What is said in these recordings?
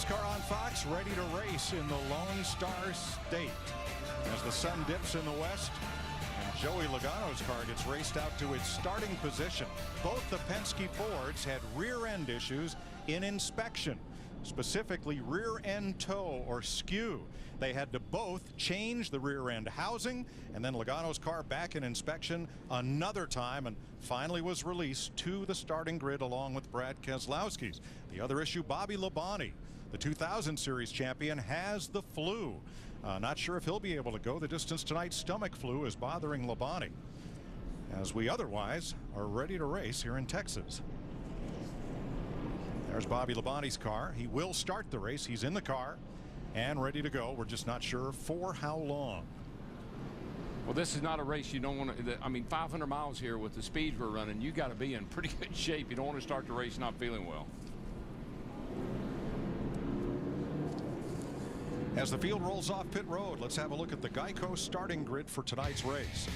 NASCAR on Fox, ready to race in the Lone Star State. As the sun dips in the west, and Joey Logano's car gets raced out to its starting position. Both the Penske Fords had rear end issues in inspection, specifically rear end toe or skew. They had to both change the rear end housing, and then Logano's car back in inspection another time, and finally was released to the starting grid along with Brad Keselowski's. The other issue, Bobby Labonte, the 2000 Series champion, has the flu. Not sure if he'll be able to go the distance tonight. Stomach flu is bothering Labonte, as we otherwise are ready to race here in Texas. There's Bobby Labonte's car. He will start the race. He's in the car and ready to go. We're just not sure for how long. Well, this is not a race you don't want to. I mean, 500 miles here with the speeds we're running, you got to be in pretty good shape. You don't want to start the race not feeling well. As the field rolls off pit road, let's have a look at the Geico starting grid for tonight's race.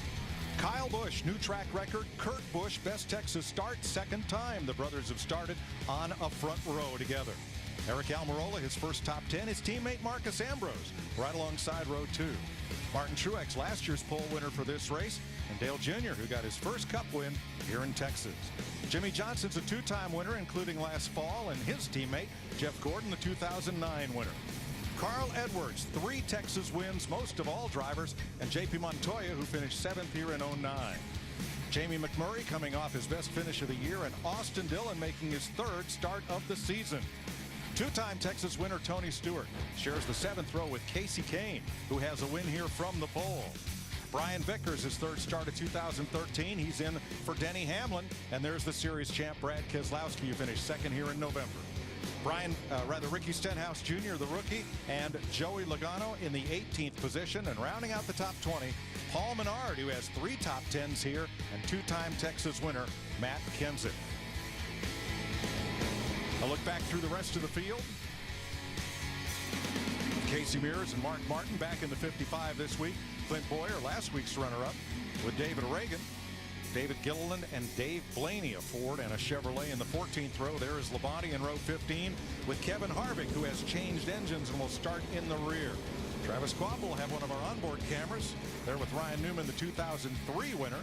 Kyle Busch, new track record. Kurt Busch, best Texas start, second time the brothers have started on a front row together. Eric Almirola, his first top 10. His teammate Marcus Ambrose, right alongside row 2. Martin Truex, last year's pole winner for this race. And Dale Jr., who got his first Cup win here in Texas. Jimmy Johnson's a two-time winner, including last fall, and his teammate, Jeff Gordon, the 2009 winner. Carl Edwards, 3 Texas wins, most of all drivers, and JP Montoya, who finished 7th here in 09. Jamie McMurray coming off his best finish of the year, and Austin Dillon making his 3rd start of the season. Two-time Texas winner Tony Stewart shares the 7th row with Casey Kane, who has a win here from the pole. Brian Vickers, his 3rd start of 2013. He's in for Denny Hamlin, and there's the series champ Brad Keselowski, who finished 2nd here in November. Ricky Stenhouse Jr., the rookie, and Joey Logano in the 18th position. And rounding out the top 20, Paul Menard, who has 3 top 10s here, and two-time Texas winner Matt Kenseth. A look back through the rest of the field. Casey Mears and Mark Martin back in the 55 this week. Clint Boyer, last week's runner-up, with David Reagan. David Gilliland and Dave Blaney, a Ford and a Chevrolet in the 14th row. There is Labonte in row 15 with Kevin Harvick, who has changed engines and will start in the rear. Travis Schwab will have one of our onboard cameras there with Ryan Newman, the 2003 winner.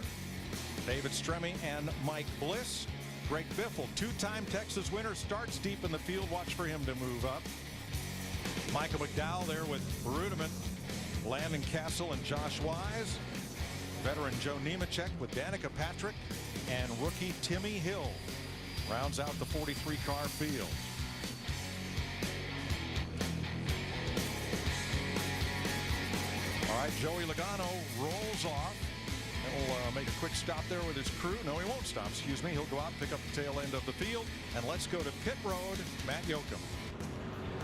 David Stremme and Mike Bliss. Greg Biffle, two-time Texas winner, starts deep in the field. Watch for him to move up. Michael McDowell there with Rudiman, Landon Castle, and Josh Wise. Veteran Joe Nemechek with Danica Patrick, and rookie Timmy Hill rounds out the 43-car field. All right, Joey Logano rolls off. He'll make a quick stop there with his crew. No, he won't stop, excuse me. He'll go out and pick up the tail end of the field. And let's go to pit road, Matt Yoakum.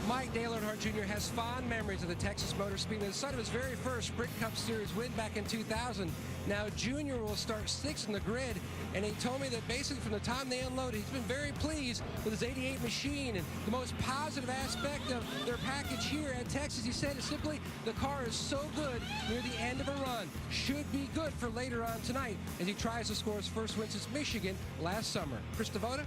Mike Dale Earnhardt Jr. has fond memories of the Texas Motor Speedway, the site of his very first Sprint Cup Series win back in 2000. Now Junior will start 6th in the grid, and he told me that basically from the time they unloaded, he's been very pleased with his 88 machine. And the most positive aspect of their package here at Texas, he said, is simply the car is so good near the end of a run. Should be good for later on tonight as he tries to score his first win since Michigan last summer. Chris Devoda?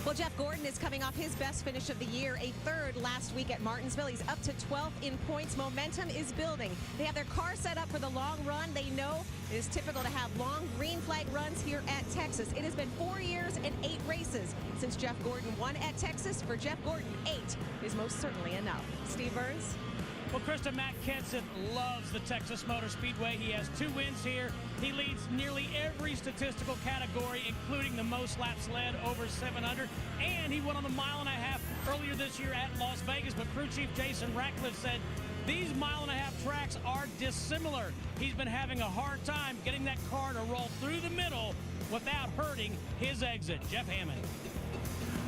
Well, Jeff Gordon is coming off his best finish of the year, a 3rd last week at Martinsville. He's up to 12th in points. Momentum is building. They have their car set up for the long run. They know it is typical to have long green flag runs here at Texas. It has been 4 years and 8 races since Jeff Gordon won at Texas. For Jeff Gordon, 8 is most certainly enough. Steve Burns? Well, Krista, Matt Kenseth loves the Texas Motor Speedway. He has 2 wins here. He leads nearly every statistical category, including the most laps led, over 700. And he won on the 1.5 mile earlier this year at Las Vegas. But crew chief Jason Ratcliffe said these 1.5 mile tracks are dissimilar. He's been having a hard time getting that car to roll through the middle without hurting his exit. Jeff Hammond.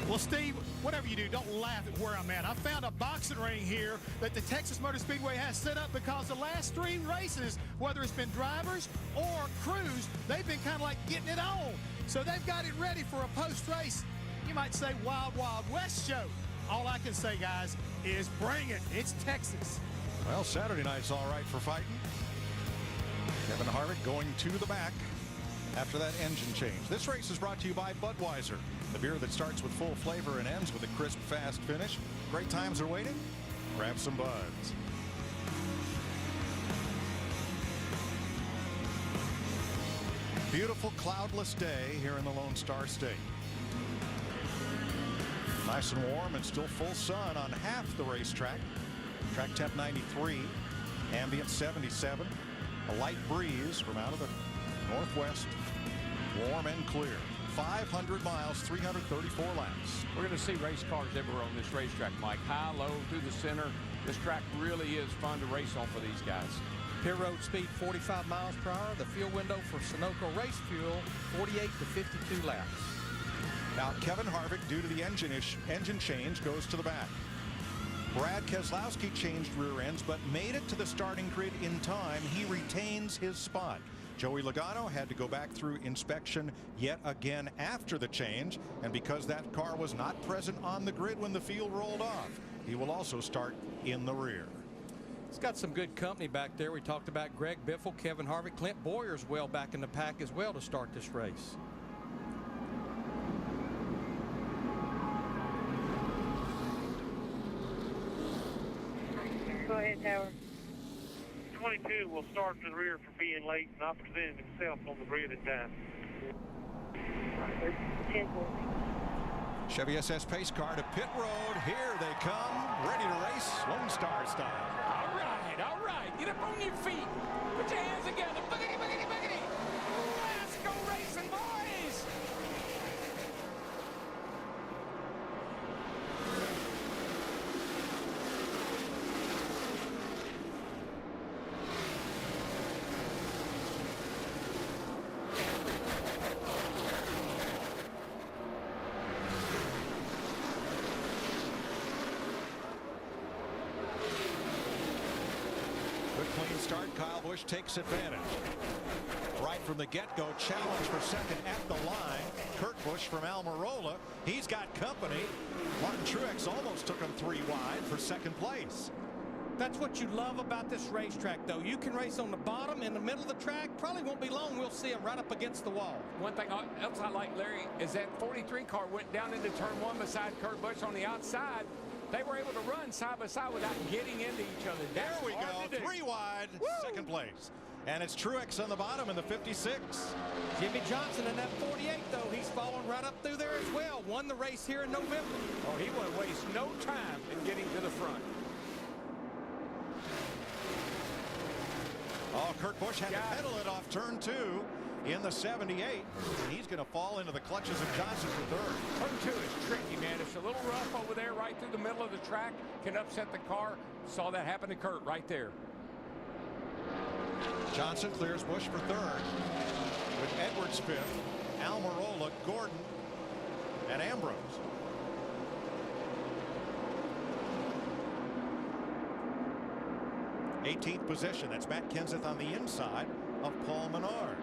Well, Steve, whatever you do, don't laugh at where I'm at. I found a boxing ring here that the Texas Motor Speedway has set up because the last 3 races, whether it's been drivers or crews, they've been kind of like getting it on. So they've got it ready for a post-race, you might say, Wild Wild West show. All I can say, guys, is bring it. It's Texas. Well, Saturday night's all right for fighting. Kevin Harvick going to the back. after that engine change. This race is brought to you by Budweiser, the beer that starts with full flavor and ends with a crisp, fast finish. Great times are waiting. Grab some Buds. Beautiful cloudless day here in the Lone Star State. Nice and warm and still full sun on half the racetrack. Track temp 93, ambient 77. A light breeze from out of the northwest. Warm and clear. 500 miles, 334 laps. We're going to see race cars everywhere on this racetrack, Mike. High, low, through the center. This track really is fun to race on for these guys. Pit road speed 45 miles per hour. The fuel window for Sunoco race fuel 48 to 52 laps. Now Kevin Harvick, due to the engine change, goes to the back. Brad Keselowski changed rear ends but made it to the starting grid in time. He retains his spot. Joey Logano had to go back through inspection yet again after the change, and because that car was not present on the grid when the field rolled off, he will also start in the rear. It's got some good company back there. We talked about Greg Biffle, Kevin Harvick, Clint Boyer's well back in the pack as well to start this race. Go ahead, Tower. 22 will start in the rear for being late and not presenting himself on the grid in time. 10-4. Chevy SS pace car to pit road. Here they come, ready to race, Lone Star style. All right. Get up on your feet. Put your hands together. Boogity, boogity, boogity. Let's go racing, boys. Clean start. Kyle Busch takes advantage. Right from the get-go, challenge for second at the line. Kurt Busch from Almirola. He's got company. Martin Truex almost took him 3 wide for second place. That's what you love about this racetrack, though. You can race on the bottom, in the middle of the track. Probably won't be long. We'll see him right up against the wall. One thing else I like, Larry, is that 43 car went down into turn 1 beside Kurt Busch on the outside. They were able to run side by side without getting into each other. There we go. 3 wide, second place. And it's Truex on the bottom in the 56. Jimmy Johnson in that 48, though. He's fallen right up through there as well. Won the race here in November. Oh, he won't waste no time in getting to the front. Oh, Kurt Busch had to pedal it off turn 2 in the 78. And he's going to fall into the clutches of Johnson for third. Turn 2 is tricky, man. It's a little rough over there right through the middle of the track. Can upset the car. Saw that happen to Kurt right there. Johnson clears Busch for third. With Edwards fifth, Almirola, Gordon, and Ambrose. '18th position. That's Matt Kenseth on the inside of Paul Menard.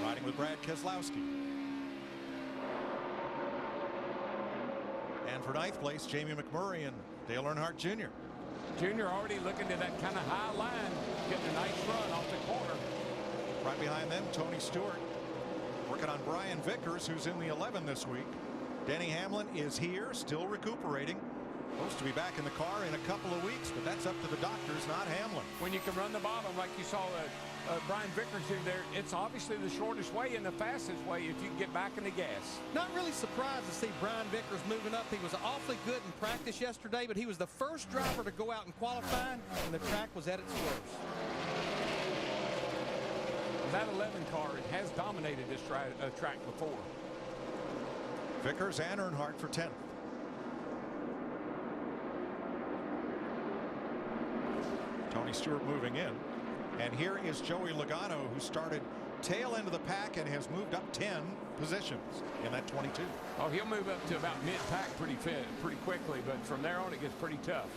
Riding with Brad Keselowski. And for 9th place, Jamie McMurray and Dale Earnhardt Jr. Jr. already looking to that kind of high line, getting a nice run off the corner. Right behind them, Tony Stewart working on Brian Vickers, who's in the 11 this week. Denny Hamlin is here, still recuperating. Supposed to be back in the car in a couple of weeks, but that's up to the doctors, not Hamlin. When you can run the bottom like you saw Brian Vickers do there, it's obviously the shortest way and the fastest way if you can get back in the gas. Not really surprised to see Brian Vickers moving up. He was awfully good in practice yesterday, but he was the first driver to go out in qualifying, and the track was at its worst. That 11 car has dominated this track before. Vickers and Earnhardt for 10th. Tony Stewart moving in. And here is Joey Logano, who started tail end of the pack and has moved up 10 positions in that 22. Oh, he'll move up to about mid-pack pretty quickly, but from there on it gets pretty tough.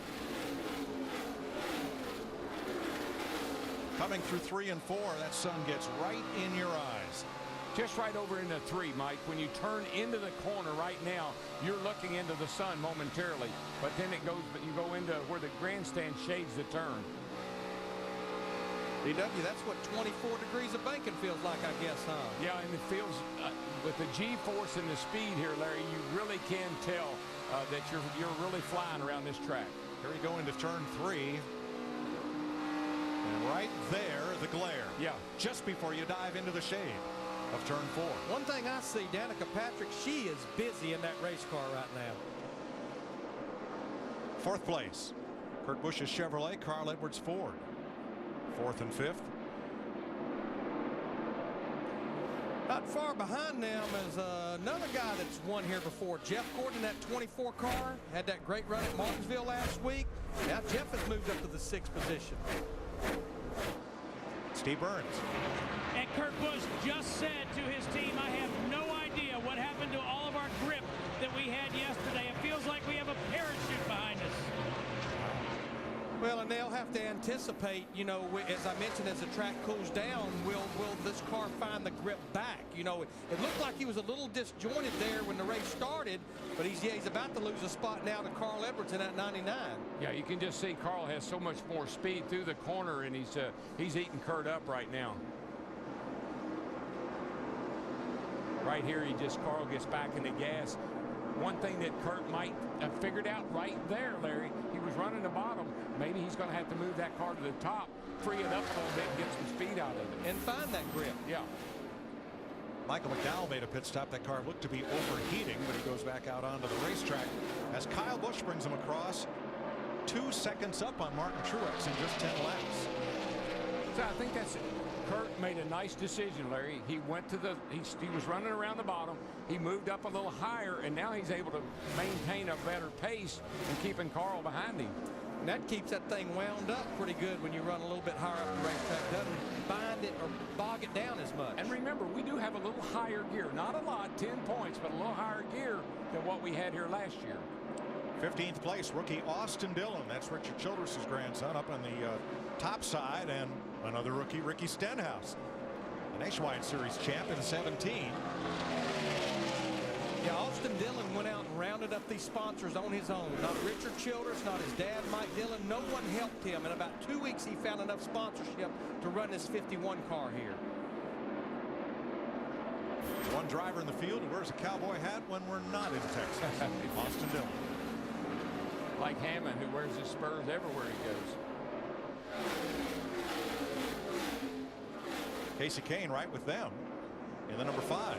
Coming through 3 and 4, that sun gets right in your eyes. Just right over into 3, Mike. When you turn into the corner right now, you're looking into the sun momentarily, but then it goes, you go into where the grandstand shades the turn. DW, that's what 24 degrees of banking feels like, I guess, huh? Yeah, and it feels, with the G-force and the speed here, Larry, you really can tell that you're really flying around this track. Here we go into turn 3. And right there, the glare. Yeah. Just before you dive into the shade of turn 4. One thing I see, Danica Patrick, she is busy in that race car right now. 4th place, Kurt Busch's Chevrolet, Carl Edwards Ford. 4th and 5th. Not far behind them is another guy that's won here before. Jeff Gordon, that 24 car, had that great run at Martinsville last week. Now Jeff has moved up to the 6th position. Steve Burns. And Kurt Busch just said to his team, I have no idea what happened to all of our grip that we had yesterday. It feels like we have a parachute behind us. Well, and they'll have to anticipate, you know, as I mentioned, as the track cools down, will this car find the grip back? You know, it looked like he was a little disjointed there when the race started, but he's about to lose a spot now to Carl Edwards in that 99. Yeah, you can just see Carl has so much more speed through the corner, and he's eating Kurt up right now. Right here, Carl gets back in the gas. One thing that Kurt might have figured out right there, Larry, he was running the bottom. Maybe he's going to have to move that car to the top, free it up a little bit, and get some speed out of it. And find that grip. Yeah. Michael McDowell made a pit stop. That car looked to be overheating, but he goes back out onto the racetrack as Kyle Busch brings him across. 2 seconds up on Martin Truex in just 10 laps. So I think that's it. Kurt made a nice decision, Larry. He went to he was running around the bottom. He moved up a little higher, and now he's able to maintain a better pace and keeping Carl behind him. And that keeps that thing wound up pretty good when you run a little bit higher up the racetrack. Doesn't bind it or bog it down as much. And remember, we do have a little higher gear. Not a lot, 10 points, but a little higher gear than what we had here last year. 15th place, rookie Austin Dillon. That's Richard Childress' grandson up on the top side, and another rookie, Ricky Stenhouse, the Nationwide Series champ in 17. Yeah, Austin Dillon went out and rounded up these sponsors on his own. Not Richard Childress, not his dad, Mike Dillon. No one helped him. In about 2 weeks, he found enough sponsorship to run this 51 car here. One driver in the field who wears a cowboy hat when we're not in Texas. Austin Dillon. Like Hammond, who wears his spurs everywhere he goes. Casey Kane right with them in the number 5.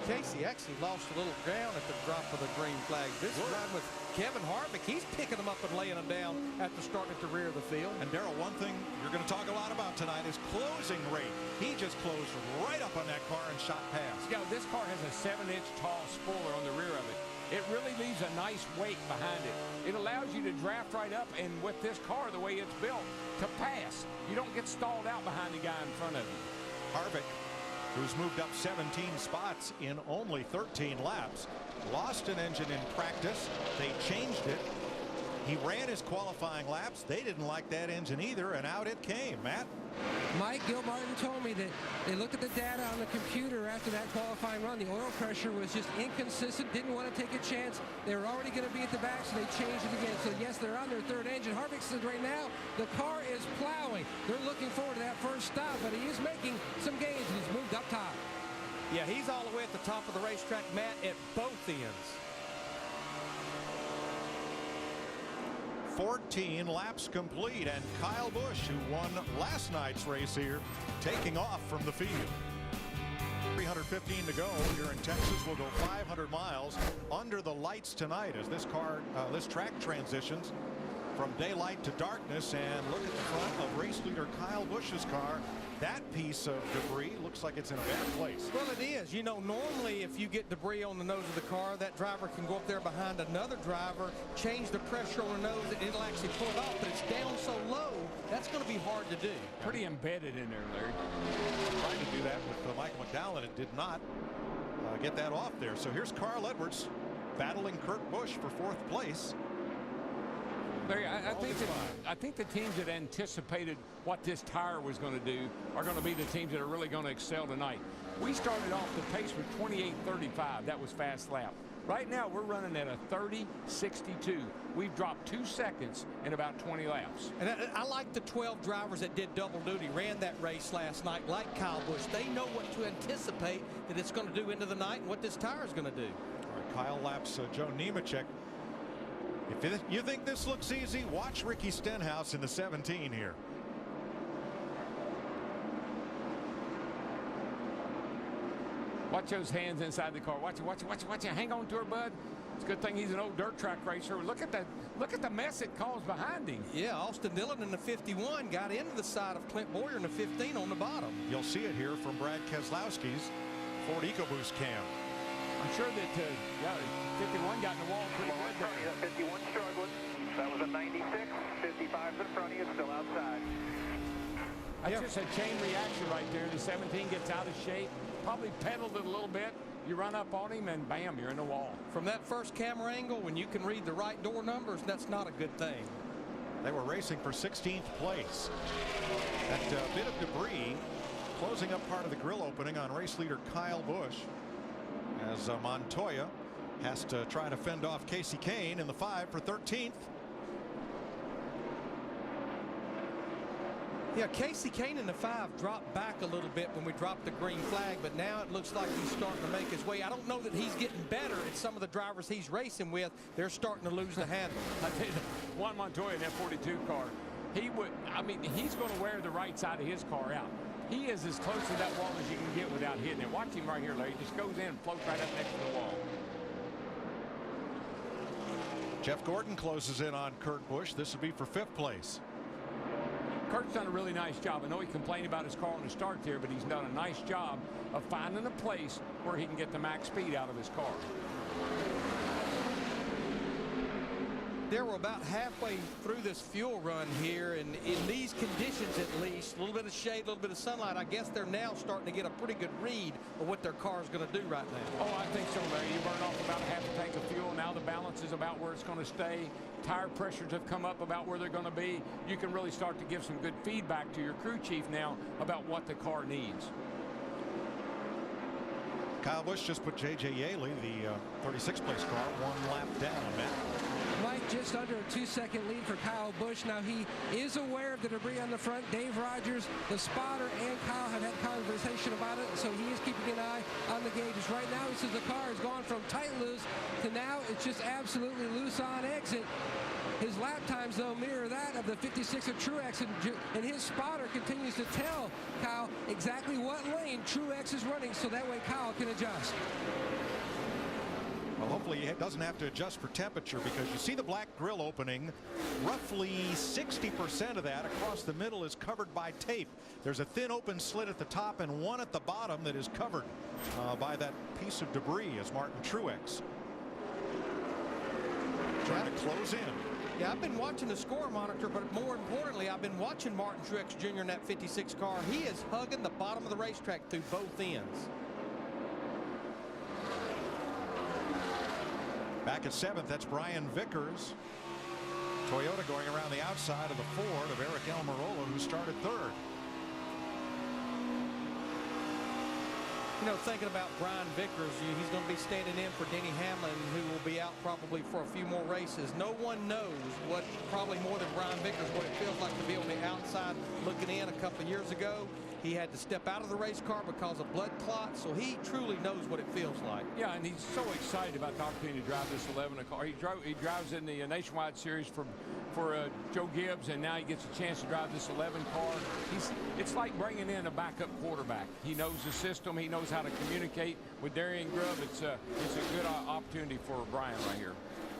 Casey actually lost a little ground at the drop of the green flag. This run with Kevin Harvick, he's picking them up and laying them down after starting at the rear of the field. And Darrell, one thing you're going to talk a lot about tonight is closing rate. He just closed right up on that car and shot past. Yeah, this car has a 7-inch tall spoiler on the rear of it. It really leaves a nice weight behind it. It allows you to draft right up, and with this car, the way it's built, to pass. You don't get stalled out behind the guy in front of you. Harvick, who's moved up 17 spots in only 13 laps, lost an engine in practice. They changed it. He ran his qualifying laps. They didn't like that engine either, and out it came. Matt? Mike Gilmartin told me that they looked at the data on the computer after that qualifying run. The oil pressure was just inconsistent, didn't want to take a chance. They were already going to be at the back, so they changed it again. So, yes, they're on their 3rd engine. Harvick says right now the car is plowing. They're looking forward to that first stop, but he is making some gains, and he's moved up top. Yeah, he's all the way at the top of the racetrack, Matt, at both ends. 14 laps complete, and Kyle Busch, who won last night's race here, taking off from the field. 315 to go here in Texas. We'll go 500 miles under the lights tonight as this track transitions from daylight to darkness. And look at the front of race leader Kyle Busch's car. That piece of debris looks like it's in a bad place. Well, it is. You know, normally if you get debris on the nose of the car, that driver can go up there behind another driver, change the pressure on the nose, and it'll actually pull it off. But it's down so low, that's going to be hard to do. Pretty embedded in there, Larry. Trying to do that with Michael McDowell, and it did not get that off there. So here's Carl Edwards battling Kurt Busch for 4th place. Larry, I think the teams that anticipated what this tire was going to do are going to be the teams that are really going to excel tonight. We started off the pace with 28.35. That was fast lap. Right now, we're running at a 30.62. We've dropped 2 seconds in about 20 laps. And I like the 12 drivers that did double duty, ran that race last night, like Kyle Busch. They know what to anticipate that it's going to do into the night and what this tire is going to do. All right, Kyle laps Joe Nemechek. If you think this looks easy, watch Ricky Stenhouse in the 17 here. Watch those hands inside the car. Watch it. Hang on to her, bud. It's a good thing he's an old dirt track racer. Look at that. Look at the mess it caused behind him. Yeah, Austin Dillon in the 51 got into the side of Clint Boyer in the 15 on the bottom. You'll see it here from Brad Keselowski's Ford EcoBoost cam. I'm sure that 51 got in the wall pretty good there. 51 struggling. That was a 96. 55's in front of you, still outside. That's just a chain reaction right there. The 17 gets out of shape. Probably pedaled it a little bit. You run up on him, and bam, you're in the wall. From that first camera angle, when you can read the right door numbers, that's not a good thing. They were racing for 16th place. That bit of debris closing up part of the grill opening on race leader Kyle Busch, as Montoya has to try to fend off Casey Kane in the 5 for 13th. Yeah, Casey Kane in the 5 dropped back a little bit when we dropped the green flag, but now it looks like he's starting to make his way. I don't know that he's getting better at some of the drivers he's racing with. They're starting to lose the handle. I tell you, Juan Montoya in that 42 car, he's going to wear the right side of his car out. He is as close to that wall as you can get without hitting it. Watch him right here, Larry. He just goes in and floats right up next to the wall. Jeff Gordon closes in on Kurt Busch. This would be for 5th place. Kurt's done a really nice job. I know he complained about his car on the start there, but he's done a nice job of finding a place where he can get the max speed out of his car. There we're about halfway through this fuel run here, and in these conditions at least, a little bit of shade, a little bit of sunlight, I guess they're now starting to get a pretty good read of what their car is going to do right now. Oh, I think so, Larry. You burn off about half a tank of fuel. Now the balance is about where it's going to stay. Tire pressures have come up about where they're going to be. You can really start to give some good feedback to your crew chief now about what the car needs. Kyle Busch just put J.J. Yaley, the 36th place car, 1 lap down. Matt. Mike, just under a 2-second lead for Kyle Busch. Now he is aware of the debris on the front. Dave Rogers, the spotter, and Kyle have had conversation about it, so he is keeping an eye on the gauges. Right now he says the car has gone from tight loose to now it's just absolutely loose on exit. His lap times, though, mirror that of the 56 of Truex, and his spotter continues to tell Kyle exactly what lane Truex is running, so that way Kyle can adjust. Well, hopefully he doesn't have to adjust for temperature, because you see the black grill opening. Roughly 60% of that across the middle is covered by tape. There's a thin open slit at the top and one at the bottom that is covered by that piece of debris as Martin Truex trying to close in. Yeah, I've been watching the score monitor, but more importantly, I've been watching Martin Truex Jr. in that 56 car. He is hugging the bottom of the racetrack through both ends. Back at 7th, that's Brian Vickers. Toyota going around the outside of the Ford of Eric Almirola, who started 3rd. You know, thinking about Brian Vickers, he's going to be standing in for Denny Hamlin, who will be out probably for a few more races. No one knows what, probably more than Brian Vickers, what it feels like to be on the outside looking in. A couple of years ago, he had to step out of the race car because of blood clots, so he truly knows what it feels like. Yeah, and he's so excited about the opportunity to drive this 11 car. He drives in the Nationwide Series for Joe Gibbs, and now he gets a chance to drive this 11 car. It's like bringing in a backup quarterback. He knows the system. He knows how to communicate with Darian Grubb. It's a good opportunity for Brian right here.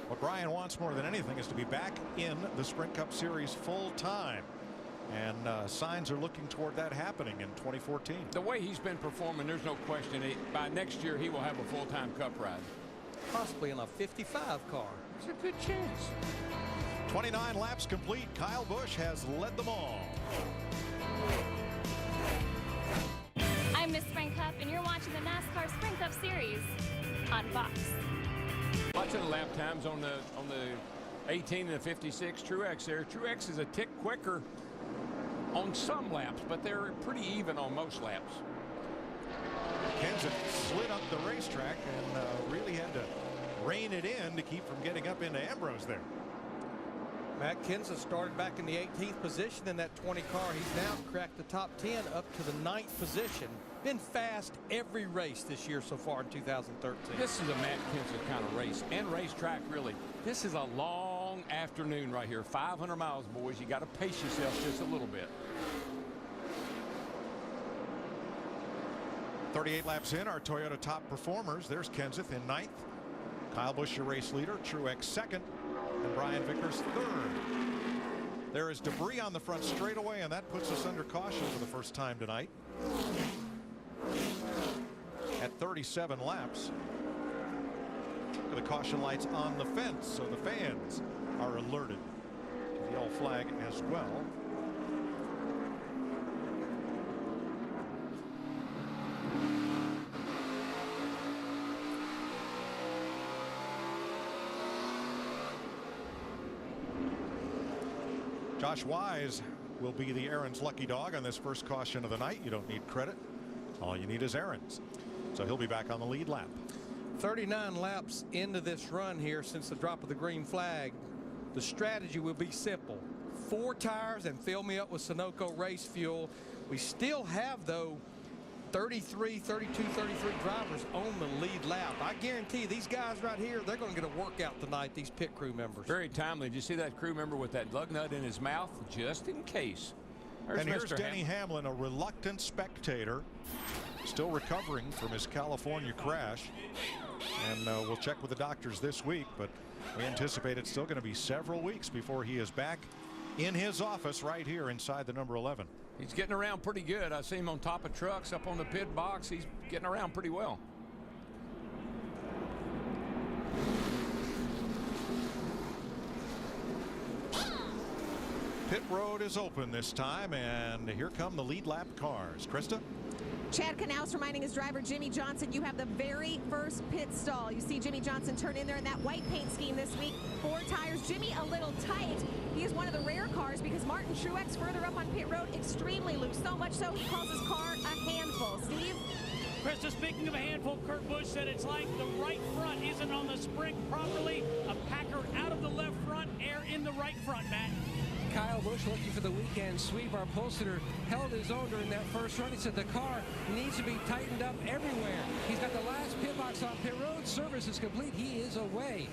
What Brian wants more than anything is to be back in the Sprint Cup Series full time. And signs are looking toward that happening in 2014. The way he's been performing, there's no question. By next year, he will have a full-time Cup ride. Possibly in a 55 car. It's a good chance. 29 laps complete. Kyle Busch has led them all. I'm Miss Sprint Cup, and you're watching the NASCAR Sprint Cup Series on Fox. Watching the lap times on the 18 and the 56 Truex there. Truex is a tick quicker on some laps, but they're pretty even on most laps. Kenseth slid up the racetrack and really had to rein it in to keep from getting up into Ambrose there. Matt Kenseth started back in the 18th position in that 20 car. He's now cracked the top 10 up to the 9th position. Been fast every race this year so far in 2013. This is a Matt Kenseth kind of race and racetrack, really. This is a long afternoon right here. 500 miles, boys. You got to pace yourself just a little bit. 38 laps in, our Toyota top performers. There's Kenseth in 9th. Kyle Busch, your race leader. Truex 2nd. And Brian Vickers 3rd. There is debris on the front straightaway, and that puts us under caution for the first time tonight. At 37 laps. The caution lights on the fence, so the fans are alerted to the yellow flag as well. Josh Wise will be the Aaron's lucky dog on this first caution of the night. You don't need credit. All you need is Aaron's. So he'll be back on the lead lap. 39 laps into this run here since the drop of the green flag. The strategy will be simple. 4 tires and fill me up with Sunoco race fuel. We still have, though, 33, 32, 33 drivers on the lead lap. I guarantee these guys right here, they're going to get a workout tonight, these pit crew members. Very timely. Did you see that crew member with that lug nut in his mouth? Just in case. And here's Denny Hamlin, a reluctant spectator, still recovering from his California crash. And we'll check with the doctors this week, but we anticipate it's still going to be several weeks before he is back in his office right here inside the number 11. He's getting around pretty good. I see him on top of trucks, up on the pit box. He's getting around pretty well. Pit road is open this time, and here come the lead lap cars. Krista? Chad Knaus reminding his driver Jimmy Johnson, you have the very first pit stall. You see Jimmy Johnson turn in there in that white paint scheme this week. 4 tires. Jimmy a little tight. He is one of the rare cars because Martin Truex further up on pit road extremely loose. So much so he calls his car a handful. Steve? Krista, speaking of a handful, Kurt Busch said it's like the right front isn't on the spring properly. A packer out of the left front, air in the right front, Matt. Kyle Busch looking for the weekend sweep. Our upholsterer held his own during that first run. He said the car needs to be tightened up everywhere. He's got the last pit box on pit road. Service is complete. He is away.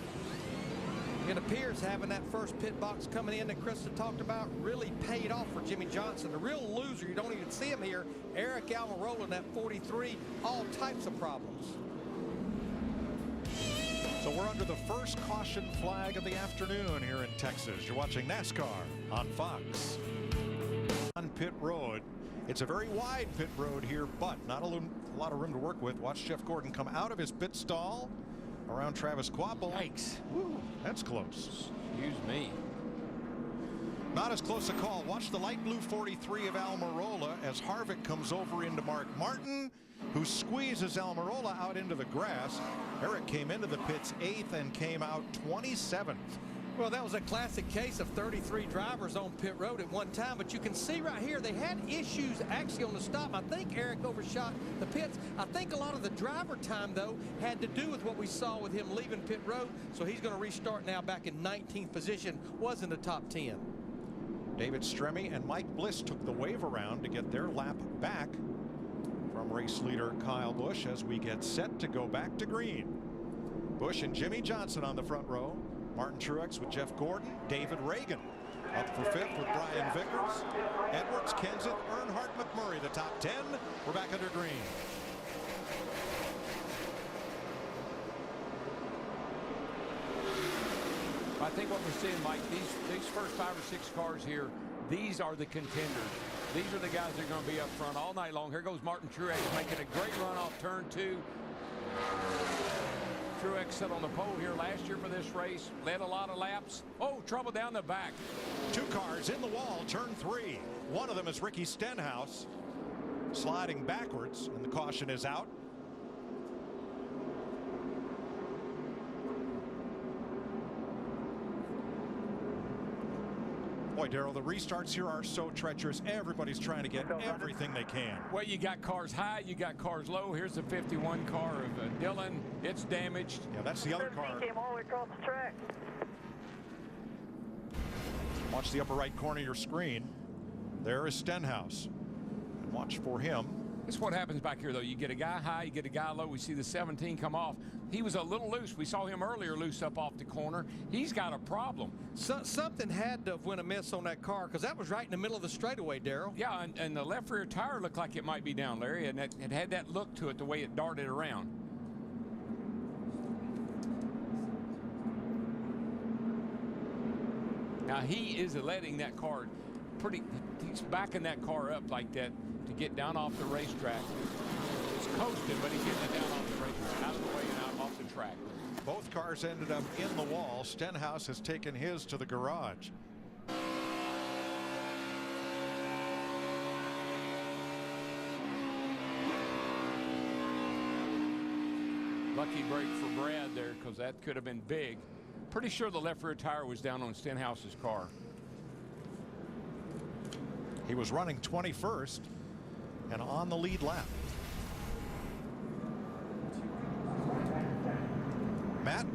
It appears having that first pit box coming in that Krista talked about really paid off for Jimmy Johnson. The real loser, you don't even see him here, Eric Almirola in that 43, all types of problems. So we're under the first caution flag of the afternoon here in Texas. You're watching NASCAR on Fox. On pit road. It's a very wide pit road here, but not a lot of room to work with. Watch Jeff Gordon come out of his pit stall around Travis Kvapil. Yikes. Woo, that's close. Excuse me. Not as close a call. Watch the light blue 43 of Almirola as Harvick comes over into Mark Martin, who squeezes Almirola out into the grass. Eric came into the pits 8th and came out 27th. Well, that was a classic case of 33 drivers on pit road at one time, but you can see right here they had issues actually on the stop. I think Eric overshot the pits. I think a lot of the driver time, though, had to do with what we saw with him leaving pit road, so he's going to restart now back in 19th position, was in the top 10. David Stremme and Mike Bliss took the wave around to get their lap back from race leader Kyle Busch as we get set to go back to green. Busch and Jimmy Johnson on the front row. Martin Truex with Jeff Gordon. David Reagan up for 5th with Brian Vickers. Edwards, Kenseth, Earnhardt, McMurray, the top 10. We're back under green. I think what we're seeing, Mike, these first 5 or 6 cars here, these are the contenders. These are the guys that are going to be up front all night long. Here goes Martin Truex making a great run off turn 2. Truex sat on the pole here last year for this race, led a lot of laps. Oh, trouble down the back. 2 cars in the wall, turn 3. One of them is Ricky Stenhouse sliding backwards, and the caution is out. Boy, Darrell, the restarts here are so treacherous. Everybody's trying to get everything they can. Well, you got cars high, you got cars low. Here's the 51 car of Dillon. It's damaged. Yeah, that's the other car. Came all the way across the track. Watch the upper right corner of your screen. There is Stenhouse. And watch for him. This is what happens back here, though. You get a guy high, you get a guy low. We see the 17 come off. He was a little loose. We saw him earlier loose up off the corner. He's got a problem. Something had to have went amiss on that car because that was right in the middle of the straightaway, Darrell. Yeah, and the left rear tire looked like it might be down, Larry, and it had that look to it the way it darted around. Now, he is letting that car he's backing that car up like that to get down off the racetrack. It's coasting, but he's getting it down off the racetrack, out of the way and out off the track. Both cars ended up in the wall. Stenhouse has taken his to the garage. Lucky break for Brad there, because that could have been big. Pretty sure the left rear tire was down on Stenhouse's car. He was running 21st and on the lead lap. Matt?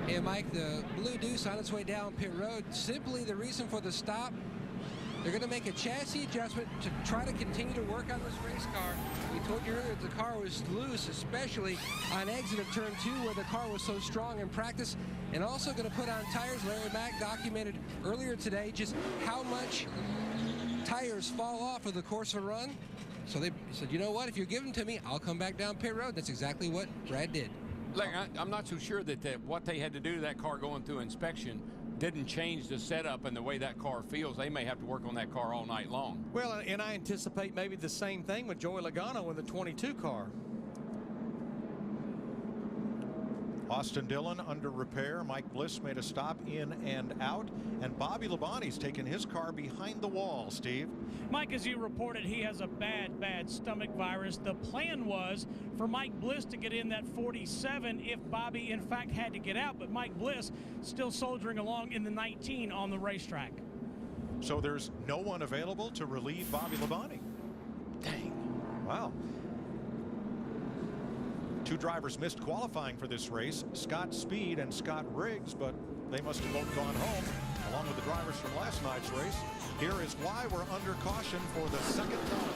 Hey, Mike, the Blue Deuce on its way down pit road. Simply the reason for the stop, they're going to make a chassis adjustment to try to continue to work on this race car. We told you earlier that the car was loose, especially on exit of turn 2 where the car was so strong in practice, and also going to put on tires. Larry Mack documented earlier today just how much tires fall off of the course of a run. So they said, you know what, if you're giving to me, I'll come back down pit road. That's exactly what Brad did. Larry, I'm not so sure that what they had to do to that car going through inspection didn't change the setup and the way that car feels. They may have to work on that car all night long. Well, and I anticipate maybe the same thing with Joey Logano in the 22 car. Austin Dillon under repair. Mike Bliss made a stop in and out. And Bobby Labonte's taken his car behind the wall, Steve. Mike, as you reported, he has a bad stomach virus. The plan was for Mike Bliss to get in that 47 if Bobby, in fact, had to get out. But Mike Bliss still soldiering along in the 19 on the racetrack. So there's no one available to relieve Bobby Labonte. Dang. Wow. Two drivers missed qualifying for this race, Scott Speed and Scott Riggs, but they must have both gone home, along with the drivers from last night's race. Here is why we're under caution for the second time.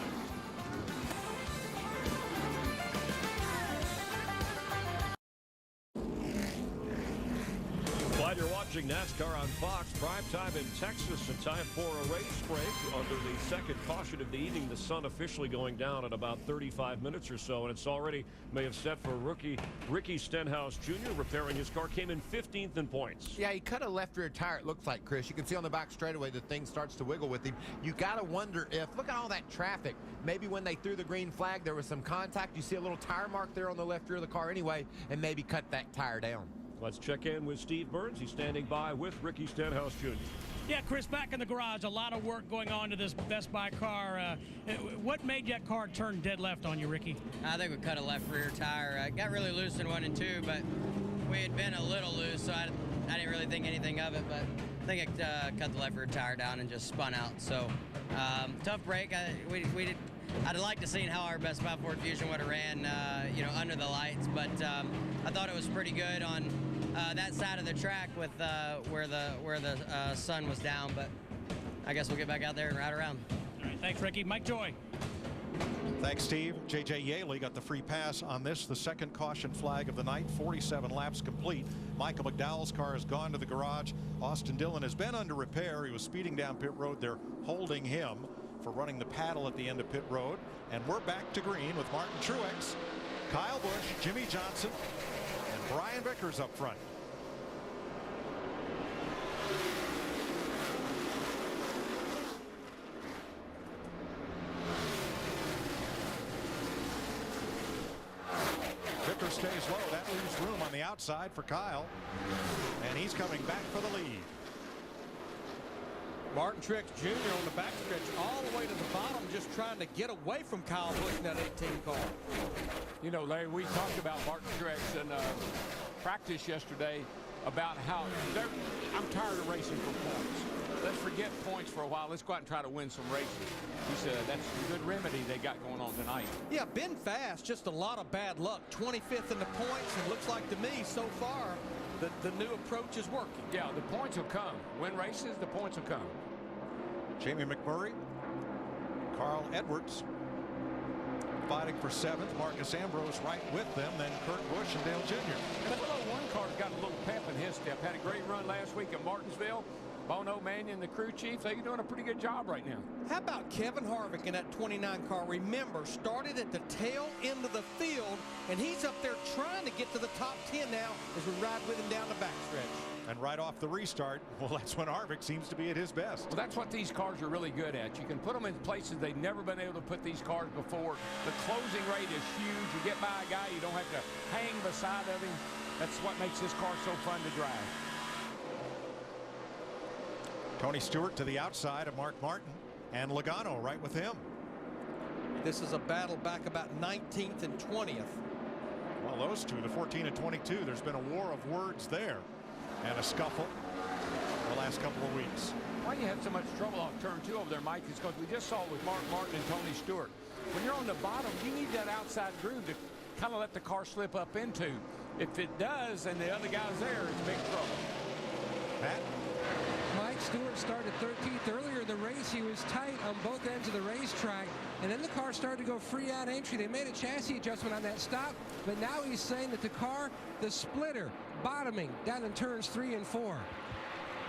While you're watching NASCAR on Fox, prime time in Texas, and time for a race break under the second caution of the evening. The sun officially going down in about 35 minutes or so, and it's already may have set for rookie Ricky Stenhouse Jr. repairing his car. Came in 15th in points. Yeah, he cut a left rear tire, it looks like, Chris. You can see on the back straightaway the thing starts to wiggle with him. You got to wonder if, look at all that traffic. Maybe when they threw the green flag, there was some contact. You see a little tire mark there on the left rear of the car anyway, and maybe cut that tire down. Let's check in with Steve Burns. He's standing by with Ricky Stenhouse Jr. Yeah, Chris, back in the garage, a lot of work going on to this Best Buy car. What made that car turn dead left on you, Ricky? I think we cut a left rear tire. Got really loose in 1 and 2, but we had been a little loose, so I didn't really think anything of it, but I think it cut the left rear tire down and just spun out. So tough break. I'd like to see how our Best Buy Ford Fusion would have ran, under the lights, but I thought it was pretty good on that side of the track with where the sun was down. But I guess we'll get back out there and ride around. All right, thanks, Ricky. Mike Joy. Thanks, Steve. J.J. Yaley got the free pass on this, the second caution flag of the night. 47 laps complete. Michael McDowell's car has gone to the garage. Austin Dillon has been under repair. He was speeding down pit road. They're holding him for running the paddle at the end of pit road. And we're back to green with Martin Truex, Kyle Busch, Jimmy Johnson, and Brian Vickers up front. Vickers stays low. That leaves room on the outside for Kyle. And he's coming back for the lead. Martin Truex Jr. on the backstretch all the way to the bottom, just trying to get away from Kyle Busch in that 18 car. You know, Larry, we talked about Martin Truex in practice yesterday about how I'm tired of racing for points. let's forget points for a while. Let's go out and try to win some races. He said that's a good remedy they got going on tonight. Yeah, been fast, just a lot of bad luck. 25th in the points, and looks like to me so far the new approach is working. Yeah, the points will come. Win races, the points will come. Jamie McMurray, Carl Edwards fighting for 7th. Marcus Ambrose right with them, then Kurt Busch and Dale Jr. The 1 car's got a little pep in his step. Had a great run last week at Martinsville. Bono Mannion, the crew chief, they're doing a pretty good job right now. How about Kevin Harvick in that 29 car? Remember, started at the tail end of the field, and he's up there trying to get to the top 10 now as we ride with him down the backstretch. And right off the restart, well, that's when Harvick seems to be at his best. Well, that's what these cars are really good at. You can put them in places they've never been able to put these cars before. The closing rate is huge. You get by a guy, you don't have to hang beside of him. That's what makes this car so fun to drive. Tony Stewart to the outside of Mark Martin, and Logano right with him. This is a battle back about 19th and 20th. Well, those two, the 14 and 22, there's been a war of words there and a scuffle the last couple of weeks. Why you have so much trouble off turn 2 over there, Mike, is because we just saw with Mark Martin and Tony Stewart. When you're on the bottom, you need that outside groove to kind of let the car slip up into. If it does and the other guy's there, it's big trouble. Pat? Mike Stewart started 13th earlier in the race. He was tight on both ends of the racetrack, and then the car started to go free out entry. They made a chassis adjustment on that stop, but now he's saying that the car, the splitter, bottoming down in turns 3 and 4.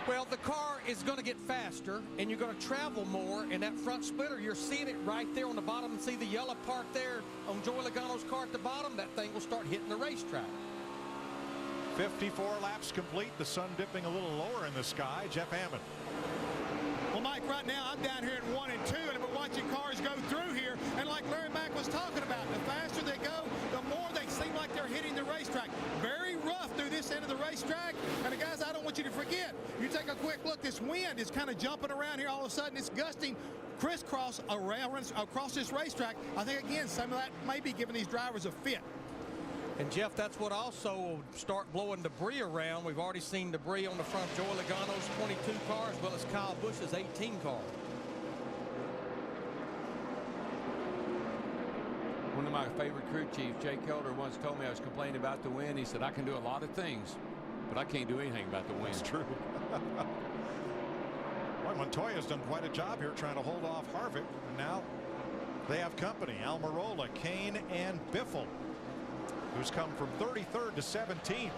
Well, the car is going to get faster, and you're going to travel more, and that front splitter, you're seeing it right there on the bottom. See the yellow part there on Joey Logano's car at the bottom? That thing will start hitting the racetrack. 54 laps complete. The sun dipping a little lower in the sky. Jeff Hammond. Well, Mike, right now I'm down here in 1 and 2, and I've been watching cars go through here. And like Larry Mack was talking about, the faster they go, the more they seem like they're hitting the racetrack. Very rough through this end of the racetrack. And guys, I don't want you to forget, you take a quick look, this wind is kind of jumping around here. All of a sudden, it's gusting crisscross around across this racetrack. I think, again, some of that may be giving these drivers a fit. And Jeff, that's what also will start blowing debris around. We've already seen debris on the front of Joey Logano's 22 car as well as Kyle Busch's 18 car. One of my favorite crew chiefs, Jay Kelder, once told me I was complaining about the wind. He said, I can do a lot of things, but I can't do anything about the wind. That's true. Well, Montoya's done quite a job here trying to hold off Harvick. And now they have company. Almirola, Kane, and Biffle, who's come from 33rd to 17th. And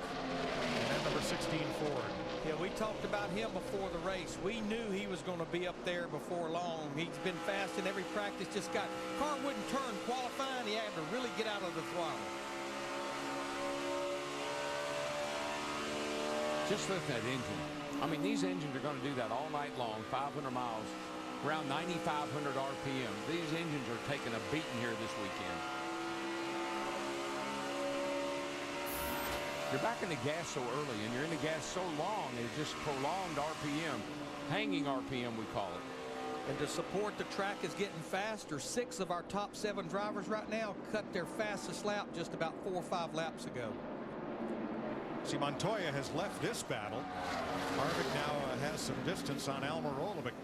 then number 16 Ford. Yeah, we talked about him before the race. We knew he was going to be up there before long. He's been fast in every practice. Just got, car wouldn't turn qualifying. He had to really get out of the throttle. Just look at that engine. I mean, these engines are going to do that all night long, 500 miles, around 9,500 RPM. These engines are taking a beating here this weekend. You're back in the gas so early, and you're in the gas so long, it's just prolonged RPM, hanging RPM we call it. And to support the track is getting faster. 6 of our top 7 drivers right now cut their fastest lap just about 4 or 5 laps ago. See, Montoya has left this battle. Harvick now has some distance on Almirola, but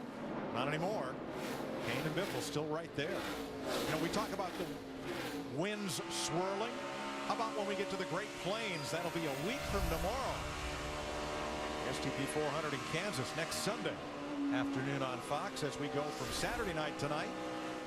not anymore. Kane and Biffle still right there. You know, we talk about the winds swirling. How about when we get to the Great Plains? That'll be a week from tomorrow. STP 400 in Kansas next Sunday afternoon on Fox as we go from Saturday night tonight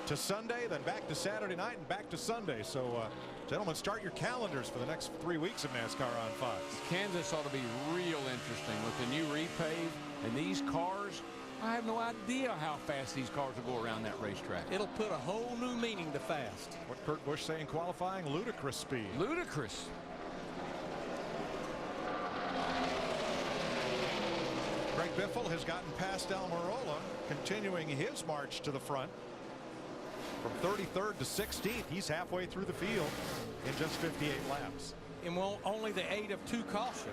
to Sunday, then back to Saturday night and back to Sunday. So, gentlemen, start your calendars for the next 3 weeks of NASCAR on Fox. Kansas ought to be real interesting with the new repave and these cars. I have no idea how fast these cars will go around that racetrack. It'll put a whole new meaning to fast. What Kurt Busch saying qualifying? Ludicrous speed. Ludicrous. Greg Biffle has gotten past Almirola, continuing his march to the front. From 33rd to 16th, he's halfway through the field in just 58 laps. And only the 8 of 2 cautions.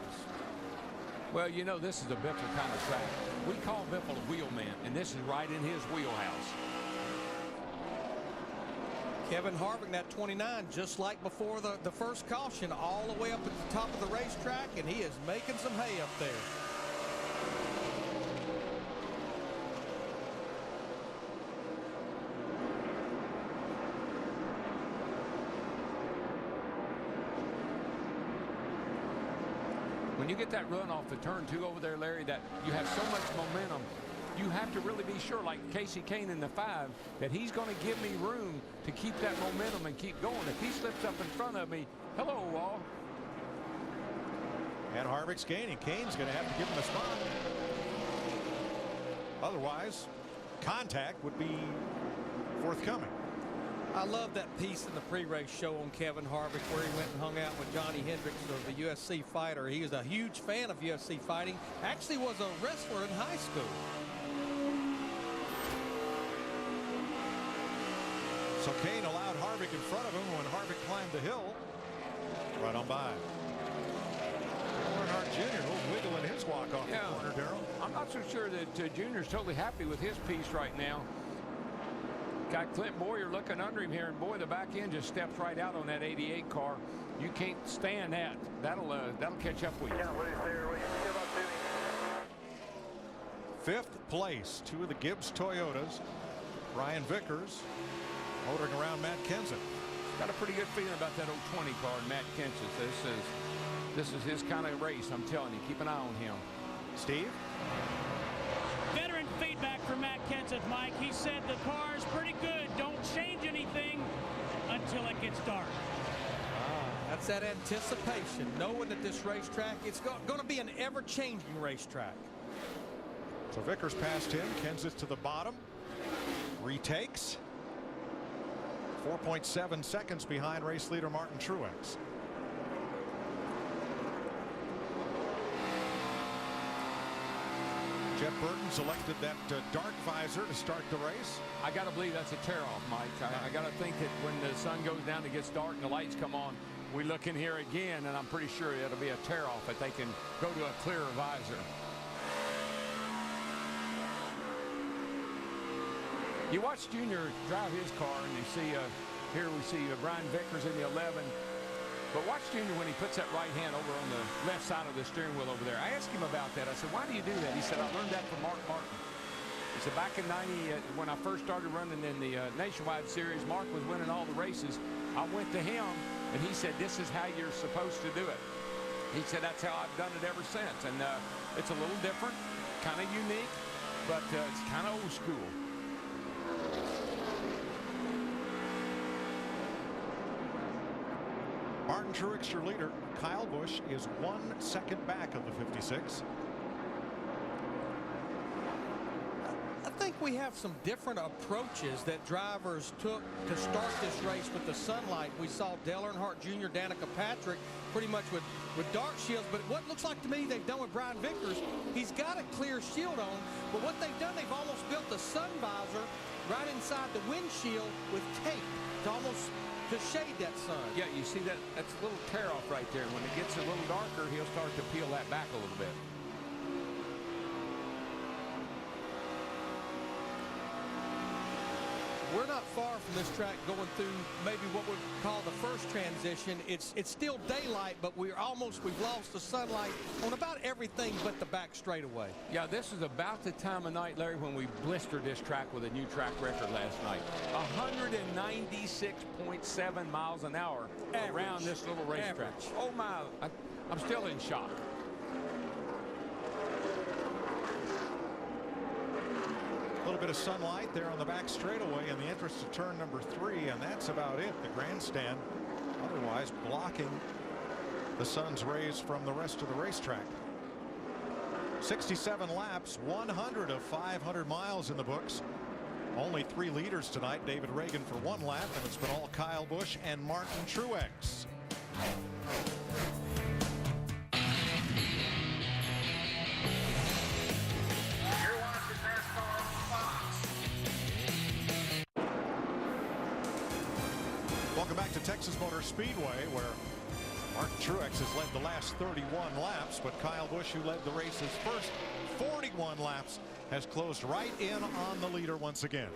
Well, you know, this is a Biffle kind of track. We call Biffle a wheelman, and this is right in his wheelhouse. Kevin Harvick, that 29, just like before the first caution, all the way up at the top of the racetrack, and he is making some hay up there. you get that run off the turn 2 over there, Larry, that you have so much momentum, you have to really be sure, like Casey Kane in the 5, that he's going to give me room to keep that momentum and keep going. If he slips up in front of me, hello, wall. And Harvick's gaining. Kane's going to have to give him a spot. Otherwise, contact would be forthcoming. I love that piece in the pre-race show on Kevin Harvick where he went and hung out with Johnny Hendricks, the UFC fighter. He was a huge fan of UFC fighting. Actually was a wrestler in high school. So Kane allowed Harvick in front of him when Harvick climbed the hill. Right on by. Earnhardt Jr. a little wiggle in his walk off the corner, Darrell. I'm not so sure that Junior's totally happy with his piece right now. Got Clint Boyer looking under him here, and boy, the back end just steps right out on that 88 car. You can't stand that. That'll catch up with you. Fifth place, 2 of the Gibbs Toyotas. Ryan Vickers motoring around Matt Kenseth. Got a pretty good feeling about that old 20 car, Matt Kenseth. This is his kind of race. I'm telling you, keep an eye on him. Steve? Veteran feedback from Matt Kenseth, Mike. He said the car is pretty good. Don't change anything until it gets dark. That's that anticipation, knowing that this racetrack, it's going to be an ever-changing racetrack. So Vickers passed him. Kenseth to the bottom. Retakes. 4.7 seconds behind race leader Martin Truex. Jeff Burton selected that dark visor to start the race. I got to believe that's a tear-off, Mike. I got to think that when the sun goes down, it gets dark and the lights come on, we look in here again, and I'm pretty sure it'll be a tear-off that they can go to a clearer visor. You watch Junior drive his car, and you see here we see Brian Vickers in the 11. But watch Junior when he puts that right hand over on the left side of the steering wheel over there. I asked him about that. I said, why do you do that? He said, I learned that from Mark Martin. He said, back in '90, when I first started running in the Nationwide Series, Mark was winning all the races. I went to him, and he said, this is how you're supposed to do it. He said, that's how I've done it ever since. And it's a little different, kind of unique, but it's kind of old school. Martin Truex, your leader. Kyle Busch is 1 second back of the 56. I think we have some different approaches that drivers took to start this race with the sunlight. We saw Dale Earnhardt Jr., Danica Patrick pretty much with dark shields, but what looks like to me they've done with Brian Vickers, he's got a clear shield on, but what they've done, they've almost built a sun visor right inside the windshield with tape to almost to shade that sun. Yeah, you see that? That's a little tear off right there. When it gets a little darker, he'll start to peel that back a little bit. We're not far from this track going through maybe what we'd call the first transition. It's still daylight, but we've lost the sunlight on about everything but the back straightaway. Yeah, this is about the time of night, Larry, when we blistered this track with a new track record last night. 196.7 miles an hour around this little racetrack. Oh my, I'm still in shock. A little bit of sunlight there on the back straightaway in the entrance to turn number 3, and that's about it. The grandstand otherwise blocking the sun's rays from the rest of the racetrack. 67 laps, 100 of 500 miles in the books. Only 3 leaders tonight. David Reagan for 1 lap, and it's been all Kyle Busch and Martin Truex. Welcome back to Texas Motor Speedway, where Martin Truex has led the last 31 laps, but Kyle Busch, who led the race's first 41 laps, has closed right in on the leader once again.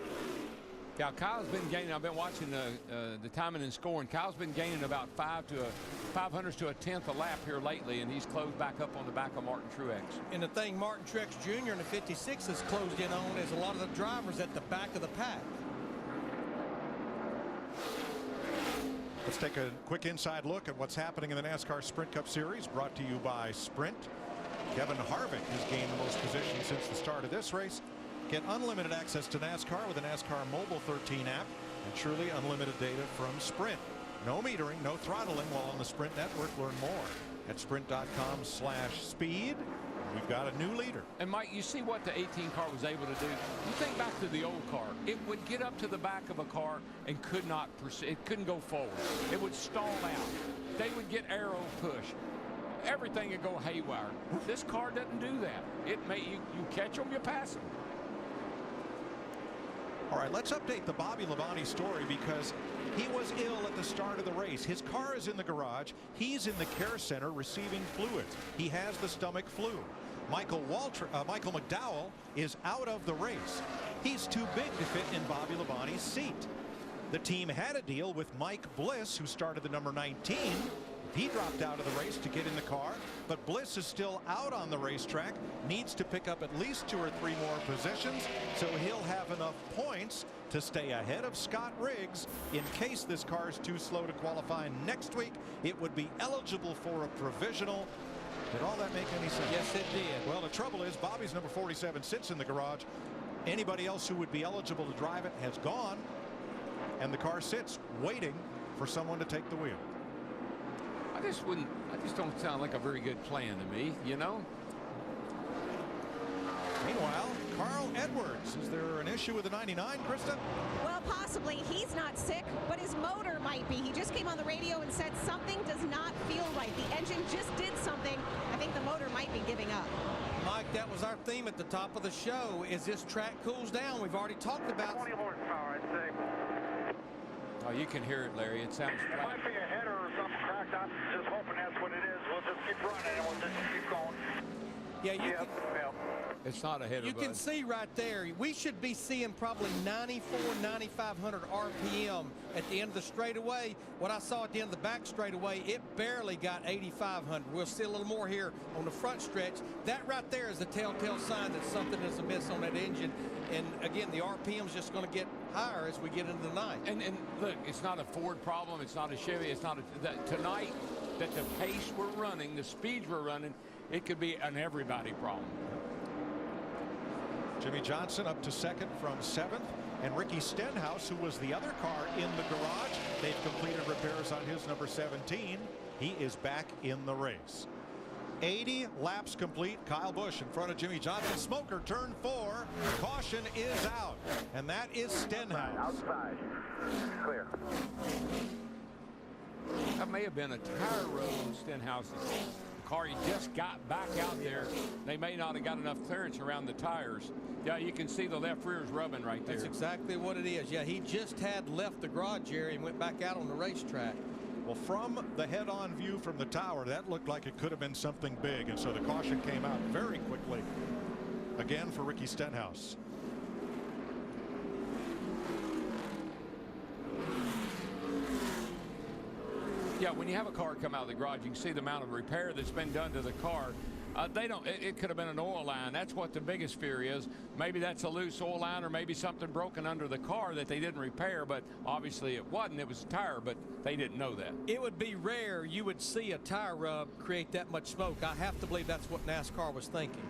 Yeah, Kyle's been gaining. I've been watching the timing and scoring. Kyle's been gaining about 500 to a tenth a lap here lately, and he's closed back up on the back of Martin Truex. And the thing Martin Truex Jr. in the 56 has closed in on is a lot of the drivers at the back of the pack. Let's take a quick inside look at what's happening in the NASCAR Sprint Cup Series, brought to you by Sprint. Kevin Harvick has gained the most positions since the start of this race. Get unlimited access to NASCAR with the NASCAR Mobile 13 app and truly unlimited data from Sprint. No metering, no throttling while on the Sprint network. Learn more at sprint.com/speed. We've got a new leader. And Mike, you see what the 18 car was able to do. You think back to the old car. It would get up to the back of a car and could not proceed. It couldn't go forward. It would stall out. They would get arrow push. Everything would go haywire. This car doesn't do that. It may you catch them, you pass them. All right, let's update the Bobby Labonte story because he was ill at the start of the race. His car is in the garage. He's in the care center receiving fluids. He has the stomach flu. Michael McDowell is out of the race. He's too big to fit in Bobby Labonte's seat. The team had a deal with Mike Bliss, who started the number 19. He dropped out of the race to get in the car, but Bliss is still out on the racetrack, needs to pick up at least 2 or 3 more positions, so he'll have enough points to stay ahead of Scott Riggs. In case this car is too slow to qualify next week, it would be eligible for a provisional. Did all that make any sense? Yes, it did. Well, the trouble is Bobby's number 47 sits in the garage. Anybody else who would be eligible to drive it has gone, and the car sits waiting for someone to take the wheel. I just don't sound like a very good plan to me, you know? Meanwhile, Carl Edwards. Is there an issue with the 99, Krista? Well, possibly. He's not sick, but his motor might be. He just came on the radio and said something does not feel right. The engine just did something. I think the motor might be giving up. Mike, that was our theme at the top of the show. As this track cools down, we've already talked about. 20 horsepower, I'd say. Oh, you can hear it, Larry. It sounds It might be a header or something cracked. I'm just hoping that's what it is. We'll just keep running and we'll just keep going. Yeah, It's not a header. You can see right there, we should be seeing probably 9,500 RPM at the end of the straightaway. What I saw at the end of the back straightaway, it barely got 8,500. We'll see a little more here on the front stretch. That right there is the telltale sign that something is amiss on that engine. And again, the RPM is just going to get higher as we get into the night. And look, it's not a Ford problem. It's not a Chevy. It's not tonight that the pace we're running, the speeds we're running, it could be an everybody problem. Jimmy Johnson up to second from 7th, and Ricky Stenhouse, who was the other car in the garage, they've completed repairs on his number 17. He is back in the race. 80 laps complete. Kyle Busch in front of Jimmy Johnson. Smoker turn 4. Caution is out, and that is Stenhouse. Outside. Clear. That may have been a tire rub on Stenhouse's car. He just got back out there. They may not have got enough clearance around the tires. Yeah, you can see the left rear is rubbing right there. That's exactly what it is. Yeah, he just had left the garage, Jerry, and went back out on the racetrack. Well, from the head-on view from the tower, that looked like it could have been something big, and so the caution came out very quickly. Again for Ricky Stenhouse. Yeah, when you have a car come out of the garage, you can see the amount of repair that's been done to the car. It could have been an oil line. That's what the biggest fear is. Maybe that's a loose oil line, or maybe something broken under the car that they didn't repair, but obviously it wasn't. It was a tire, but they didn't know that. It would be rare you would see a tire rub create that much smoke. I have to believe that's what NASCAR was thinking.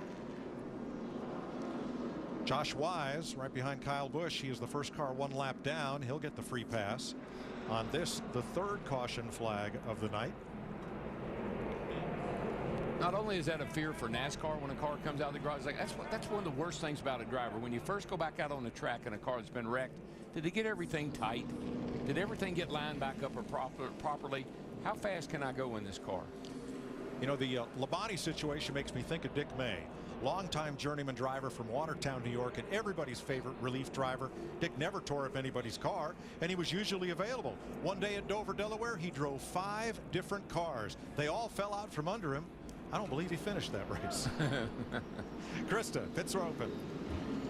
Josh Wise right behind Kyle Busch. He is the first car 1 lap down. He'll get the free pass on this, the 3rd caution flag of the night. Not only is that a fear for NASCAR when a car comes out of the garage, that's one of the worst things about a driver. When you first go back out on the track in a car that's been wrecked, did they get everything tight? Did everything get lined back up or properly? How fast can I go in this car? You know, the Labonte situation makes me think of Dick May. Longtime journeyman driver from Watertown, New York, and everybody's favorite relief driver. Dick never tore up anybody's car, and he was usually available. One day at Dover, Delaware, he drove 5 different cars. They all fell out from under him. I don't believe he finished that race. Krista, pits are open.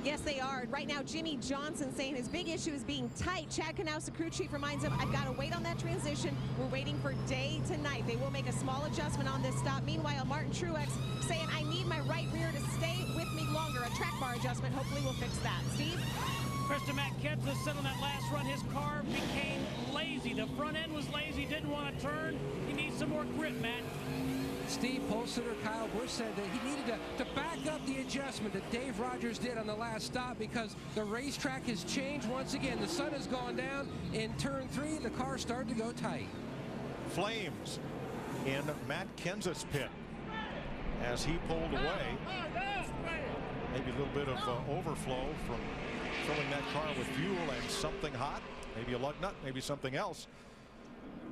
Yes, they are. Right now, Jimmy Johnson saying his big issue is being tight. Chad Knaus, the crew chief, reminds him, I've got to wait on that transition. We're waiting for day to night. They will make a small adjustment on this stop. Meanwhile, Martin Truex saying, I need my right rear to stay with me longer. A track bar adjustment hopefully will fix that. Steve? Krista Matt Kenseth said on that last run his car became lazy. The front end was lazy, didn't want to turn. He needs some more grip, Matt. Steve Polster, Kyle Busch said that he needed to back up the adjustment that Dave Rogers did on the last stop because the racetrack has changed once again. The sun has gone down in turn 3 and the car started to go tight. Flames in Matt Kenseth's pit as he pulled away. Maybe a little bit of overflow from filling that car with fuel and something hot, maybe a lug nut, maybe something else,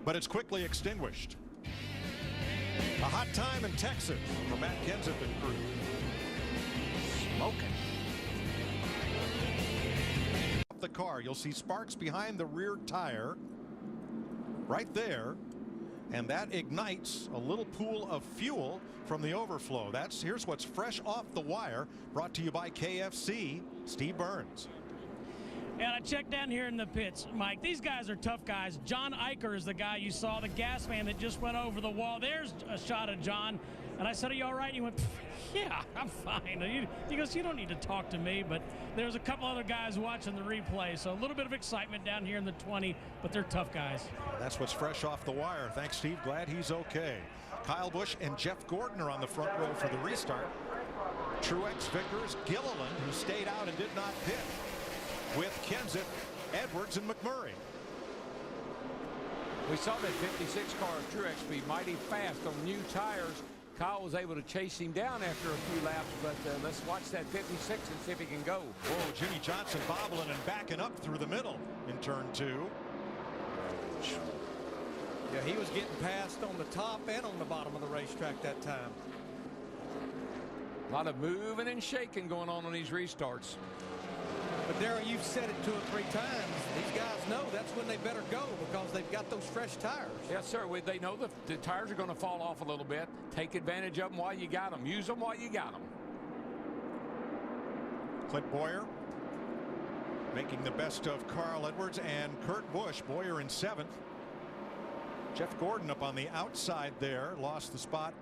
but it's quickly extinguished. A hot time in Texas for Matt Kenseth and crew. Smoking. Up the car, you'll see sparks behind the rear tire right there, and that ignites a little pool of fuel from the overflow. Here's what's fresh off the wire, brought to you by KFC. Steve Burns. And I checked down here in the pits, Mike. These guys are tough guys. John Eicher is the guy you saw, the gas man that just went over the wall. There's a shot of John. And I said, "Are you all right?" And he went, "Yeah, I'm fine." He goes, "You don't need to talk to me." But there's a couple other guys watching the replay. So a little bit of excitement down here in the 20, but they're tough guys. That's what's fresh off the wire. Thanks, Steve. Glad he's okay. Kyle Busch and Jeff Gordon are on the front row for the restart. Truex, Vickers, Gilliland, who stayed out and did not pit, with Kenseth, Edwards, and McMurray. We saw that 56 car of Truex be mighty fast on new tires. Kyle was able to chase him down after a few laps, but let's watch that 56 and see if he can go. Whoa, Jimmy Johnson bobbling and backing up through the middle in turn 2. Yeah, he was getting passed on the top and on the bottom of the racetrack that time. A lot of moving and shaking going on these restarts. But Darryl, you've said it 2 or 3 times. These guys know that's when they better go because they've got those fresh tires. Yes, sir. They know the tires are going to fall off a little bit. Take advantage of them while you got them. Use them while you got them. Clint Boyer making the best of Carl Edwards and Kurt Busch. Boyer in 7th. Jeff Gordon up on the outside there, lost the spot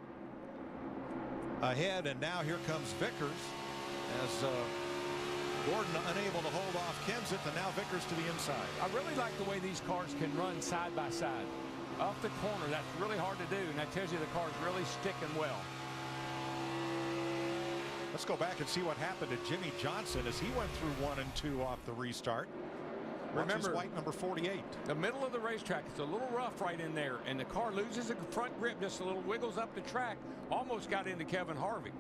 ahead, and now here comes Vickers as Gordon unable to hold off Kenseth, and now Vickers to the inside. I really like the way these cars can run side by side. Off the corner, that's really hard to do, and that tells you the car's really sticking well. Let's go back and see what happened to Jimmy Johnson as he went through 1 and 2 off the restart. Remember, white number 48. The middle of the racetrack, it's a little rough right in there, and the car loses the front grip, just a little wiggles up the track, almost got into Kevin Harvick.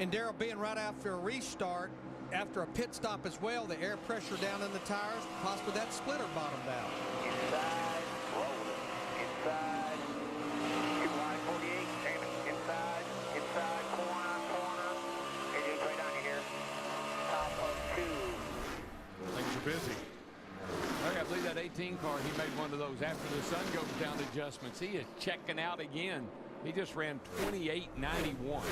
And Darryl, being right after a restart, after a pit stop as well, the air pressure down in the tires, possibly that splitter bottomed out. Inside, rolling, inside, 2 wide 48, inside, corner, and it's right down here, top of 2. Things are busy. I believe that 18 car, he made one of those after the sun goes down adjustments. He is checking out again. He just ran 28.91.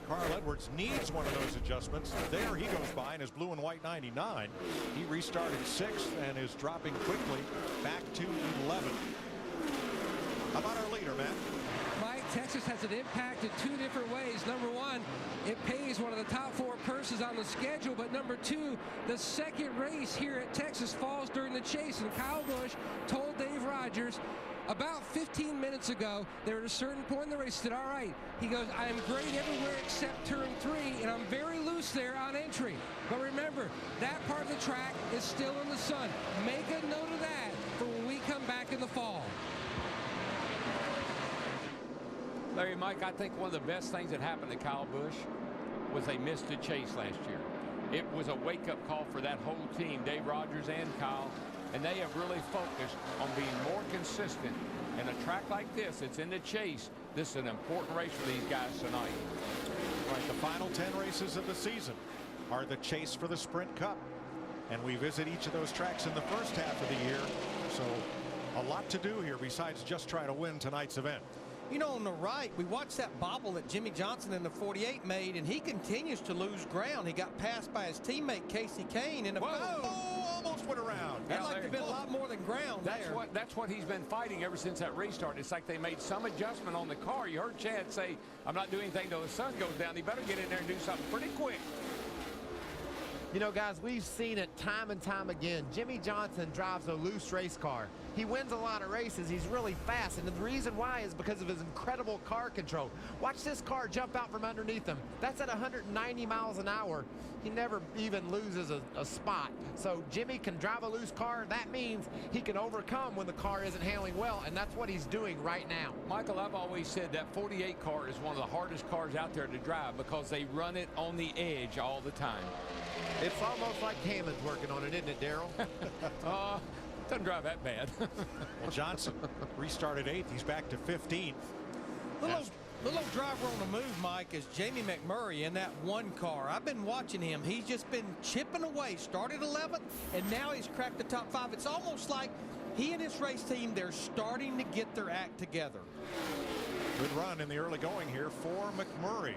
Carl Edwards needs one of those adjustments. There he goes by in his blue and white 99. He restarted 6th and is dropping quickly back to 11. How about our leader, Matt? Mike, Texas has an impact in 2 different ways. Number 1, it pays one of the top 4 purses on the schedule, but number 2, the second race here at Texas falls during the chase, and Kyle Busch told Dave Rogers about 15 minutes ago, they're at a certain point in the race, said, all right, he goes, I am great everywhere except turn 3, and I'm very loose there on entry. But remember, that part of the track is still in the sun. Make a note of that for when we come back in the fall. Larry, Mike, I think one of the best things that happened to Kyle Busch was they missed a chase last year. It was a wake-up call for that whole team, Dave Rogers and Kyle, and they have really focused on being more consistent. And a track like this, it's in the chase. This is an important race for these guys tonight. All right, the final 10 races of the season are the chase for the Sprint Cup. And we visit each of those tracks in the first half of the year. So a lot to do here besides just try to win tonight's event. You know, on the right, we watched that bobble that Jimmy Johnson in the 48 made, and he continues to lose ground. He got passed by his teammate Casey Kane in the almost went around. I'd like to have been a lot more than ground That's what he's been fighting ever since that restart. It's like they made some adjustment on the car. You heard Chad say, I'm not doing anything till the sun goes down. He better get in there and do something pretty quick. You know, guys, we've seen it time and time again. Jimmie Johnson drives a loose race car. He wins a lot of races. He's really fast, and the reason why is because of his incredible car control. Watch this car jump out from underneath him. That's at 190 miles an hour. He never even loses a spot. So Jimmy can drive a loose car. That means he can overcome when the car isn't handling well, and that's what he's doing right now. Michael, I've always said that 48 car is one of the hardest cars out there to drive because they run it on the edge all the time. It's almost like Hammond's working on it, isn't it, Daryl? Doesn't drive that bad. Well, Johnson restarted 8th. He's back to 15th. Little driver on the move, Mike, is Jamie McMurray in that one car. I've been watching him. He's just been chipping away. Started 11th, and now he's cracked the top 5. It's almost like he and his race team, they're starting to get their act together. Good run in the early going here for McMurray.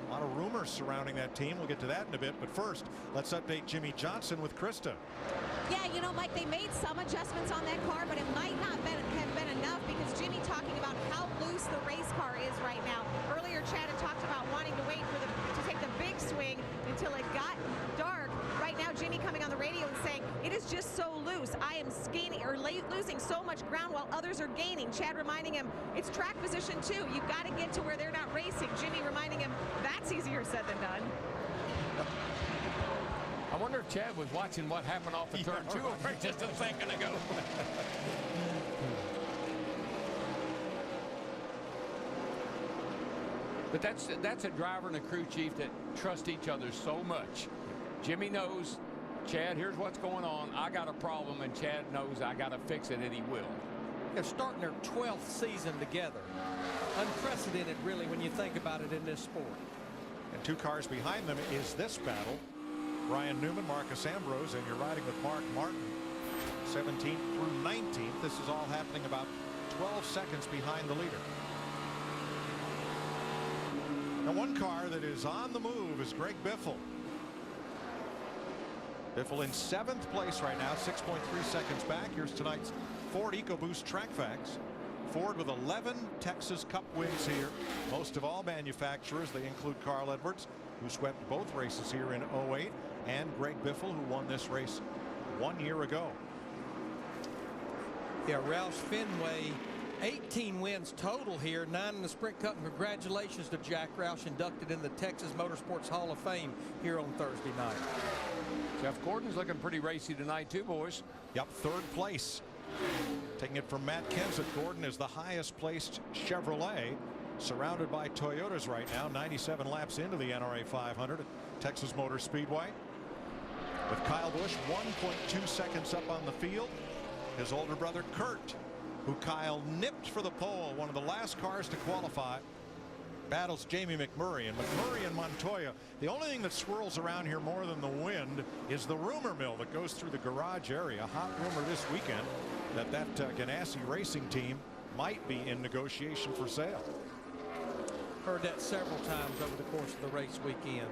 A lot of rumors surrounding that team. We'll get to that in a bit. But first, let's update Jimmie Johnson with Krista. Yeah, you know, Mike, they made some adjustments on that car, but it might not have been enough because Jimmy talking about how loose the race car is right now. Earlier, Chad had talked about wanting to wait to take the big swing until it got dark. Right now, Jimmy coming on the radio and saying, it is just so loose. I am skating or losing so much ground while others are gaining. Chad reminding him, it's track position too. You've got to get to where they're not racing. Jimmy reminding him, that's easier said than done. I wonder if Chad was watching what happened off of turn 2 over just a second ago. But that's a driver and a crew chief that trust each other so much. Jimmy knows, Chad, here's what's going on. I got a problem, and Chad knows I got to fix it, and he will. They're starting their 12th season together. Unprecedented, really, when you think about it in this sport. And 2 cars behind them is this battle. Ryan Newman, Marcus Ambrose, and you're riding with Mark Martin. 17th through 19th. This is all happening about 12 seconds behind the leader. Now, one car that is on the move is Greg Biffle. Biffle in 7th place right now, 6.3 seconds back. Here's tonight's Ford EcoBoost track facts. Ford with 11 Texas Cup wins here. Most of all manufacturers. They include Carl Edwards, who swept both races here in 08, and Greg Biffle, who won this race 1 year ago. Yeah, Roush Fenway, 18 wins total here, 9 in the Sprint Cup. And congratulations to Jack Roush, inducted in the Texas Motorsports Hall of Fame here on Thursday night. Jeff Gordon's looking pretty racy tonight too, boys. Yep, 3rd place. Taking it from Matt Kenseth, Gordon is the highest placed Chevrolet, surrounded by Toyotas right now. 97 laps into the NRA 500 at Texas Motor Speedway. With Kyle Busch 1.2 seconds up on the field. His older brother Kurt, who Kyle nipped for the pole, one of the last cars to qualify, battles Jamie McMurray. And McMurray and Montoya, the only thing that swirls around here more than the wind is the rumor mill that goes through the garage area. Hot rumor this weekend that Ganassi racing team might be in negotiation for sale. Heard that several times over the course of the race weekend.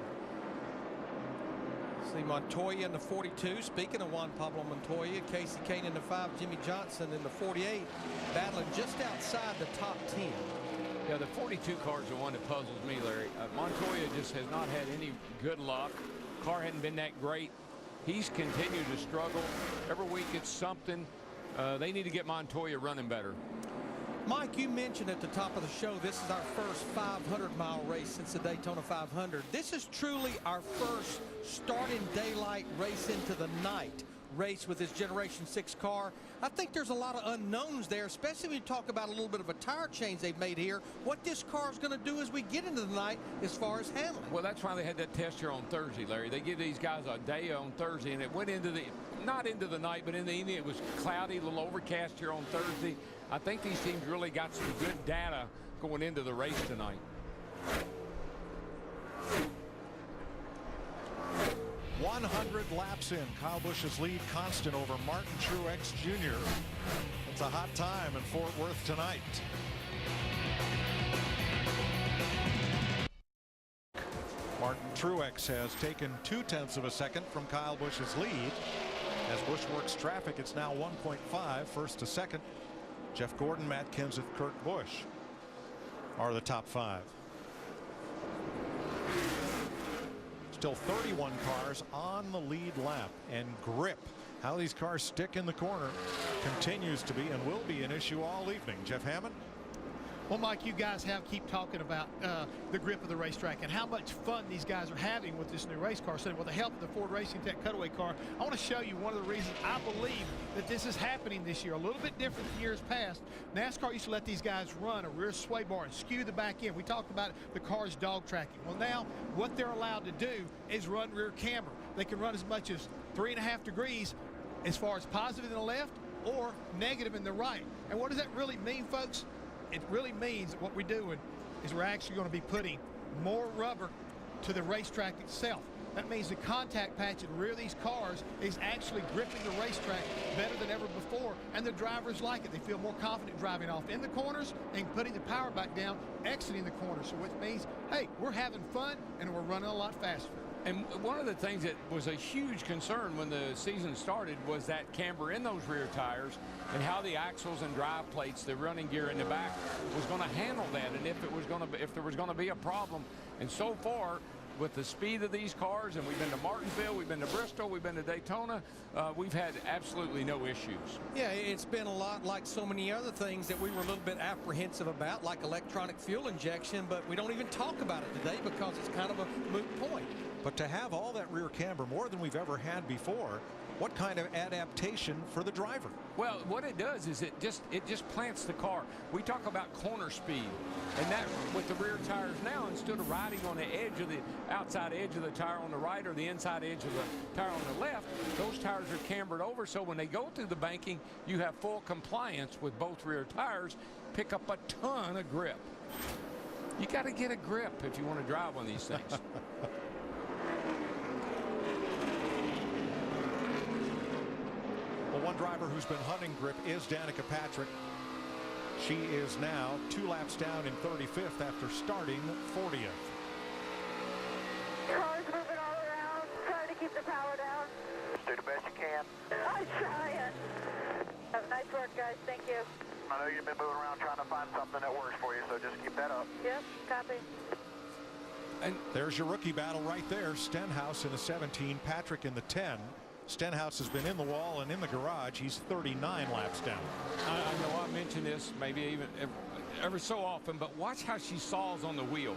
See Montoya in the 42. Speaking of Juan Pablo Montoya, Casey Kane in the 5, Jimmie Johnson in the 48, battling just outside the top 10. Yeah, the 42 car is the one that puzzles me, Larry. Montoya just has not had any good luck. Car hadn't been that great. He's continued to struggle. Every week it's something. They need to get Montoya running better. Mike, you mentioned at the top of the show, this is our first 500-mile race since the Daytona 500. This is truly our first starting daylight race into the night race with this Generation 6 car. I think there's a lot of unknowns there, especially when you talk about a little bit of a tire change they've made here. What this car is going to do as we get into the night as far as handling. Well, that's why they had that test here on Thursday, Larry. They give these guys a day on Thursday, and it went into the, not into the night, but in the evening. It was cloudy, a little overcast here on Thursday. I think these teams really got some good data going into the race tonight. 100 laps in. Kyle Busch's lead constant over Martin Truex Jr. It's a hot time in Fort Worth tonight. Martin Truex has taken 0.2 of a second from Kyle Busch's lead. As Busch works traffic, it's now 1.5, first to second. Jeff Gordon, Matt Kenseth, Kurt Busch are the top 5. Still 31 cars on the lead lap, and grip, how these cars stick in the corner, continues to be and will be an issue all evening. Jeff Hammond. Well, Mike, you guys keep talking about the grip of the racetrack and how much fun these guys are having with this new race car. So with the help of the Ford Racing Tech cutaway car, I want to show you one of the reasons I believe that this is happening this year. A little bit different than years past. NASCAR used to let these guys run a rear sway bar and skew the back end. We talked about the car's dog tracking. Well, now what they're allowed to do is run rear camber. They can run as much as 3.5 degrees as far as positive in the left or negative in the right. And what does that really mean, folks? It really means that what we're doing is we're actually going to be putting more rubber to the racetrack itself. That means the contact patch in the rear of these cars is actually gripping the racetrack better than ever before, and the drivers like it. They feel more confident driving off in the corners and putting the power back down, exiting the corners. So which means, hey, we're having fun and we're running a lot faster. And one of the things that was a huge concern when the season started was that camber in those rear tires and how the axles and drive plates, the running gear in the back, was going to handle that, and if there was going to be a problem. And so far, with the speed of these cars, and we've been to Martinsville, we've been to Bristol, we've been to Daytona, we've had absolutely no issues. Yeah, it's been a lot like so many other things that we were a little bit apprehensive about, like electronic fuel injection, but we don't even talk about it today because it's kind of a moot point. But to have all that rear camber, more than we've ever had before, what kind of adaptation for the driver? Well, what it does is it just plants the car. We talk about corner speed, and that with the rear tires now, instead of riding on the edge of the outside edge of the tire on the right or the inside edge of the tire on the left, those tires are cambered over, so when they go through the banking, you have full compliance with both rear tires, pick up a ton of grip. You got to get a grip if you want to drive one of these things. Well, one driver who's been hunting grip is Danica Patrick. She is now 2 laps down in 35th after starting 40th. Cars moving all around, trying to keep the power down. Just do the best you can. I'm trying. Have a nice work, guys. Thank you. I know you've been moving around trying to find something that works for you, so just keep that up. Yep, copy. And there's your rookie battle right there. Stenhouse in the 17, Patrick in the 10. Stenhouse has been in the wall and in the garage. He's 39 laps down. I know I mention this maybe even every so often, but watch how she saws on the wheel.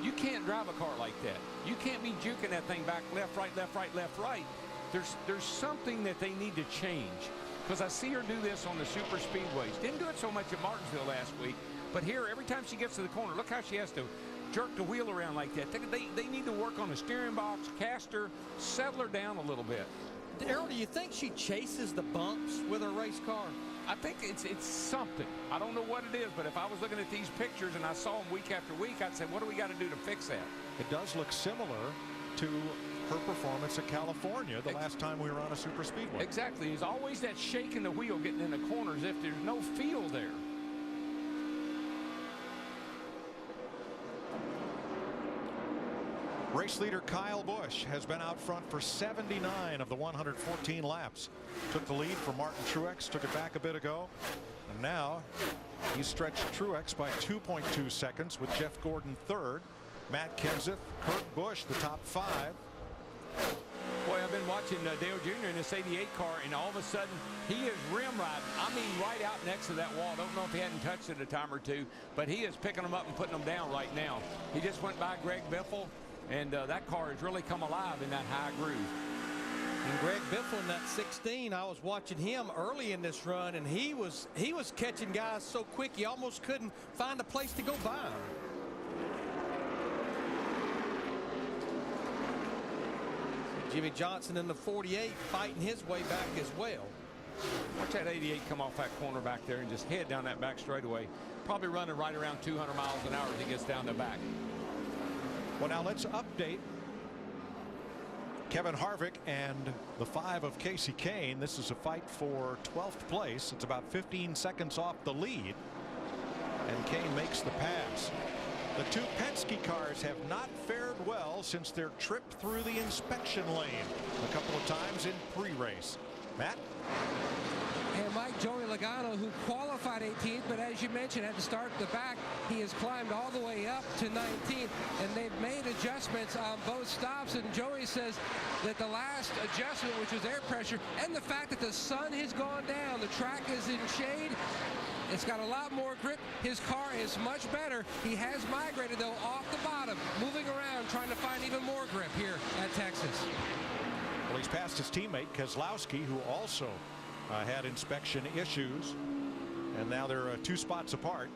You can't drive a car like that. You can't be juking that thing back left, right, left, right, left, right. There's something that they need to change, because I see her do this on the super speedways. Didn't do it so much at Martinsville last week, but here every time she gets to the corner, look how she has to jerk the wheel around like that. They need to work on the steering box, caster, settle her down a little bit. Darryl, do you think she chases the bumps with her race car? I think it's something. I don't know what it is, but if I was looking at these pictures and I saw them week after week, I'd say, what do we got to do to fix that? It does look similar to her performance at California the last time we were on a super speedway. Exactly. There's always that shaking the wheel getting in the corners if there's no feel there. Race leader Kyle Busch has been out front for 79 of the 114 laps. Took the lead from Martin Truex, took it back a bit ago, and now he's stretched Truex by 2.2 seconds with Jeff Gordon third, Matt Kenseth, Kurt Busch the top 5. Boy, I've been watching Dale Jr. in this 88 car, and all of a sudden he is rim riding. I mean, right out next to that wall. I don't know if he hadn't touched it a time or two, but he is picking them up and putting them down right now. He just went by Greg Biffle. And that car has really come alive in that high groove. And Greg Biffle in that 16, I was watching him early in this run, and he was catching guys so quick you almost couldn't find a place to go by him. Jimmy Johnson in the 48 fighting his way back as well. Watch that 88 come off that corner back there and just head down that back straightaway. Probably running right around 200 miles an hour as he gets down the back. Well, now let's update Kevin Harvick and the 5 of Casey Kane. This is a fight for 12th place. It's about 15 seconds off the lead, and Kane makes the pass. The 2 Penske cars have not fared well since their trip through the inspection lane a couple of times in pre-race. Matt? And Mike, Joey Logano, who qualified 18th, but as you mentioned, had to start at the back. He has climbed all the way up to 19th, and they've made adjustments on both stops. And Joey says that the last adjustment, which was air pressure, and the fact that the sun has gone down, the track is in shade, it's got a lot more grip. His car is much better. He has migrated, though, off the bottom, moving around, trying to find even more grip here at Texas. Well, he's passed his teammate, Keselowski, who also had inspection issues, and now they're 2 spots apart.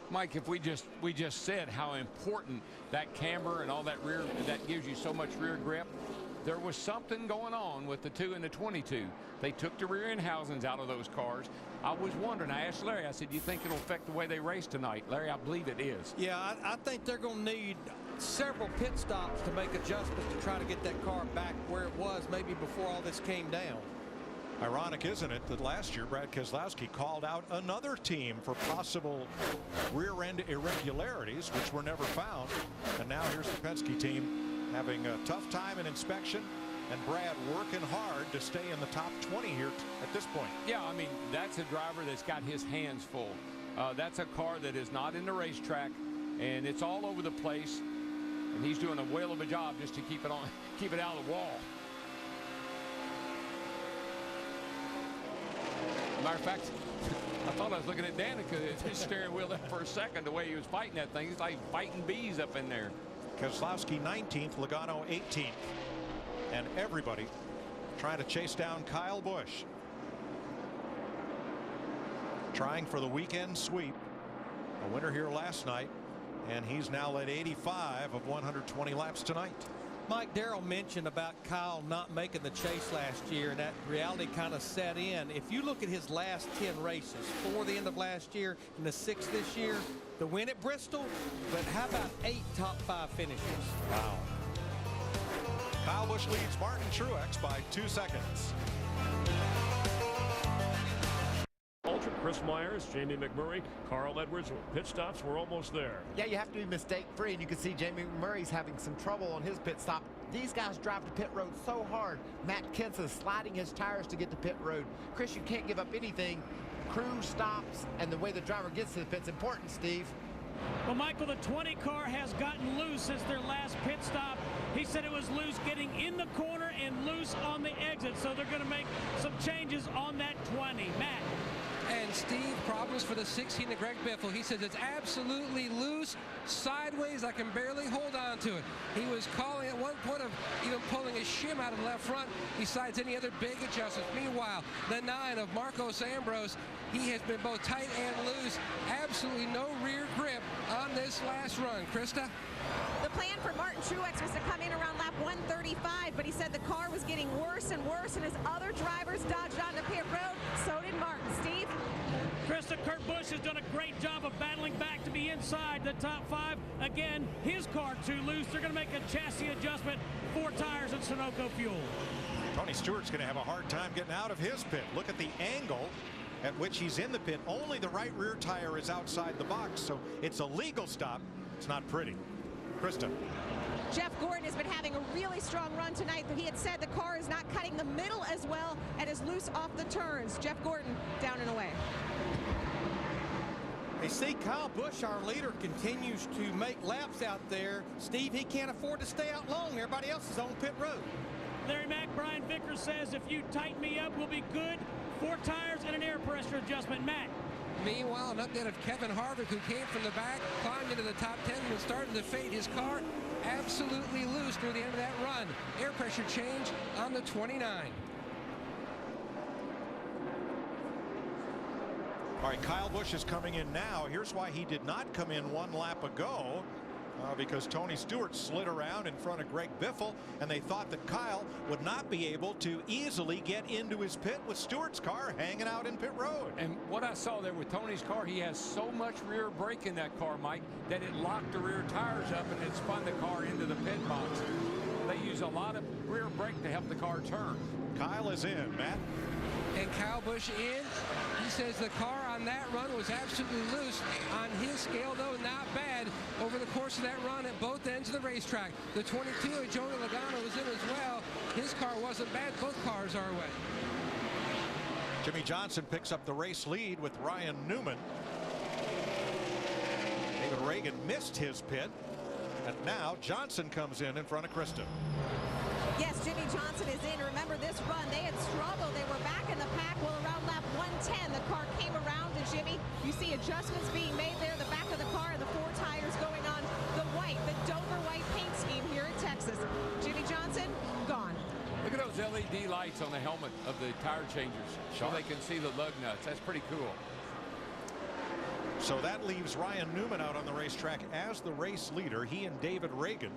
Mike, if we just said how important that camber and all that rear, that gives you so much rear grip, there was something going on with the 2 and the 22. They took the rear end housings out of those cars. I was wondering, I asked Larry, I said, do you think it'll affect the way they race tonight? Larry, I believe it is. Yeah, I think they're going to need several pit stops to make adjustments to try to get that car back where it was maybe before all this came down. Ironic, isn't it, that last year Brad Keselowski called out another team for possible rear end irregularities, which were never found. And now here's the Penske team having a tough time in inspection, and Brad working hard to stay in the top 20 here at this point. Yeah, I mean, that's a driver that's got his hands full. That's a car that is not in the racetrack, and it's all over the place, and he's doing a whale of a job just to keep it out of the wall. Matter of fact, I thought I was looking at Danica at his steering wheel there for a second, the way he was fighting that thing. He's like fighting bees up in there. Keselowski 19th, Logano 18th. And everybody trying to chase down Kyle Busch. Trying for the weekend sweep. A winner here last night, and he's now led 85 of 120 laps tonight. Mike, Darrell mentioned about Kyle not making the chase last year, and that reality kind of set in. If you look at his last 10 races, 4 the end of last year and the 6 this year, the win at Bristol, but how about 8 top 5 finishes? Wow. Kyle Busch leads Martin Truex by 2 seconds. Chris Myers, Jamie McMurray, Carl Edwards, pit stops, we're almost there. Yeah, you have to be mistake-free, and you can see Jamie McMurray's having some trouble on his pit stop. These guys drive to pit road so hard. Matt Kenseth is sliding his tires to get to pit road. Chris, you can't give up anything. Crew stops, and the way the driver gets to the pit's important, Steve. Well, Michael, the 20 car has gotten loose since their last pit stop. He said it was loose getting in the corner and loose on the exit, so they're going to make some changes on that 20. Matt. And Steve, problems for the 16 to Greg Biffle. He says it's absolutely loose, sideways. I can barely hold on to it. He was calling at one point of even pulling his shim out of the left front besides any other big adjustments. Meanwhile, the 9 of Marcos Ambrose, he has been both tight and loose. Absolutely no rear grip on this last run. Krista? The plan for Martin Truex was to come in around lap 135, but he said the car was getting worse and worse, and as other drivers dodged onto pit road, so did Martin. Steve? Krista, Kurt Busch has done a great job of battling back to be inside the top 5. Again, his car too loose. They're going to make a chassis adjustment, 4 tires and Sunoco fuel. Tony Stewart's going to have a hard time getting out of his pit. Look at the angle at which he's in the pit. Only the right rear tire is outside the box, so it's a legal stop. It's not pretty. Krista. Jeff Gordon has been having a really strong run tonight, but he had said the car is not cutting the middle as well and is loose off the turns. Jeff Gordon down and away. Hey, see, Kyle Busch, our leader, continues to make laps out there. Steve, he can't afford to stay out long. Everybody else is on pit road. Larry Mack, Brian Vickers says if you tighten me up, we'll be good. 4 tires and an air pressure adjustment. Matt. Meanwhile, an update of Kevin Harvick, who came from the back, climbed into the top 10, and started to fade. His car absolutely loose near the end of that run. Air pressure change on the 29. All right, Kyle Busch is coming in now. Here's why he did not come in 1 lap ago. Because Tony Stewart slid around in front of Greg Biffle, and they thought that Kyle would not be able to easily get into his pit with Stewart's car hanging out in pit road. And what I saw there with Tony's car, he has so much rear brake in that car, Mike, that it locked the rear tires up and it spun the car into the pit box. They use a lot of rear brake to help the car turn. Kyle is in, Matt. And Kyle Busch in. He says the car on that run was absolutely loose. On his scale, though, not bad over the course of that run at both ends of the racetrack. The 22 of Joey Logano was in as well. His car wasn't bad. Both cars are away. Jimmy Johnson picks up the race lead with Ryan Newman. David Reagan missed his pit, and now Johnson comes in front of Krista. Yes, Jimmy Johnson is in. Remember this run, they had struggled. They were back in the pack. Well, around lap 110, the car came around to Jimmy. You see adjustments being made there, the back of the car and the 4 tires going on the white, the Dover white paint scheme here in Texas. Jimmy Johnson, gone. Look at those LED lights on the helmet of the tire changers so they can see the lug nuts. That's pretty cool. So that leaves Ryan Newman out on the racetrack as the race leader. He and David Reagan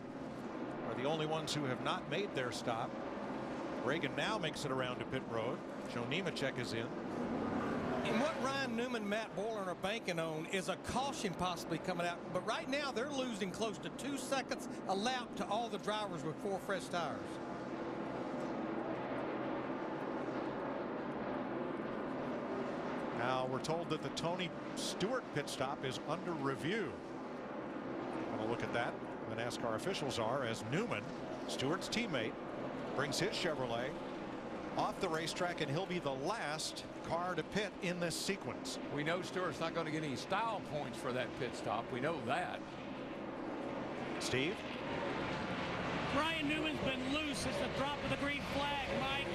are the only ones who have not made their stop. Reagan now makes it around to pit road. Joe Nemechek is in. And what Ryan Newman, Matt Boylan are banking on is a caution possibly coming out. But right now they're losing close to 2 seconds a lap to all the drivers with 4 fresh tires. Now we're told that the Tony Stewart pit stop is under review. We'll look at that. The NASCAR officials are, as Newman, Stewart's teammate, brings his Chevrolet off the racetrack, and he'll be the last car to pit in this sequence. We know Stewart's not going to get any style points for that pit stop. We know that. Steve? Ryan Newman's been loose since the drop of the green flag, Mike.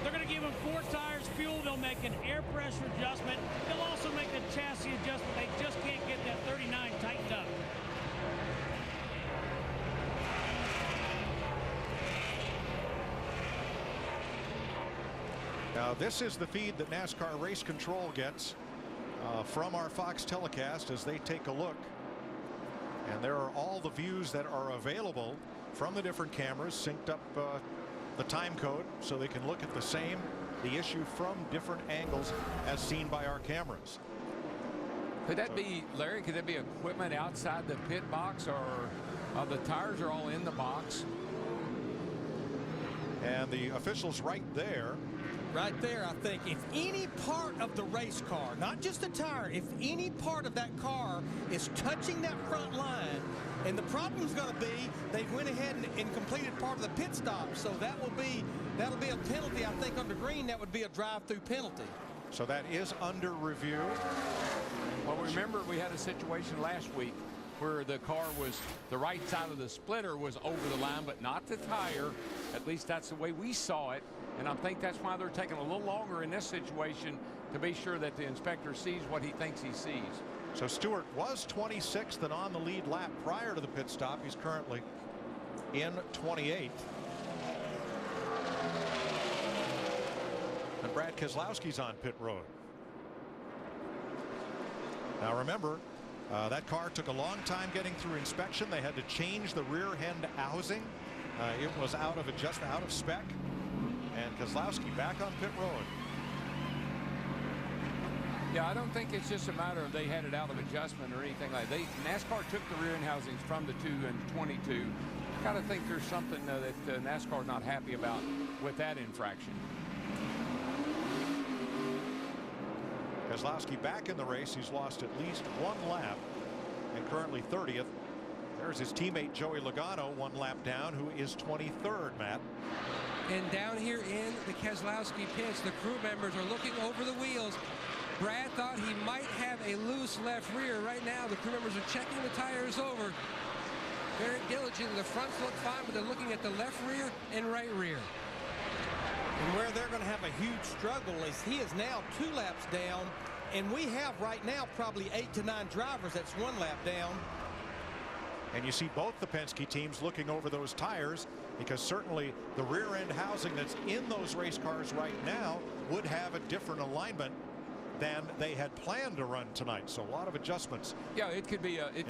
They're going to give him 4 tires fuel. They'll make an air pressure adjustment. They'll also make the chassis adjustment. They just can't get that 39 tightened up. Now this is the feed that NASCAR Race Control gets from our Fox telecast as they take a look. And there are all the views that are available from the different cameras, synced up the time code so they can look at the issue from different angles as seen by our cameras. Could that be, Larry, could that be equipment outside the pit box, or the tires are all in the box? And the officials right there. Right there, I think if any part of the race car, not just the tire, if any part of that car is touching that front line, and the problem's going to be they went ahead and completed part of the pit stop, so that'll be a penalty. I think under green that would be a drive-through penalty. So that is under review. Well, remember we had a situation last week where the car was, the right side of the splitter was over the line, but not the tire. At least that's the way we saw it. And I think that's why they're taking a little longer in this situation to be sure that the inspector sees what he thinks he sees. So Stewart was 26th and on the lead lap prior to the pit stop. He's currently in 28th. And Brad Keselowski's on pit road. Now remember, that car took a long time getting through inspection. They had to change the rear end housing. It was out of spec. And Keselowski back on pit road. Yeah, I don't think it's just a matter of they had it out of adjustment or anything like that. NASCAR took the rear end housings from the 2 and 22. I gotta think there's something that NASCAR's not happy about with that infraction. Keselowski back in the race. He's lost at least 1 lap and currently 30th. There's his teammate Joey Logano 1 lap down, who is 23rd, Matt. And down here in the Keselowski pits, the crew members are looking over the wheels. Brad thought he might have a loose left rear. Right now, the crew members are checking the tires over very diligently. The fronts look fine, but they're looking at the left rear and right rear. And where they're going to have a huge struggle is he is now 2 laps down, and we have right now probably 8 to 9 drivers that's 1 lap down. And you see both the Penske teams looking over those tires, because certainly the rear end housing that's in those race cars right now would have a different alignment than they had planned to run tonight. So a lot of adjustments. Yeah, it could be. It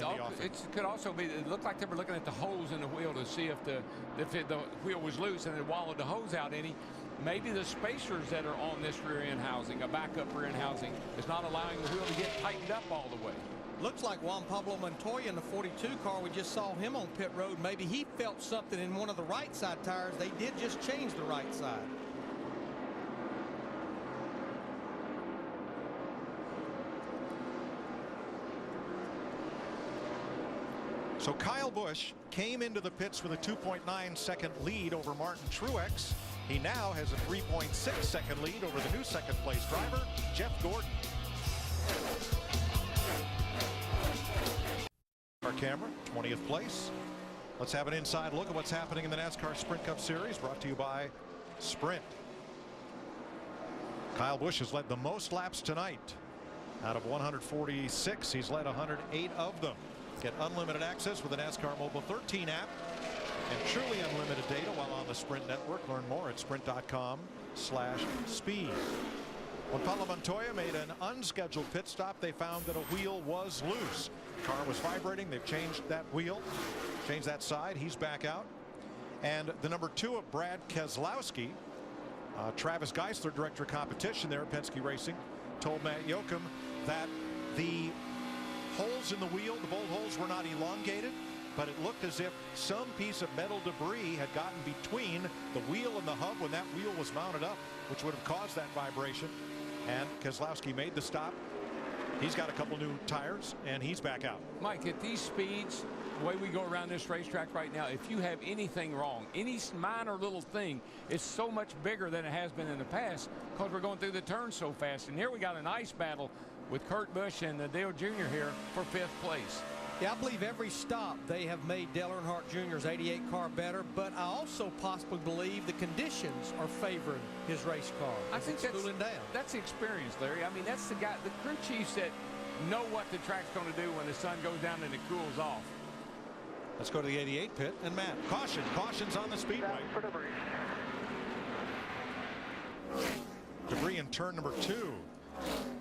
could also be. It looked like they were looking at the holes in the wheel to see if the wheel was loose and it wallowed the hose out any. Maybe the spacers that are on this rear end housing, a backup rear end housing, is not allowing the wheel to get tightened up all the way. Looks like Juan Pablo Montoya in the 42 car, we just saw him on pit road. Maybe he felt something in one of the right side tires. They did just change the right side. So Kyle Busch came into the pits with a 2.9 second lead over Martin Truex. He now has a 3.6-second lead over the new second-place driver, Jeff Gordon. Our camera, 20th place. Let's have an inside look at what's happening in the NASCAR Sprint Cup Series, brought to you by Sprint. Kyle Busch has led the most laps tonight. Out of 146, he's led 108 of them. Get unlimited access with the NASCAR Mobile 13 app and truly unlimited data while on the Sprint network. Learn more at sprint.com/speed. When Paulo Montoya made an unscheduled pit stop, they found that a wheel was loose. Car was vibrating. They've changed that wheel, changed that side. He's back out. And the number 2 of Brad Keselowski, Travis Geisler, director of competition there at Penske Racing, told Matt Yoakum that the holes in the wheel, the bolt holes, were not elongated, but it looked as if some piece of metal debris had gotten between the wheel and the hub when that wheel was mounted up, which would have caused that vibration. And Keselowski made the stop. He's got a couple new tires, and he's back out. Mike, at these speeds, the way we go around this racetrack right now, if you have anything wrong, any minor little thing, it's so much bigger than it has been in the past because we're going through the turns so fast. And here we got an ice battle with Kurt Busch and Dale Jr. here for 5th place. Yeah, I believe every stop they have made Dale Earnhardt Jr.'s 88 car better, but I also possibly believe the conditions are favoring his race car. I think that's cooling down. That's the experience, Larry. I mean, that's the guy, the crew chiefs that know what the track's going to do when the sun goes down and it cools off. Let's go to the 88 pit. And Matt, caution's on the Speedway. Debris in turn number 2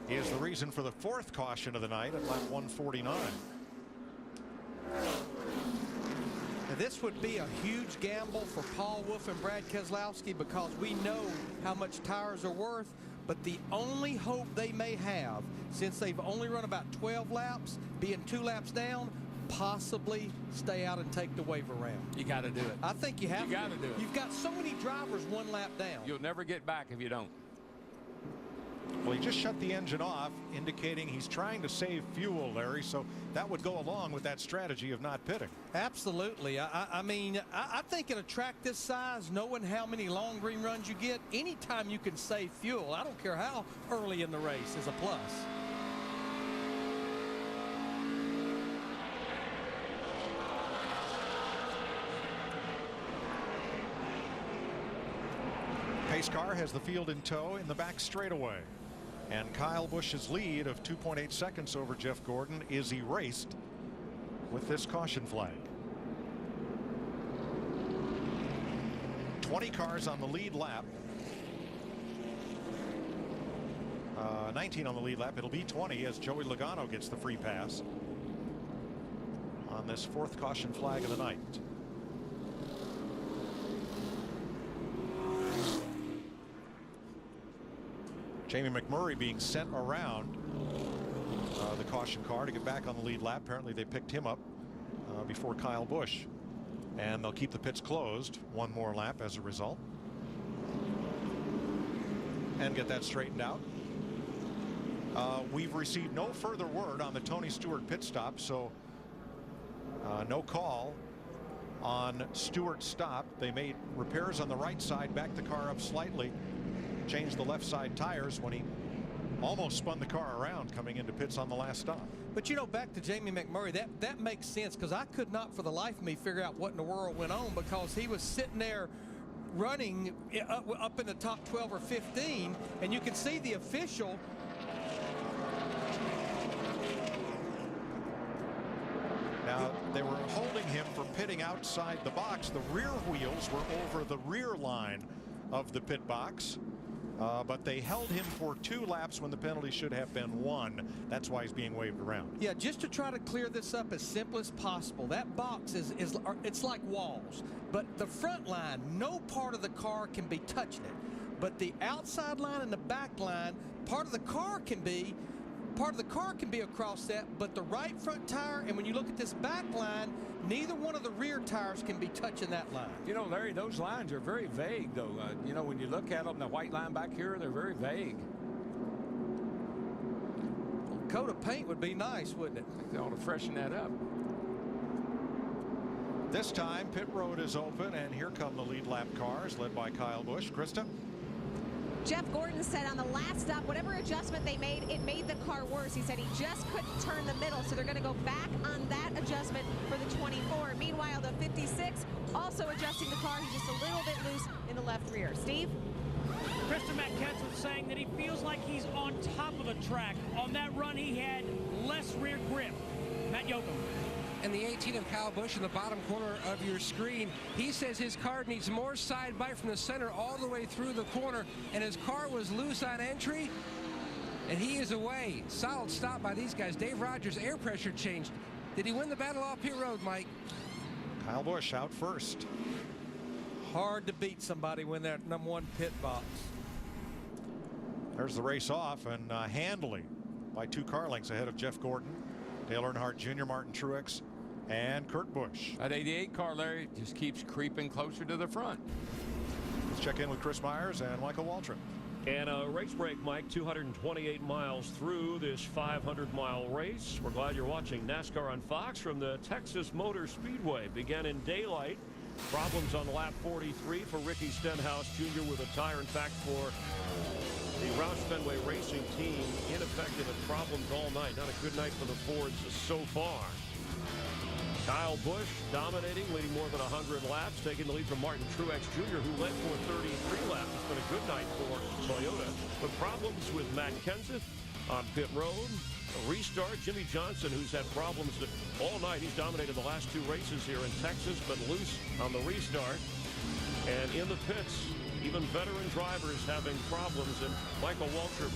is the reason for the 4th caution of the night at lap 149. Now, this would be a huge gamble for Paul Wolfe and Brad Keselowski because we know how much tires are worth, but the only hope they may have, since they've only run about 12 laps, being 2 laps down, possibly stay out and take the wave around. You got to do it. I think you have to. You got to do it. You've got so many drivers 1 lap down. You'll never get back if you don't. Well, he just shut the engine off, indicating he's trying to save fuel, Larry, so that would go along with that strategy of not pitting. Absolutely. I mean, I think at a track this size, knowing how many long green runs you get, anytime you can save fuel, I don't care how early in the race, is a plus. Pace car has the field in tow in the back straightaway. And Kyle Busch's lead of 2.8 seconds over Jeff Gordon is erased with this caution flag. 20 cars on the lead lap. 19 on the lead lap. It'll be 20 as Joey Logano gets the free pass on this 4th caution flag of the night. Jamie McMurray being sent around the caution car to get back on the lead lap. Apparently they picked him up before Kyle Busch, and they'll keep the pits closed 1 more lap as a result and get that straightened out. We've received no further word on the Tony Stewart pit stop, so no call on Stewart's stop. They made repairs on the right side, backed the car up slightly, changed the left side tires when he almost spun the car around coming into pits on the last stop. But you know, back to Jamie McMurray, that makes sense, because I could not for the life of me figure out what in the world went on, because he was sitting there running up in the top 12 or 15, and you can see the official. Now, they were holding him for pitting outside the box. The rear wheels were over the rear line of the pit box. But they held him for 2 laps when the penalty should have been 1. That's why he's being waved around. Yeah, just to try to clear this up as simple as possible. That box it's like walls, but the front line, no part of the car can be touching it. But the outside line and the back line, part of the car can be across that, but the right front tire, and when you look at this back line, neither one of the rear tires can be touching that line. You know, Larry, those lines are very vague, though. You know, when you look at them, the white line back here, they're very vague. A coat of paint would be nice, wouldn't it? I think they ought to freshen that up. This time, pit road is open, and here come the lead lap cars, led by Kyle Busch. Krista? Jeff Gordon said on the last stop, whatever adjustment they made, it made the car worse. He said he just couldn't turn the middle, so they're going to go back on that adjustment for the 24. Meanwhile, the 56 also adjusting the car. He's just a little bit loose in the left rear. Steve? Krista Matt Kenseth saying that he feels like he's on top of the track. On that run, he had less rear grip. Matt Yoakum. And the 18 of Kyle Busch in the bottom corner of your screen, he says his car needs more side bite from the center all the way through the corner, and his car was loose on entry, and he is away. Solid stop by these guys. Dave Rogers' air pressure changed. Did he win the battle off pit road, Mike? Kyle Busch out first. Hard to beat somebody when they're at #1 pit box. There's the race off, and handily by 2 car lengths ahead of Jeff Gordon, Dale Earnhardt Jr., Martin Truex, and Kurt Busch. That 88 car, Larry, just keeps creeping closer to the front. Let's check in with Chris Myers and Michael Waltrip. And a race break, Mike, 228 miles through this 500-mile race. We're glad you're watching NASCAR on Fox from the Texas Motor Speedway. Began in daylight. Problems on lap 43 for Ricky Stenhouse Jr. with a tire. In fact, for the Roush Fenway Racing team, ineffective and problems all night. Not a good night for the Fords so far. Kyle Busch dominating, leading more than 100 laps, taking the lead from Martin Truex Jr., who led for 33 laps. It's been a good night for Toyota. But problems with Matt Kenseth on pit road. A restart. Jimmy Johnson, who's had problems all night. He's dominated the last 2 races here in Texas, but loose on the restart. And in the pits, even veteran drivers having problems. And Michael Waltrip,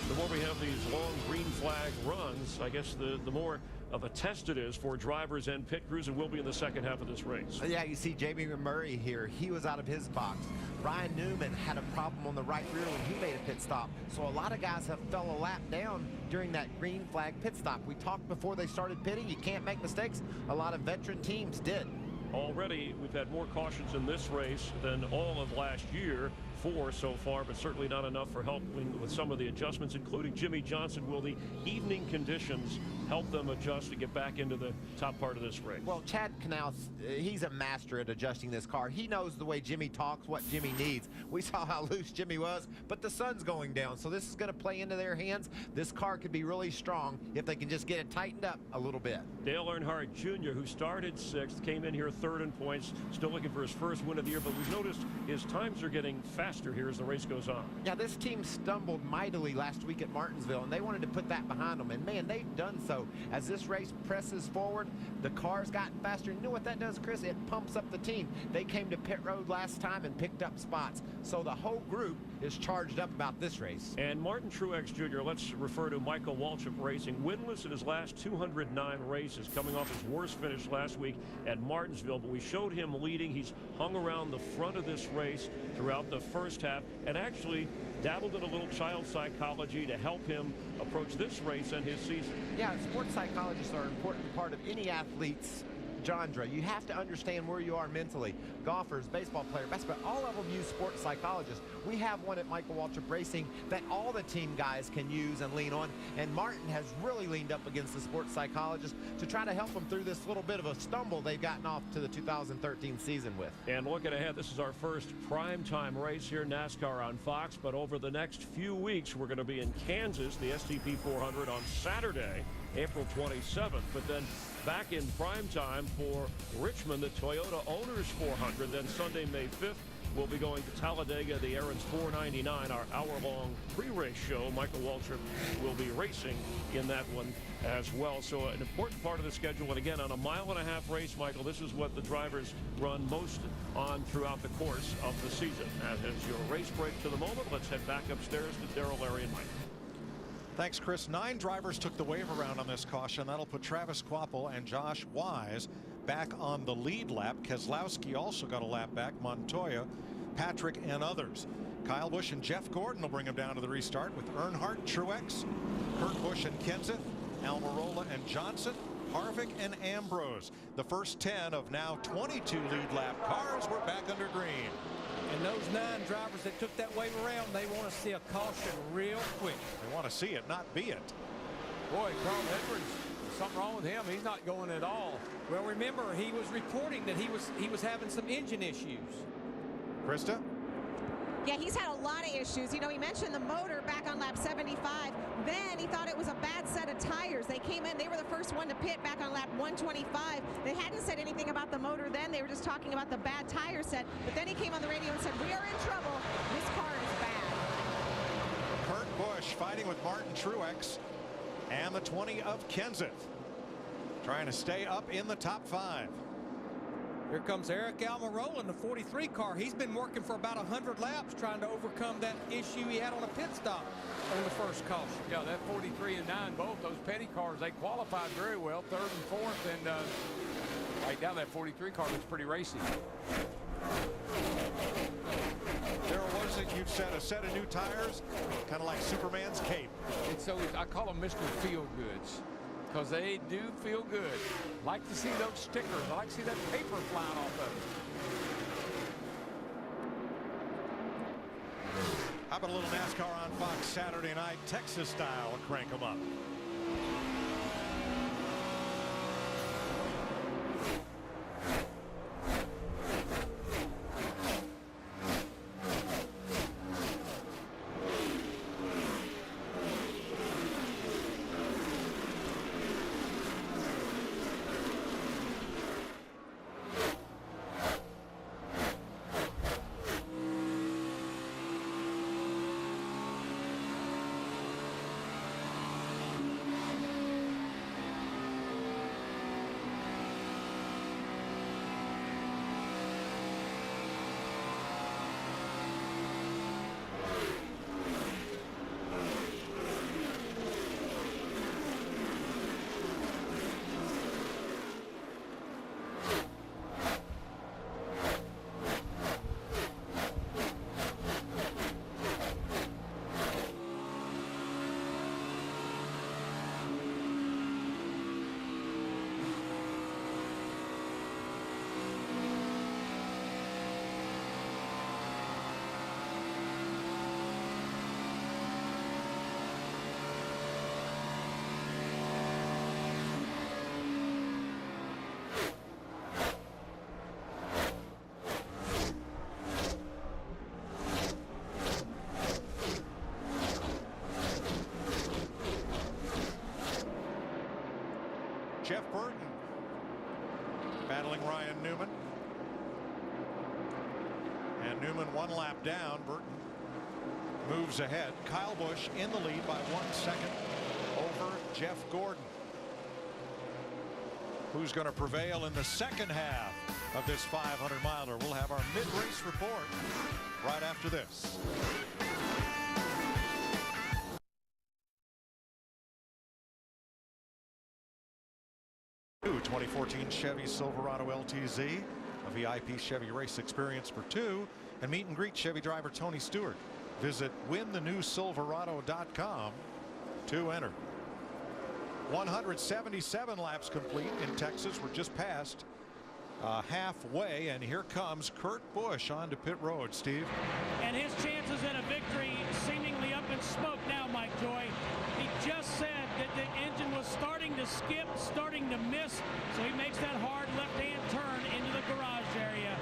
the more we have these long green flag runs, I guess the more of a test it is for drivers and pit crews, and will be in the second half of this race. Yeah, you see Jamie Murray here. He was out of his box. Ryan Newman had a problem on the right rear when he made a pit stop. So a lot of guys have fell a lap down during that green flag pit stop. We talked before they started pitting, you can't make mistakes. A lot of veteran teams did. Already, we've had more cautions in this race than all of last year. 4 so far, but certainly not enough for helping with some of the adjustments, including Jimmy Johnson. Will the evening conditions help them adjust to get back into the top part of this race? Well, Chad Knaus, he's a master at adjusting this car. He knows the way Jimmy talks, what Jimmy needs. We saw how loose Jimmy was, but the sun's going down, so this is going to play into their hands. This car could be really strong if they can just get it tightened up a little bit. Dale Earnhardt Jr., who started 6th, came in here 3rd in points, still looking for his first win of the year, but we've noticed his times are getting faster here as the race goes on. Yeah, this team stumbled mightily last week at Martinsville, and they wanted to put that behind them, and man, they've done so. As this race presses forward, the car's gotten faster. You know what that does, Chris? It pumps up the team. They came to pit road last time and picked up spots, so the whole group is charged up about this race. And Martin Truex Jr., let's refer to Michael Waltrip Racing, winless in his last 209 races, coming off his worst finish last week at Martinsville, but we showed him leading. He's hung around the front of this race throughout the first half, and actually dabbled in a little child psychology to help him approach this race and his season. Yeah, sports psychologists are an important part of any athlete's genre. You have to understand where you are mentally. Golfers, baseball players, basketball, all of them use sports psychologists. We have one at Michael Waltrip Racing that all the team guys can use and lean on, and Martin has really leaned up against the sports psychologist to try to help them through this little bit of a stumble they've gotten off to the 2013 season with. And looking ahead, this is our first primetime race here, NASCAR on Fox, but over the next few weeks, we're going to be in Kansas, the STP 400 on Saturday, April 27th, but then back in prime time for Richmond, the Toyota Owners 400. Then Sunday, May 5th, we'll be going to Talladega, the Aaron's 499, our hour-long pre-race show. Michael Waltrip will be racing in that one as well. So an important part of the schedule. And again, on a 1.5-mile race, Michael, this is what the drivers run most on throughout the course of the season. As is your race break to the moment, let's head back upstairs to Darrell, Larry, and Mike. Thanks, Chris. 9 drivers took the wave around on this caution. That'll put Travis Kvapil and Josh Wise back on the lead lap. Keselowski also got a lap back. Montoya, Patrick, and others. Kyle Busch and Jeff Gordon will bring him down to the restart with Earnhardt, Truex, Kurt Busch and Kenseth, Almirola and Johnson, Harvick and Ambrose. The first 10 of now 22 lead lap cars were back under green. And those 9 drivers that took that wave around, they want to see a caution real quick. They want to see it, not be it. Boy, Carl Edwards Something wrong with him. He's not going at all. Well, remember, he was reporting that he was having some engine issues. Krista? Yeah, he's had a lot of issues. You know, he mentioned the motor back on lap 75. Then he thought it was a bad set of tires. They came in, they were the first one to pit back on lap 125. They hadn't said anything about the motor then. They were just talking about the bad tire set. But then he came on the radio and said, we are in trouble. This car is bad. Kurt Busch fighting with Martin Truex and the 20 of Kenseth, trying to stay up in the top 5. Here comes Eric Almirola in the 43 car. He's been working for about 100 laps trying to overcome that issue he had on a pit stop on the first caution. Yeah, that 43 and 9, both those petty cars, they qualified very well, 3rd and 4th, and right now that 43 car looks pretty racy. Daryl, what is it you said? A set of new tires, kind of like Superman's cape. And so I call them Mr. Feel Goods, because they do feel good. Like to see those stickers. I like to see that paper flying off of it. How about a little NASCAR on Fox Saturday night, Texas style? Crank them up. Jeff Burton battling Ryan Newman. And Newman 1 lap down. Burton moves ahead. Kyle Busch in the lead by 1 second over Jeff Gordon. Who's going to prevail in the second half of this 500-miler? We'll have our mid-race report right after this. 2014 Chevy Silverado LTZ, a VIP Chevy race experience for 2, and meet and greet Chevy driver Tony Stewart. Visit winthenewsilverado.com to enter. 177 laps complete in Texas. We're just past halfway, and here comes Kurt Busch onto pit road. Steve, and his chances at a victory seemingly up in smoke now, Mike Joy. He just said that the engine was starting to skip, starting to miss, so he makes that hard left-hand turn into the garage area.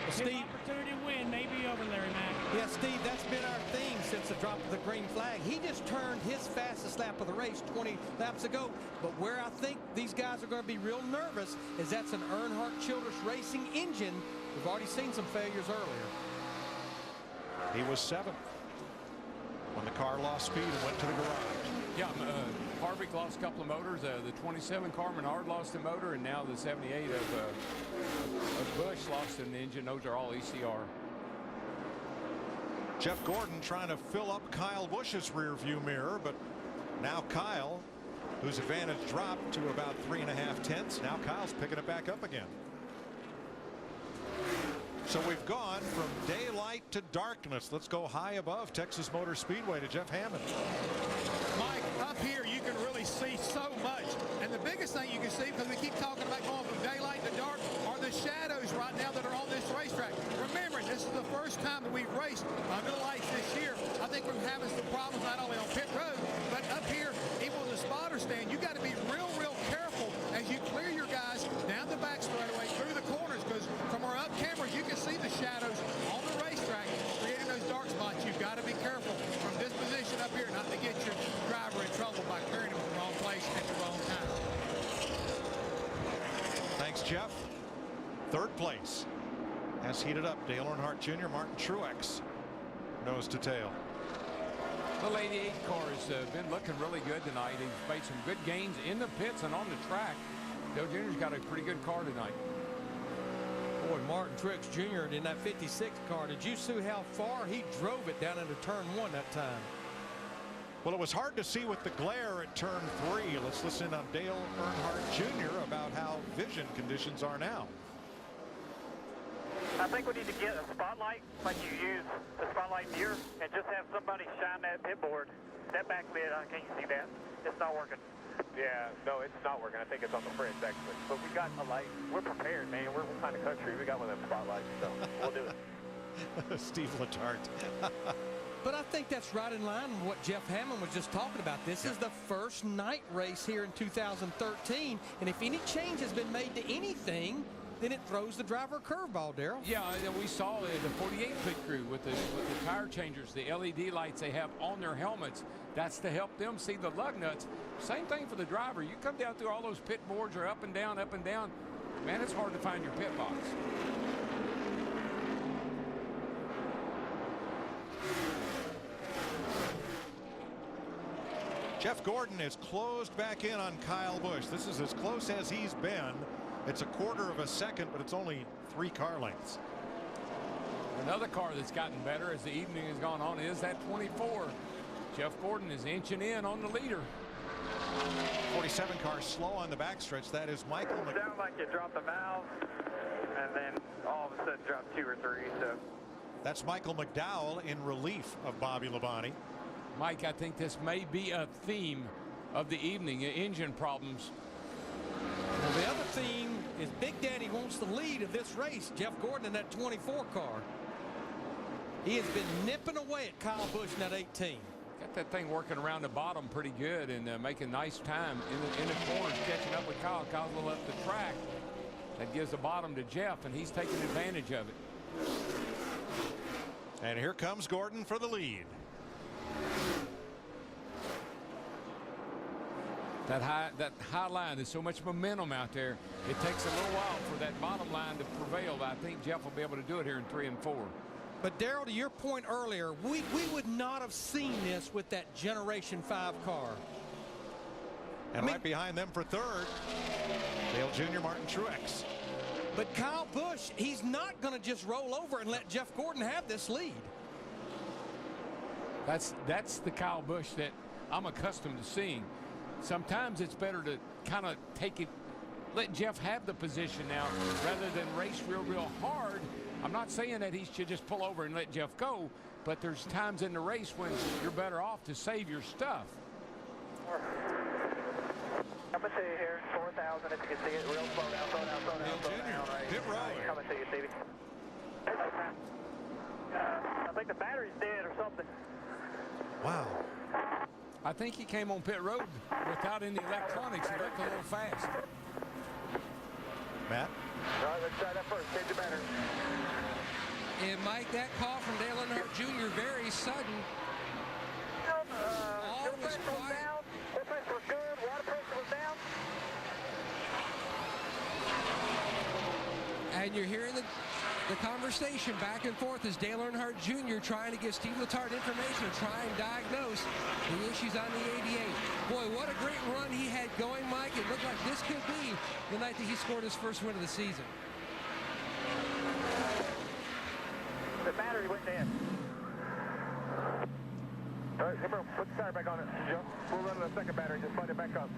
His opportunity to win may be over, Larry Mack. Yeah, Steve, that's been our theme since the drop of the green flag. He just turned his fastest lap of the race 20 laps ago. But where I think these guys are going to be real nervous is that's an Earnhardt Childress Racing engine. We've already seen some failures earlier. He was 7th when the car lost speed and went to the garage. Yeah, Harvick lost a couple of motors. The 27 car Menard lost a motor, and now the 78 of Busch lost an engine. Those are all ECR. Jeff Gordon trying to fill up Kyle Busch's rear view mirror, but now Kyle, whose advantage dropped to about 3.5 tenths, now Kyle's picking it back up again. So we've gone from daylight to darkness. Let's go high above Texas Motor Speedway to Jeff Hammond. Mike, up here you can really see so much. And the biggest thing you can see, because we keep talking about going from daylight to dark, are the shadows right now that are on this racetrack. Remember, this is the first time that we've raced under the lights this year. I think we're having some problems not only on pit road, but up here, even with the spotter stand, you got to be real Jeff. Third place has heated up. Dale Earnhardt Jr., Martin Truex, nose to tail. The 88 car has been looking really good tonight. He's made some good gains in the pits and on the track. Dale Jr.'s got a pretty good car tonight. Boy, Martin Truex Jr. in that 56 car, did you see how far he drove it down into turn 1 that time? Well, it was hard to see with the glare at turn 3. Let's listen on Dale Earnhardt Jr. about how vision conditions are now. I think we need to get a spotlight like you use the spotlight mirror and just have somebody shine that pit board. That back lid, can you see that? It's not working. Yeah, no, it's not working. I think it's on the fridge, actually. But we got a light. We're prepared, man. We're kind of country. We got one of them spotlights, so we'll do it. Steve Letarte. But I think that's right in line with what Jeff Hammond was just talking about. This is the first night race here in 2013, and if any change has been made to anything, then it throws the driver a curveball, Darrell. Yeah, we saw the 48 pit crew with the tire changers, the LED lights they have on their helmets. That's to help them see the lug nuts. Same thing for the driver. You come down through all those pit boards are up and down, up and down. Man, it's hard to find your pit box. Jeff Gordon is closed back in on Kyle Busch. This is as close as he's been. It's a quarter of a second, but it's only 3 car lengths. Another car that's gotten better as the evening has gone on is that 24. Jeff Gordon is inching in on the leader. 47 car slow on the backstretch. That is Michael. It sounds like you dropped the valve and then all of a sudden dropped 2 or 3. So that's Michael McDowell in relief of Bobby Labonte. Mike, I think this may be a theme of the evening, engine problems. Well, the other theme is Big Daddy wants the lead of this race. Jeff Gordon in that 24 car. He has been nipping away at Kyle Busch in that 18. Got that thing working around the bottom pretty good and making nice time in the corners, catching up with Kyle. Kyle's a little up the track. That gives the bottom to Jeff, and he's taking advantage of it. And here comes Gordon for the lead. That high line, there's so much momentum out there. It takes a little while for that bottom line to prevail, but I think Jeff will be able to do it here in 3 and 4. But Darrell, to your point earlier, we would not have seen this with that Generation 5 car. And right behind them for third, Dale Jr., Martin Truex. But Kyle Busch, he's not going to just roll over and let Jeff Gordon have this lead. That's the Kyle Busch that I'm accustomed to seeing. Sometimes it's better to kind of take it, let Jeff have the position now rather than race real hard. I'm not saying that he should just pull over and let Jeff go, but there's times in the race when you're better off to save your stuff. I'm going to see you here, 4,000 if you can see it, real slow down, slow down, slow down, slow down. Right. Pit road. Come and see you, Stevie. I think the battery's dead or something. Wow. I think he came on pit road without any electronics. He looked a little fast. Matt? All right, let's try that first. Change the battery. And Mike, that call from Dale Earnhardt Jr. very sudden. All was quiet. Fuel pressure was good. Water pressure was down. And you're hearing the conversation back and forth as Dale Earnhardt Jr. trying to give Steve Letarte information and try and diagnose the issues on the 88. Boy, what a great run he had going, Mike. It looked like this could be the night that he scored his first win of the season. The battery went dead. All right, Zimmer, put the tire back on it. We'll run the second battery. Just find it back up.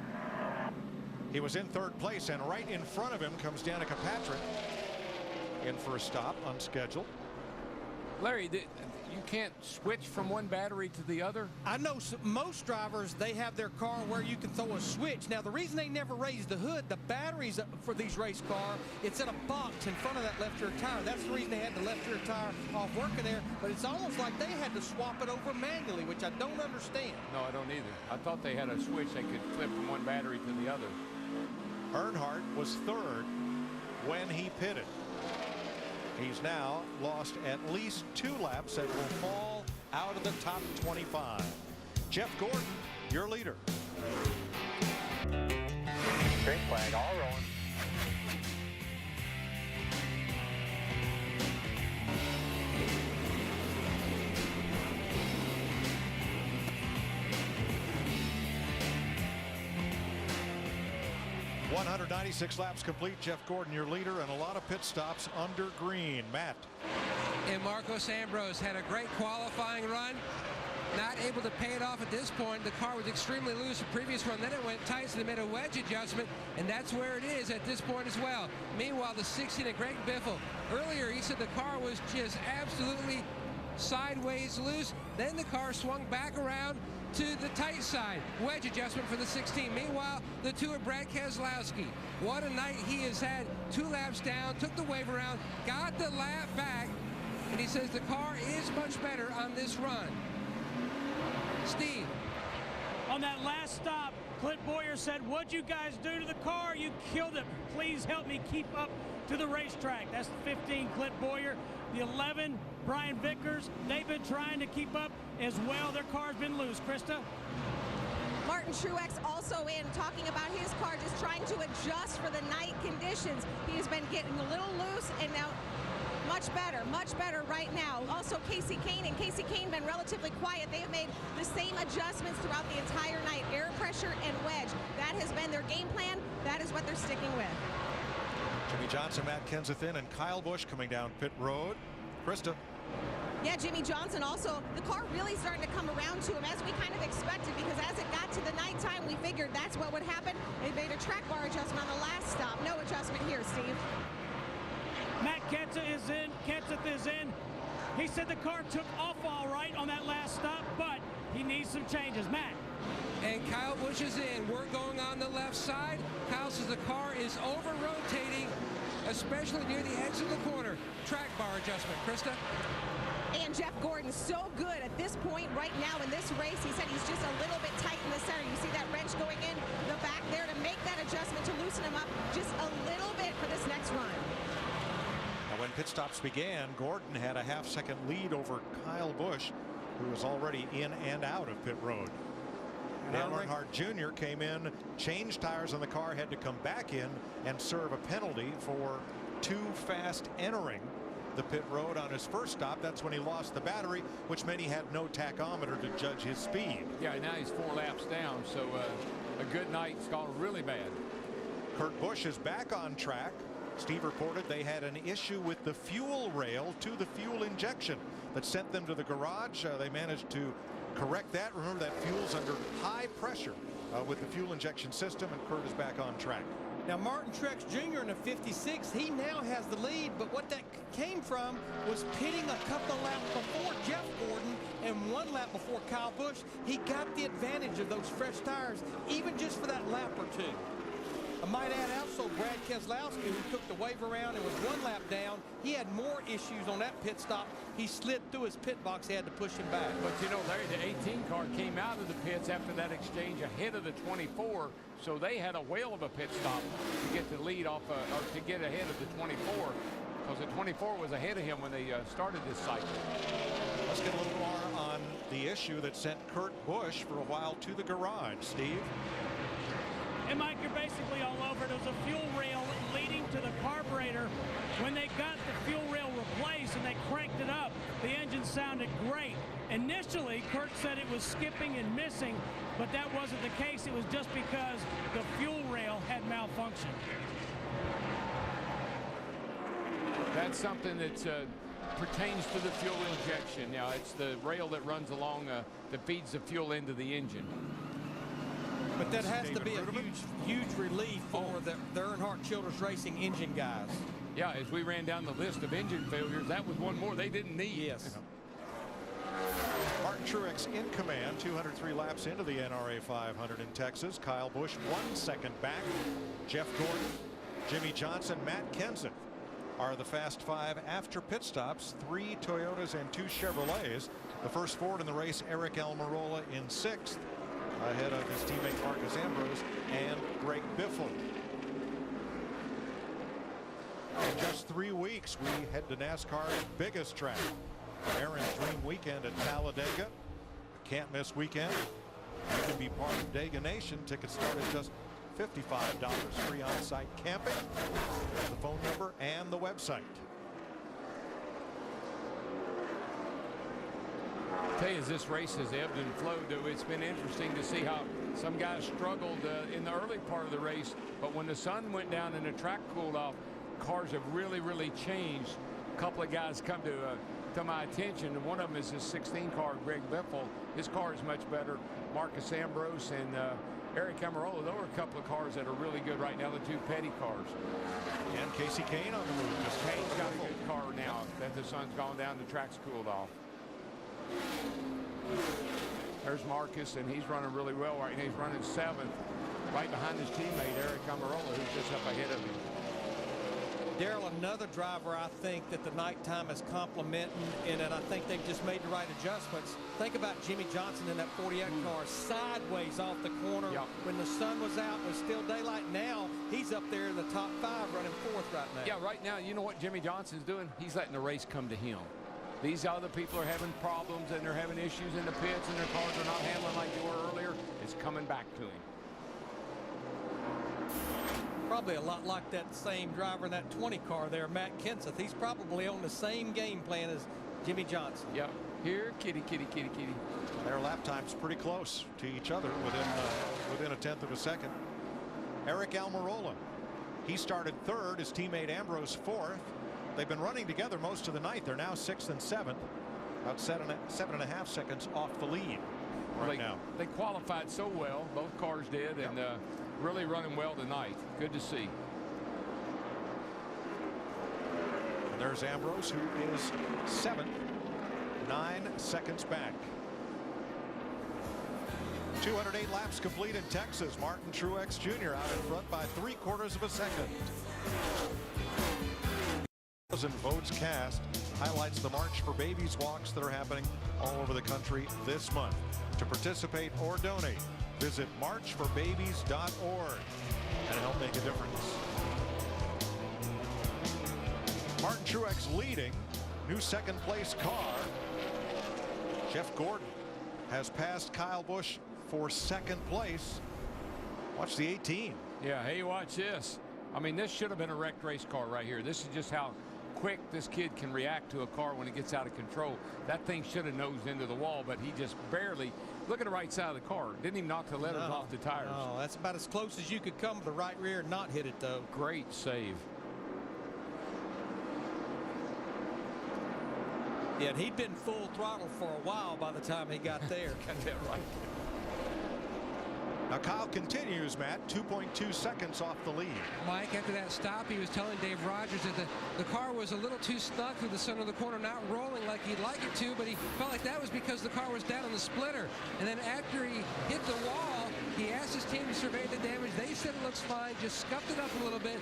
He was in third place, and right in front of him comes Danica Patrick. In for a stop, unscheduled. Larry, you can't switch from one battery to the other? I know most drivers, they have their car where you can throw a switch. Now, the reason they never raise the hood, the batteries for these race cars, it's in a box in front of that left rear tire. That's the reason they had the left rear tire off working there. But it's almost like they had to swap it over manually, which I don't understand. No, I don't either. I thought they had a switch they could flip from one battery to the other. Earnhardt was third when he pitted. He's now lost at least 2 laps and will fall out of the top 25. Jeff Gordon, your leader. Green flag, all rolling. 196 laps complete. Jeff Gordon, your leader, and a lot of pit stops under green. Matt. And Marcos Ambrose had a great qualifying run. Not able to pay it off at this point. The car was extremely loose the previous run. Then it went tight, so they made a wedge adjustment, and that's where it is at this point as well. Meanwhile, the 16 of Greg Biffle, earlier he said the car was just absolutely sideways loose. Then the car swung back around to the tight side. Wedge adjustment for the 16. Meanwhile, the 2 of Brad Keselowski. What a night he has had. 2 laps down, took the wave around, got the lap back, and he says the car is much better on this run. Steve. On that last stop, Clint Boyer said, "What'd you guys do to the car? You killed it. Please help me keep up to the racetrack." That's the 15, Clint Boyer. The 11, Brian Vickers. They've been trying to keep up as well. Their car's been loose. Krista? Martin Truex also in, talking about his car, just trying to adjust for the night conditions. He has been getting a little loose, and now much better right now. Also Casey Kane, and Casey Kane been relatively quiet. They have made the same adjustments throughout the entire night. Air pressure and wedge. That has been their game plan. That is what they're sticking with. Jimmy Johnson, Matt Kenseth in, and Kyle Busch coming down pit road. Krista. Yeah, Jimmy Johnson also, the car really starting to come around to him as we kind of expected, because as it got to the nighttime, we figured that's what would happen. They made a track bar adjustment on the last stop. No adjustment here, Steve. Matt Kenseth is in. Kenseth is in. He said the car took off all right on that last stop, but he needs some changes. Matt. And Kyle Busch is in. We're going on the left side. Kyle says the car is over-rotating, especially near the edge of the corner. Track bar adjustment. Krista? And Jeff Gordon so good at this point right now in this race. He said he's just a little bit tight in the center. You see that wrench going in the back there to make that adjustment to loosen him up just a little bit for this next run. Now, when pit stops began, Gordon had a half-second lead over Kyle Busch, who was already in and out of pit road. Dale Earnhardt Jr. came in, changed tires on the car, had to come back in and serve a penalty for too fast entering the pit road on his first stop. That's when he lost the battery, which meant he had no tachometer to judge his speed. Yeah, now he's 4 laps down, so a good night's gone really bad. Kurt Busch is back on track. Steve reported they had an issue with the fuel rail to the fuel injection that sent them to the garage. They managed to correct that. Remember that fuel's under high pressure with the fuel injection system, and Kurt is back on track. Now Martin Truex Jr. in a 56, he now has the lead, but what that came from was pitting a couple of laps before Jeff Gordon and 1 lap before Kyle Busch. He got the advantage of those fresh tires, even just for that lap or 2. I might add also Brad Keselowski, who took the wave around and was 1 lap down. He had more issues on that pit stop. He slid through his pit box. They had to push him back. But you know, Larry, the 18 car came out of the pits after that exchange ahead of the 24, so they had a whale of a pit stop to get the lead off, or to get ahead of the 24, because the 24 was ahead of him when they started this cycle. Let's get a little more on the issue that sent Kurt Busch for a while to the garage. Steve? And Mike, you're basically all over it. It was a fuel rail leading to the carburetor. When they got the fuel rail replaced and they cranked it up, the engine sounded great. Initially, Kurt said it was skipping and missing, but that wasn't the case. It was just because the fuel rail had malfunctioned. That's something that pertains to the fuel injection. Now, it's the rail that runs along that feeds the fuel into the engine. But that has to be a huge relief for the Earnhardt Childress Racing engine guys. Yeah, as we ran down the list of engine failures, that was one more they didn't need. Yes. Martin Truex in command, 203 laps into the NRA 500 in Texas. Kyle Busch 1 second back. Jeff Gordon, Jimmy Johnson, Matt Kenseth are the Fast Five after pit stops. 3 Toyotas and 2 Chevrolets. The first Ford in the race, Eric Almirola in 6th. Ahead of his teammate Marcos Ambrose and Greg Biffle. In just 3 weeks, we head to NASCAR's biggest track. Aaron's Dream Weekend at Talladega. Can't miss weekend. You can be part of Dega Nation. Tickets start at just $55. Free on-site camping. The phone number and the website. tell you, as this race has ebbed and flowed, though, it's been interesting to see how some guys struggled in the early part of the race, but when the sun went down and the track cooled off, cars have really changed. A couple of guys come to my attention, and one of them is his 16 car, Greg Biffle. His car is much better. Marcus Ambrose and Eric Amarola, those are a couple of cars that are really good right now, the two Petty cars. And Casey Kane on the move. Kane's got a good car now that the sun's gone down, the track's cooled off. There's Marcus, and he's running really well right now. He's running 7th, right behind his teammate, Eric Amarola, who's just up ahead of him. Darrell, another driver I think that the nighttime is complimenting, and I think they've just made the right adjustments. Think about Jimmy Johnson in that 48 car, sideways off the corner. When the sun was out, it was still daylight. Now he's up there in the top 5 running 4th right now. Yeah, right now, you know what Jimmy Johnson's doing? He's letting the race come to him. These other people are having problems, and they're having issues in the pits, and their cars are not handling like they were earlier. It's coming back to him. Probably a lot like that same driver in that 20 car there, Matt Kenseth. He's probably on the same game plan as Jimmy Johnson. Yep. Here, kitty. Their lap time's pretty close to each other, within a 1/10 of a second. Eric Almirola, he started 3rd. His teammate Ambrose 4th. They've been running together most of the night. They're now 6th and 7th, about 7.5 seconds off the lead right now. They qualified so well, both cars did, and really running well tonight. Good to see. And there's Ambrose, who is 7th, 9 seconds back. 208 laps complete in Texas. Martin Truex Jr. out in front by 3/4 of a second. Votes cast highlights the March for Babies walks that are happening all over the country this month. To participate or donate, visit marchforbabies.org and help make a difference. Martin Truex leading. New 2nd place car. Jeff Gordon has passed Kyle Busch for 2nd place. Watch the 18. Yeah, hey, watch this. I mean, this should have been a wrecked race car right here. This is just how quick this kid can react to a car when it gets out of control. That thing should have nosed into the wall, but he just barely. Look at the right side of the car. Didn't even knock the letters off the tires. No, that's about as close as you could come to the right rear and not hit it, though. Great save. Yeah, and he'd been full throttle for a while by the time he got there. Got that right. Now Kyle continues, Matt, 2.2 seconds off the lead. Mike, after that stop, he was telling Dave Rogers that the car was a little too snug through the center of the corner, not rolling like he'd like it to, but he felt like that was because the car was down on the splitter. And then after he hit the wall, he asked his team to survey the damage. They said it looks fine, just scuffed it up a little bit.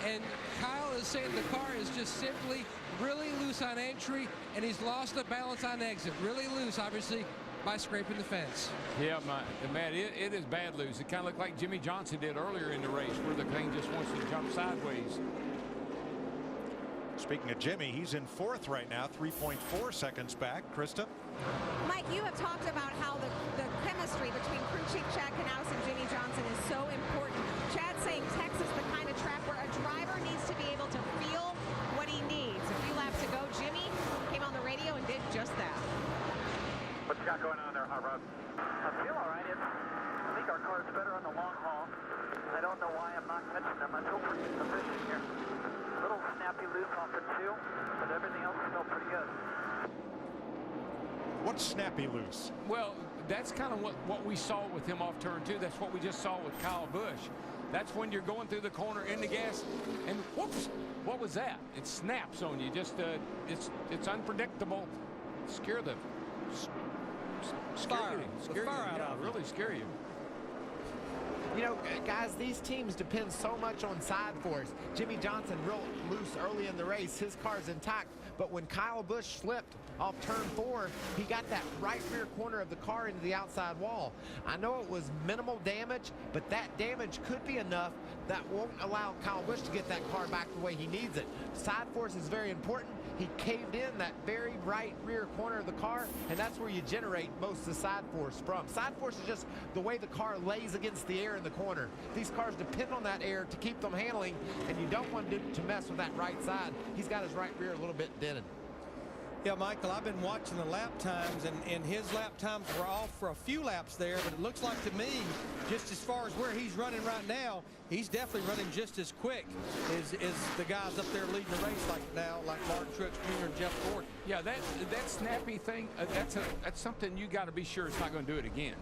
And Kyle is saying the car is just simply really loose on entry, and he's lost the balance on exit. Really loose, obviously, by scraping the fence. Yeah, Matt, it is bad loose. It kind of looked like Jimmy Johnson did earlier in the race, where the thing just wants to jump sideways. Speaking of Jimmy, he's in 4th right now, 3.4 seconds back. Krista? Mike, you have talked about how the chemistry between crew chief Chad Knaus and Jimmy Johnson is so important. Chad's saying Texas is the kind of track where a driver needs to be able to feel what he needs. A few laps ago, Jimmy came on the radio and did just that. What you got going on there, Hot Rod? I feel all right. I think our car's better on the long haul. I don't know why I'm not catching them. I'm still pretty efficient here. A little snappy loose off the 2, but everything else is still pretty good. What's snappy loose? Well, that's kind of what we saw with him off turn 2. That's what we just saw with Kyle Busch. That's when you're going through the corner in the gas, and whoops, what was that? It snaps on you. Just it's unpredictable. Scare the fire out of really scare you. You know, guys, these teams depend so much on side force. Jimmy Johnson real loose early in the race. His car's intact. But when Kyle Busch slipped off turn 4, he got that right rear corner of the car into the outside wall. I know it was minimal damage, but that damage could be enough that won't allow Kyle Busch to get that car back the way he needs it. Side force is very important. He caved in that very right rear corner of the car, and that's where you generate most of the side force from. Side force is just the way the car lays against the air in the corner. These cars depend on that air to keep them handling, and you don't want to mess with that right side. He's got his right rear a little bit dented. Yeah, Michael, I've been watching the lap times, and his lap times were off for a few laps there, but it looks like to me, just as far as where he's running right now, he's definitely running just as quick as the guys up there leading the race like Martin Truex Jr. and Jeff Gordon. Yeah, that snappy thing, that's something you got to be sure it's not going to do it again.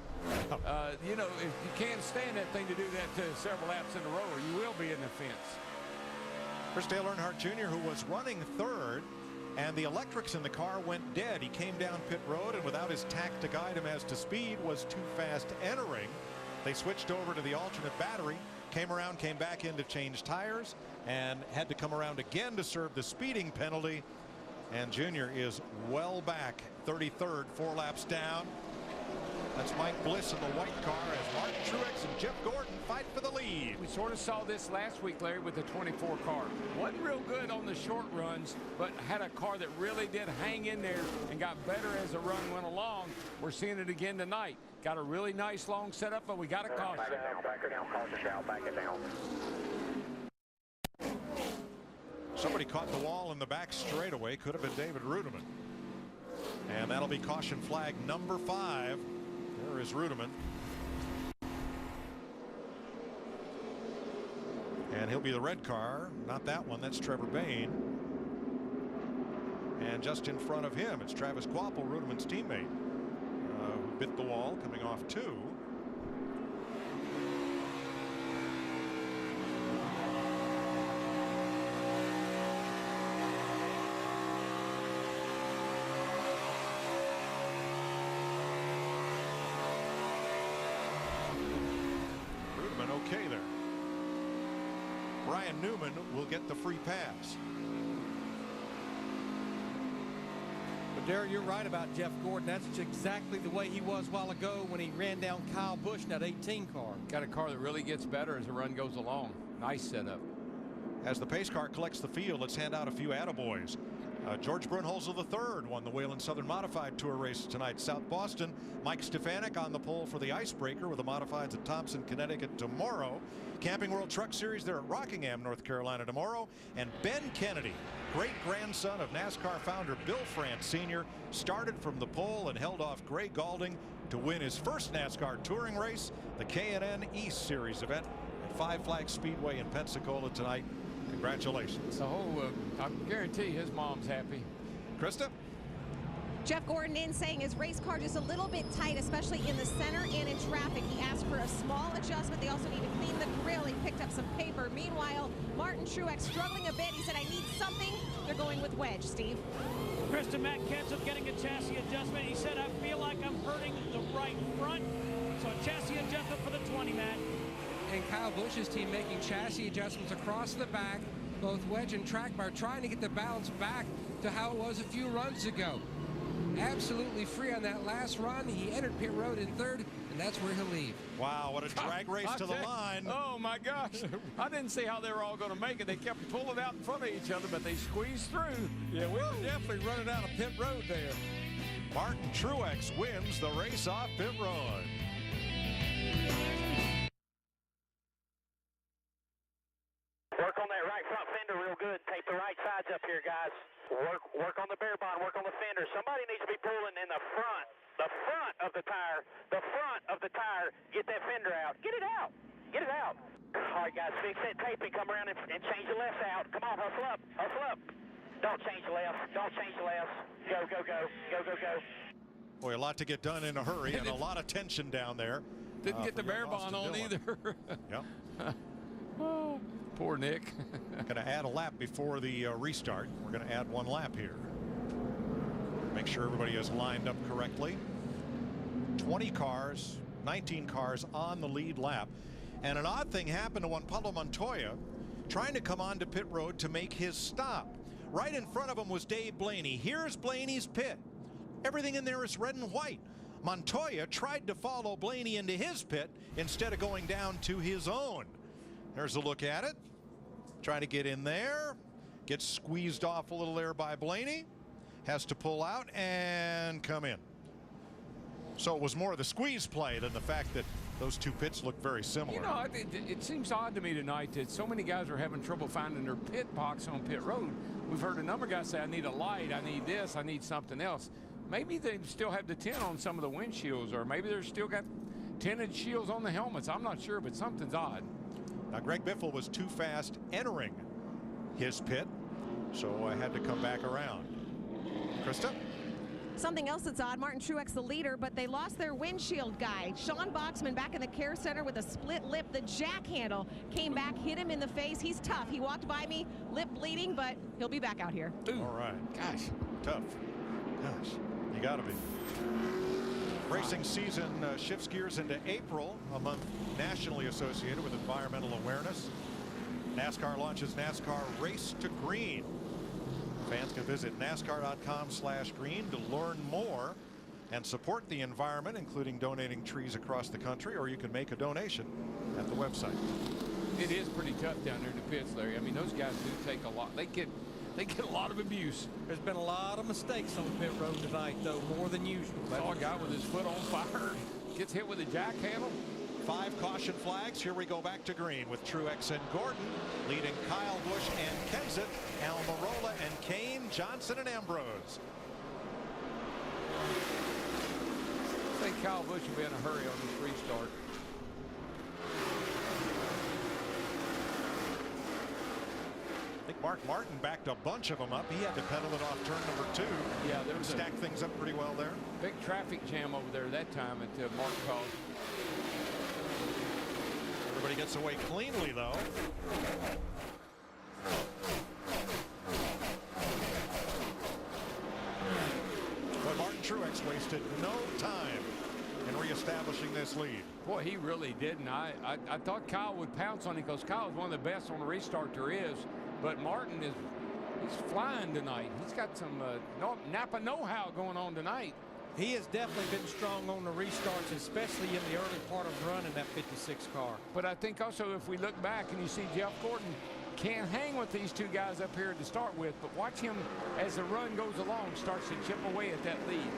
You know, if you can't stand that thing to do that to several laps in a row, or you will be in the fence. Here's Dale Earnhardt Jr., who was running third, and the electrics in the car went dead. He came down pit road, and without his tack to guide him as to speed, was too fast entering. They switched over to the alternate battery, came around, came back in to change tires, and had to come around again to serve the speeding penalty. And Junior is well back, 33rd, 4 laps down. That's Mike Bliss in the white car as Martin Truex and Jeff Gordon fight for the lead. We sort of saw this last week, Larry, with the 24 car. Wasn't real good on the short runs, but had a car that really did hang in there and got better as the run went along. We're seeing it again tonight. Got a really nice long setup, but we got a caution. Back it down, back it down, caution down, back it down. Somebody caught the wall in the back straightaway. Could have been David Rudiman. And that'll be caution flag number 5. There is Rudiman. And he'll be the red car. Not that one. That's Trevor Bayne. And just in front of him, it's Travis Kvapil, Rudiman's teammate, who bit the wall coming off 2. Okay there. Brian Newman will get the free pass. But Darryl, you're right about Jeff Gordon. That's exactly the way he was a while ago when he ran down Kyle Busch in that 18 car. Got a car that really gets better as the run goes along. Nice setup. As the pace car collects the field, let's hand out a few attaboys. George Brunholzer III won the Whelen Southern Modified Tour race tonight. South Boston. Mike Stefanik on the pole for the Icebreaker with the Modifieds at Thompson, Connecticut tomorrow. Camping World Truck Series, they're at Rockingham, North Carolina tomorrow. And Ben Kennedy, great-grandson of NASCAR founder Bill France Sr., started from the pole and held off Gray Gaulding to win his first NASCAR touring race, the K&N East Series event at Five Flags Speedway in Pensacola tonight. Congratulations. I guarantee his mom's happy. Krista? Jeff Gordon in saying his race car just a little bit tight, especially in the center and in traffic. He asked for a small adjustment. They also need to clean the grill. He picked up some paper. Meanwhile, Martin Truex struggling a bit. He said, I need something. They're going with wedge, Steve. Krista, Matt Kenseth getting a chassis adjustment. He said, I feel like I'm hurting the right front. So a chassis adjustment for the 20, Matt. And Kyle Busch's team making chassis adjustments across the back, both wedge and track bar, trying to get the balance back to how it was a few runs ago. Absolutely free on that last run. He entered pit road in 3rd, and that's where he'll leave. Wow, what a drag race to the line. Oh, my gosh. I didn't see how they were all going to make it. They kept pulling out in front of each other, but they squeezed through. Yeah, we were definitely running out of pit road there. Martin Truex wins the race off pit road. Work on that right front fender real good. Tape the right sides up here, guys. Work on the bare bond. Work on the fender. Somebody needs to be pulling in the front of the tire. The front of the tire. Get that fender out. Get it out. Get it out. All right, guys, fix that tape and come around and change the left out. Come on, hustle up. Hustle up. Don't change the left. Don't change the left. Go, go, go. Go, go, go. Boy, a lot to get done in a hurry and a lot of tension down there. Didn't get the bare bond on either. Yep. Oh, poor Nick. Going to add a lap before the restart. We're going to add 1 lap here. Make sure everybody is lined up correctly. 20 cars, 19 cars on the lead lap. And an odd thing happened to Juan Pablo Montoya trying to come onto pit road to make his stop. Right in front of him was Dave Blaney. Here's Blaney's pit. Everything in there is red and white. Montoya tried to follow Blaney into his pit instead of going down to his own. There's a look at it. Trying to get in there. Gets squeezed off a little there by Blaney. Has to pull out and come in. So it was more the squeeze play than the fact that those two pits look very similar. You know, it seems odd to me tonight that so many guys are having trouble finding their pit box on pit road. We've heard a number of guys say, I need a light, I need this, I need something else. Maybe they still have the tint on some of the windshields, or maybe they're still got tinted shields on the helmets. I'm not sure, but something's odd. Now, Greg Biffle was too fast entering his pit, so I had to come back around. Krista? Something else that's odd, Martin Truex the leader, but they lost their windshield guy. Sean Boxman back in the care center with a split lip. The jack handle came back, hit him in the face. He's tough. He walked by me, lip bleeding, but he'll be back out here. Ooh. All right. Gosh. Tough. Gosh, you gotta be. Racing season shifts gears into April, a month nationally associated with environmental awareness. NASCAR launches NASCAR Race to Green. Fans can visit NASCAR.com/green to learn more and support the environment, including donating trees across the country, or you can make a donation at the website. It is pretty tough down there in the pits, Larry. I mean, those guys do take a lot. They get a lot of abuse. There's been a lot of mistakes on pit road tonight, though, more than usual. Saw a guy with his foot on fire, gets hit with a jack handle. 5 caution flags. Here we go back to green with Truex and Gordon leading Kyle Busch and Kenseth, Almirola and Kane, Johnson and Ambrose. I think Kyle Busch will be in a hurry on this restart. I think Mark Martin backed a bunch of them up. He had to pedal it off turn number 2. Yeah, there was stacked things up pretty well there. Big traffic jam over there that time at Mark caused. Everybody gets away cleanly, though. But Martin Truex wasted no time in reestablishing this lead. Boy, he really didn't. I thought Kyle would pounce on him because Kyle is one of the best on the restart there is. But Martin he's flying tonight. He's got some Napa know-how going on tonight. He has definitely been strong on the restarts, especially in the early part of running that 56 car. But I think also if we look back and you see Jeff Gordon can't hang with these two guys up here to start with, but watch him as the run goes along, starts to chip away at that lead.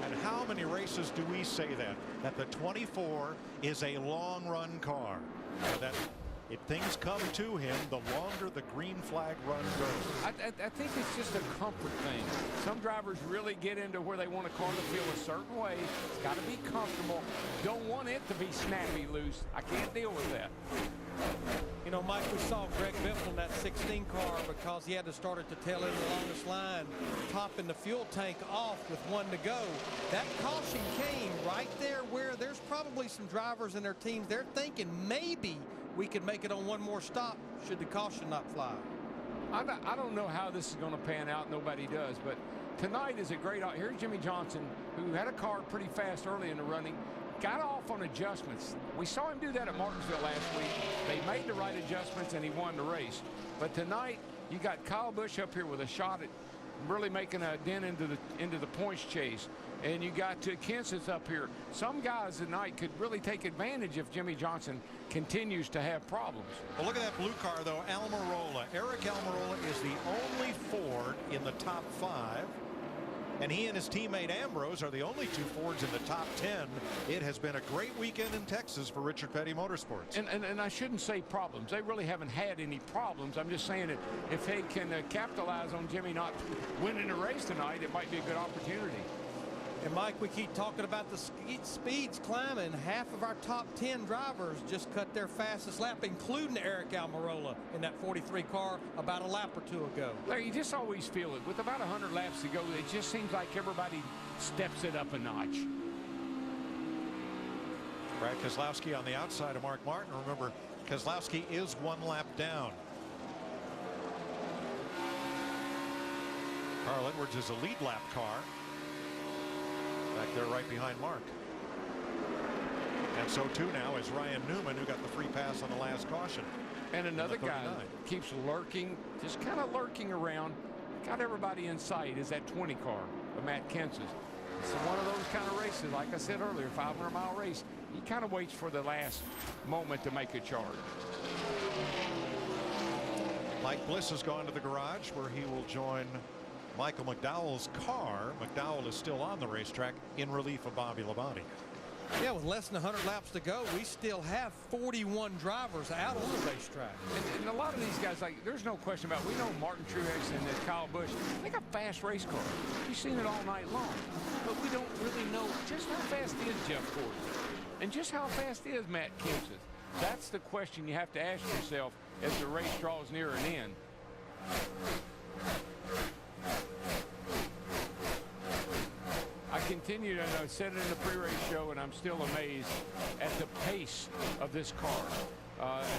And how many races do we say that the 24 is a long run car? That if things come to him, the longer the green flag run goes. I think it's just a comfort thing. Some drivers really get into where they want a car to feel a certain way. It's got to be comfortable. Don't want it to be snappy loose. I can't deal with that. You know, Mike, we saw Greg Biffle in that 16 car because he had to start at the tail end of the longest line, topping the fuel tank off with 1 to go. That caution came right there where there's probably some drivers in their teams. They're thinking maybe we could make it on one more stop should the caution not fly. I don't know how this is going to pan out. Nobody does. But tonight is a great. Here's Jimmy Johnson, who had a car pretty fast early in the running, got off on adjustments. We saw him do that at Martinsville last week. They made the right adjustments, and he won the race. But tonight, you got Kyle Busch up here with a shot at really making a dent into the points chase. And you got Kenseth up here. Some guys tonight could really take advantage if Jimmy Johnson continues to have problems. Well, look at that blue car, though. Almirola. Eric Almirola is the only Ford in the top 5. And he and his teammate Ambrose are the only 2 Fords in the top 10. It has been a great weekend in Texas for Richard Petty Motorsports. And I shouldn't say problems. They really haven't had any problems. I'm just saying that if they can capitalize on Jimmy not winning the race tonight, it might be a good opportunity. And Mike, we keep talking about the speeds climbing. Half of our top 10 drivers just cut their fastest lap, including Eric Almirola in that 43 car about a lap or 2 ago. Larry, you just always feel it. With about 100 laps to go, it just seems like everybody steps it up a notch. Brad Keselowski on the outside of Mark Martin. Remember, Keselowski is 1 lap down. Carl Edwards is a lead lap car. Back there right behind Mark. And so too now is Ryan Newman, who got the free pass on the last caution. And another guy keeps lurking, just kind of lurking around. Got everybody in sight is that 20 car of Matt Kenseth. It's one of those kind of races, like I said earlier, 500-mile race. He kind of waits for the last moment to make a charge. Mike Bliss has gone to the garage where he will join Michael McDowell's car. McDowell is still on the racetrack in relief of Bobby Labonte. Yeah, with less than 100 laps to go, we still have 41 drivers out on the racetrack. And a lot of these guys, like, there's no question about it. We know Martin Truex and Kyle Busch, they got fast race cars. You've seen it all night long. But we don't really know just how fast is Jeff Gordon and just how fast is Matt Kenseth. That's the question you have to ask yourself as the race draws near an end. I continue to said it in the pre-race show, and I'm still amazed at the pace of this car,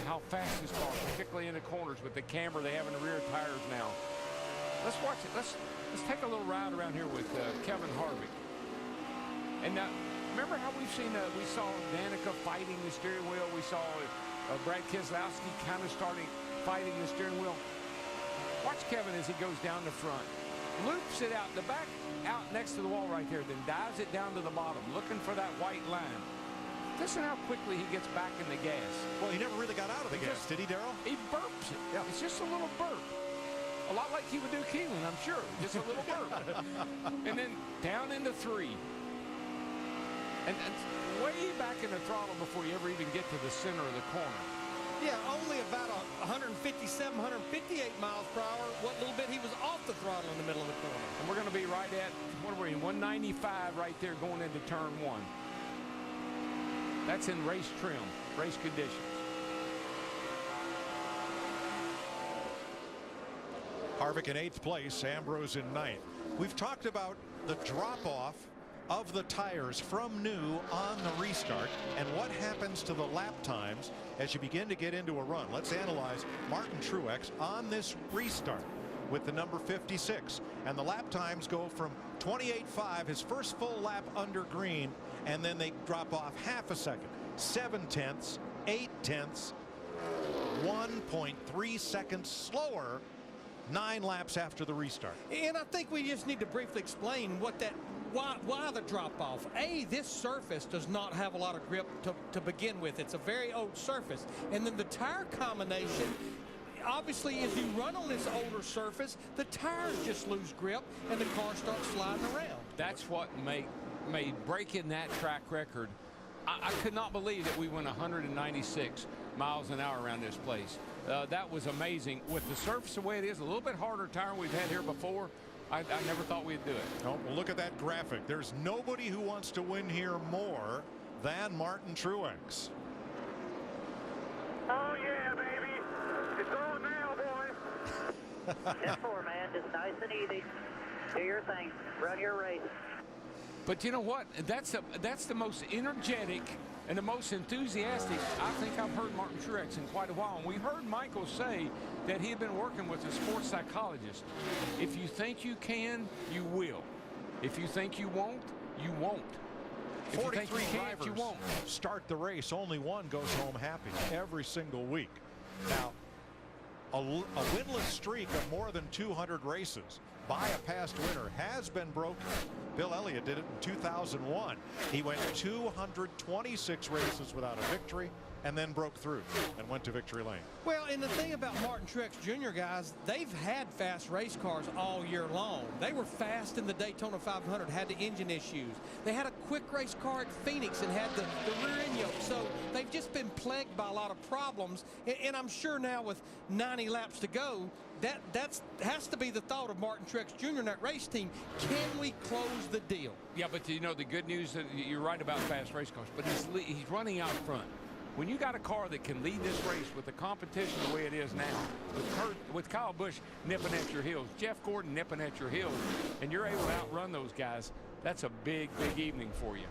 how fast this car, particularly in the corners with the camber they have in the rear tires now. Let's watch it. Let's take a little ride around here with Kevin Harvick. And now, remember how we saw Danica fighting the steering wheel. We saw Brad Keselowski kind of fighting the steering wheel. Watch Kevin as he goes down the front. Loops it out the back, out next to the wall right there, then dives it down to the bottom, looking for that white line. Listen how quickly he gets back in the gas. Well, he never really got out of the gas, did he, Darrell? He burps it. Yeah. It's just a little burp. A lot like he would do Keelan, I'm sure. Just a little burp. And then down into 3. And way back in the throttle before you ever even get to the center of the corner. Yeah, only about 157, 158 miles per hour. What little bit he was off the throttle in the middle of the corner. And we're going to be right at, what are we, 195 right there going into turn 1. That's in race trim, race conditions. Harvick in 8th place, Ambrose in 9th. We've talked about the drop-off of the tires from new on the restart and what happens to the lap times as you begin to get into a run. Let's analyze Martin Truex on this restart with the number 56, and the lap times go from 28.5, his first full lap under green, and then they drop off half a second, 7/10, 8/10, 1.3 seconds slower 9 laps after the restart. And I think we just need to briefly explain why the drop-off. This surface does not have a lot of grip to begin with. It's a very old surface. And then the tire combination, obviously, as you run on this older surface, the tires just lose grip and the car starts sliding around. That's what made breaking that track record. I could not believe that we went 196 miles an hour around this place. That was amazing. With the surface the way it is, a little bit harder tire we've had here before, I never thought we'd do it. Oh, well, look at that graphic. There's nobody who wants to win here more than Martin Truex. Oh, yeah, baby. It's on now, boy. 10-4, man. Just nice and easy. Do your thing. Run your race. But you know what? That's the most energetic and the most enthusiastic I think I've heard Martin Truex in quite a while. And we heard Michael say that he had been working with a sports psychologist. If you think you can, you will. If you think you won't, you won't. If 43 you think you can't, drivers you won't. start the race. Only one goes home happy every single week. Now, a winless streak of more than 200 races by a past winner has been broken. Bill Elliott did it in 2001. He went 226 races without a victory and then broke through and went to victory lane. Well, and the thing about Martin Truex Jr., guys, they've had fast race cars all year long. They were fast in the Daytona 500, had the engine issues. They had a quick race car at Phoenix and had the rear end yoke. So they've just been plagued by a lot of problems. And I'm sure now with 90 laps to go, that has to be the thought of Martin Truex Jr. and that race team. Can we close the deal? Yeah, but you know the good news that you're right about fast race cars, but he's running out front. When you got a car that can lead this race with the competition the way it is now, with Kyle Busch nipping at your heels, Jeff Gordon nipping at your heels, and you're able to outrun those guys, that's a big, big evening for you.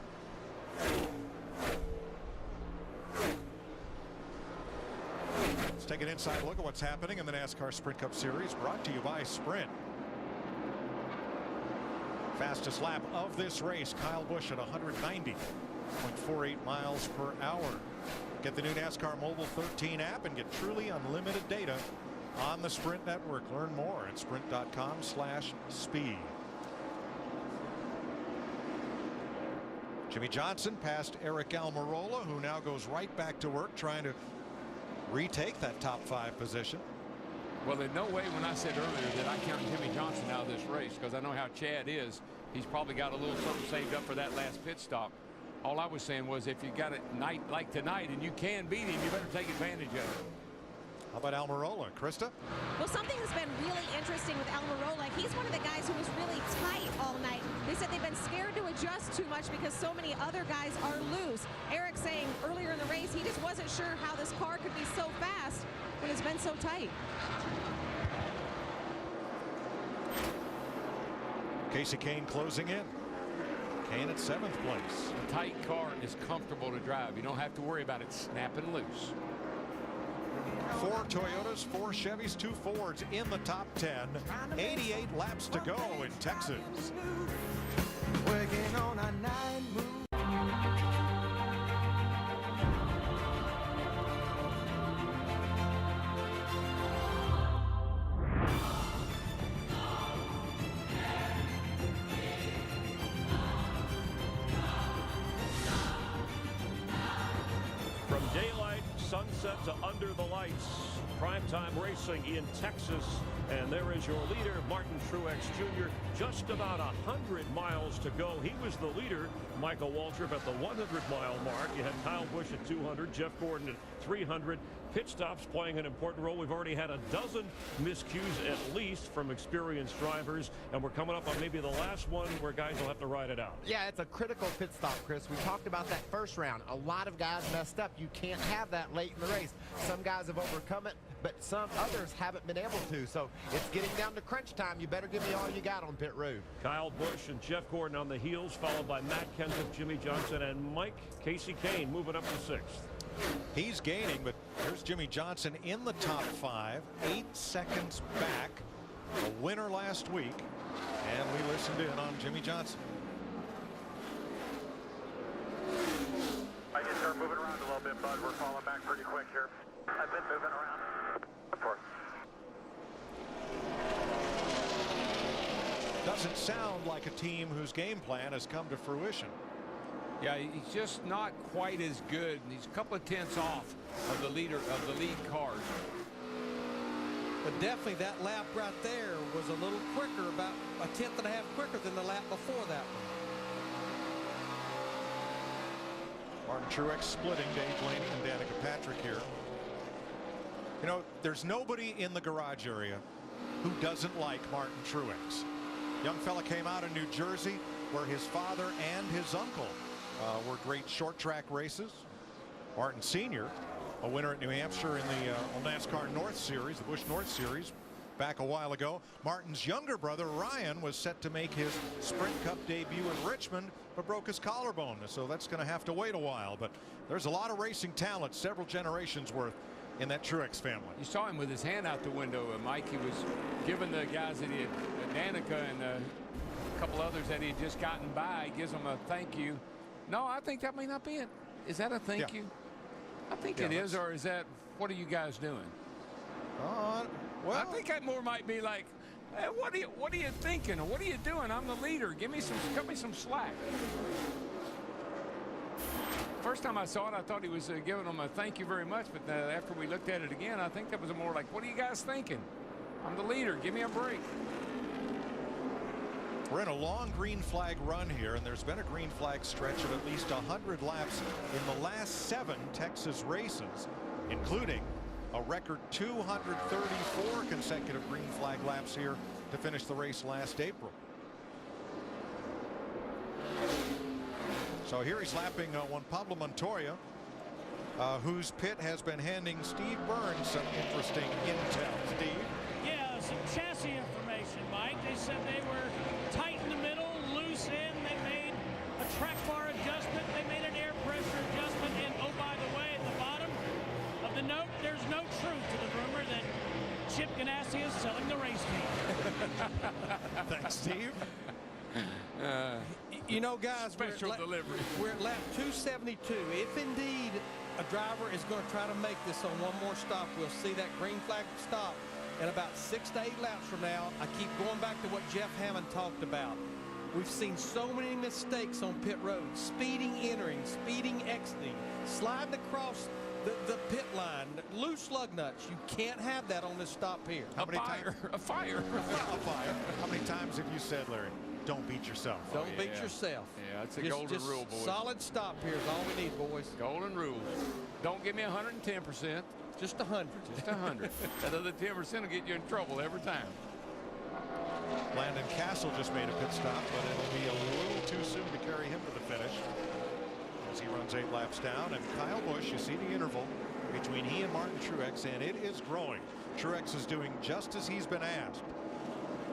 Let's take an inside look at what's happening in the NASCAR Sprint Cup Series, brought to you by Sprint. Fastest lap of this race, Kyle Busch at 190.48 miles per hour. Get the new NASCAR Mobile 13 app and get truly unlimited data on the Sprint network. Learn more at sprint.com/speed. Jimmy Johnson passed Eric Almirola, who now goes right back to work trying to retake that top 5 position. Well, in no way when I said earlier that I count Jimmy Johnson out of this race, because I know how Chad is. He's probably got a little something saved up for that last pit stop. All I was saying was if you got a night like tonight and you can beat him, you better take advantage of it. How about Almirola, Krista? Well, something has been really interesting with Almirola. He's one of the guys who was really tight all night. They said they've been scared to adjust too much because so many other guys are loose. Eric saying earlier in the race he just wasn't sure how this car could be so fast when it's been so tight. Casey Kane closing in. Kane at 7th place. A tight car is comfortable to drive. You don't have to worry about it snapping loose. 4 Toyotas, 4 Chevys, 2 Fords in the top 10. 88 laps to go in Texas. Working on a 9 move. From daylight, sunset to under the lights, primetime racing in Texas. And there is your leader, Martin Truex Jr. Just about 100 miles to go. He was the leader, Michael Waltrip, at the 100-mile mark. You had Kyle Busch at 200, Jeff Gordon at 300. Pit stops playing an important role. We've already had a dozen miscues at least from experienced drivers, and we're coming up on maybe the last one where guys will have to ride it out. Yeah, it's a critical pit stop, Chris. We talked about that first round. A lot of guys messed up. You can't have that late in the race. Some guys have overcome it, but some others haven't been able to. So it's getting down to crunch time. You better give me all you got on pit road. Kyle Busch and Jeff Gordon on the heels, followed by Matt Kenseth, Jimmy Johnson, and Casey Kane moving up to 6th. He's gaining, but here's Jimmy Johnson in the top 5, 8 seconds back. A winner last week, and we listened in on Jimmy Johnson. I just start moving around a little bit, bud. We're falling back pretty quick here. I've been moving around. Of course. Doesn't sound like a team whose game plan has come to fruition. Yeah, he's just not quite as good. He's a couple of tenths off of the lead cars. But definitely that lap right there was a little quicker, about a tenth and a half quicker than the lap before that one. Martin Truex splitting Dave Laney and Danica Patrick here. You know, there's nobody in the garage area who doesn't like Martin Truex. Young fella came out of New Jersey where his father and his uncle were great short track races. Martin Sr., a winner at New Hampshire in the NASCAR North Series, the Busch North Series, back a while ago. Martin's younger brother Ryan was set to make his Sprint Cup debut in Richmond, but broke his collarbone, so that's going to have to wait a while. But there's a lot of racing talent, several generations worth, in that Truex family. You saw him with his hand out the window, Mike. He was giving the guys that he had, Danica and a couple others that he had just gotten by, gives them a thank you. No, I think that may not be it. Is that a thank you? I think it is, or is that, what are you guys doing? Well, I think that more might be like, hey, what are you thinking? Or what are you doing? I'm the leader. Cut me some slack. First time I saw it, I thought he was giving them a thank you very much, but after we looked at it again, I think that was more like, what are you guys thinking? I'm the leader. Give me a break. We're in a long green flag run here, and there's been a green flag stretch of at least 100 laps in the last 7 Texas races, including a record 234 consecutive green flag laps here to finish the race last April. So here he's lapping Juan Pablo Montoya, whose pit has been handing Steve Burns some interesting intel. Steve? Yeah, some chassis information, Mike. They said they were tight in the middle, loose in. They made a track bar adjustment. They made an air pressure adjustment. And oh, by the way, at the bottom of the note, there's no truth to the rumor that Chip Ganassi is selling the race team. Thanks, Steve. You know, guys, Special delivery. We're at lap 272. If indeed a driver is going to try to make this on one more stop, we'll see that green flag stop in about 6 to 8 laps from now. I keep going back to what Jeff Hammond talked about. We've seen so many mistakes on pit road. Speeding entering, speeding exiting, sliding across the pit line, loose lug nuts. You can't have that on this stop here. How many fire. times? A fire. A fire. How many times have you said, Larry, don't beat yourself? Don't beat yourself. Yeah, that's a Just- golden just rule, boys. Solid stop here is all we need, boys. Golden rule. Don't give me 110%. Just 100. Just 100. That other 10% will get you in trouble every time. Landon Castle just made a pit stop, but it'll be a little too soon to carry him to the finish as he runs 8 laps down. And Kyle Busch, you see the interval between he and Martin Truex, and it is growing. Truex is doing just as he's been asked.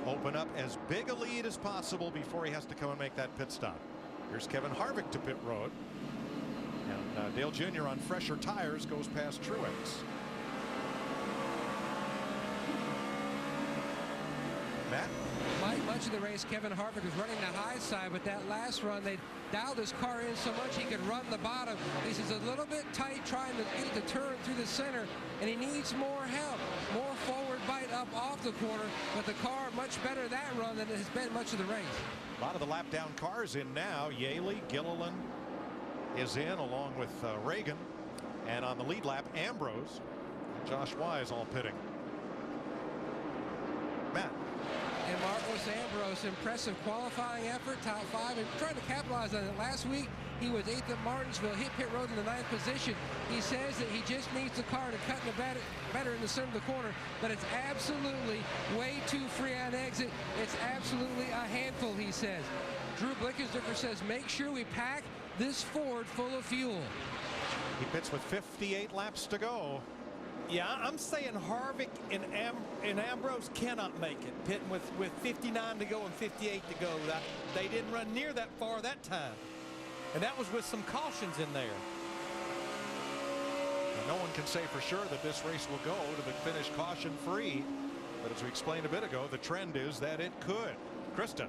Open up as big a lead as possible before he has to come and make that pit stop. Here's Kevin Harvick to pit road. And Dale Jr. on fresher tires goes past Truex. Matt? Much of the race, Kevin Harvick was running the high side, but that last run, they dialed his car in so much he could run the bottom. He says a little bit tight trying to get it to turn through the center, and he needs more help, more forward bite up off the corner, but the car much better that run than it has been much of the race. A lot of the lap down cars in now. Yaley, Gilliland is in along with Reagan, and on the lead lap, Ambrose and Josh Wise all pitting. Matt. And Marcos Ambrose, impressive qualifying effort, top 5, and trying to capitalize on it. Last week, he was 8th at Martinsville, hit pit road in the 9th position. He says that he just needs the car to cut in the better in the center of the corner, but it's absolutely way too free on exit. It's absolutely a handful, he says. Drew Blickensderfer says, make sure we pack this Ford full of fuel. He pits with 58 laps to go. Yeah, I'm saying Harvick and Ambrose cannot make it. Pitting with 59 to go and 58 to go. They didn't run near that far that time. And that was with some cautions in there. Now, no one can say for sure that this race will go to the finish caution free. But as we explained a bit ago, the trend is that it could. Krista.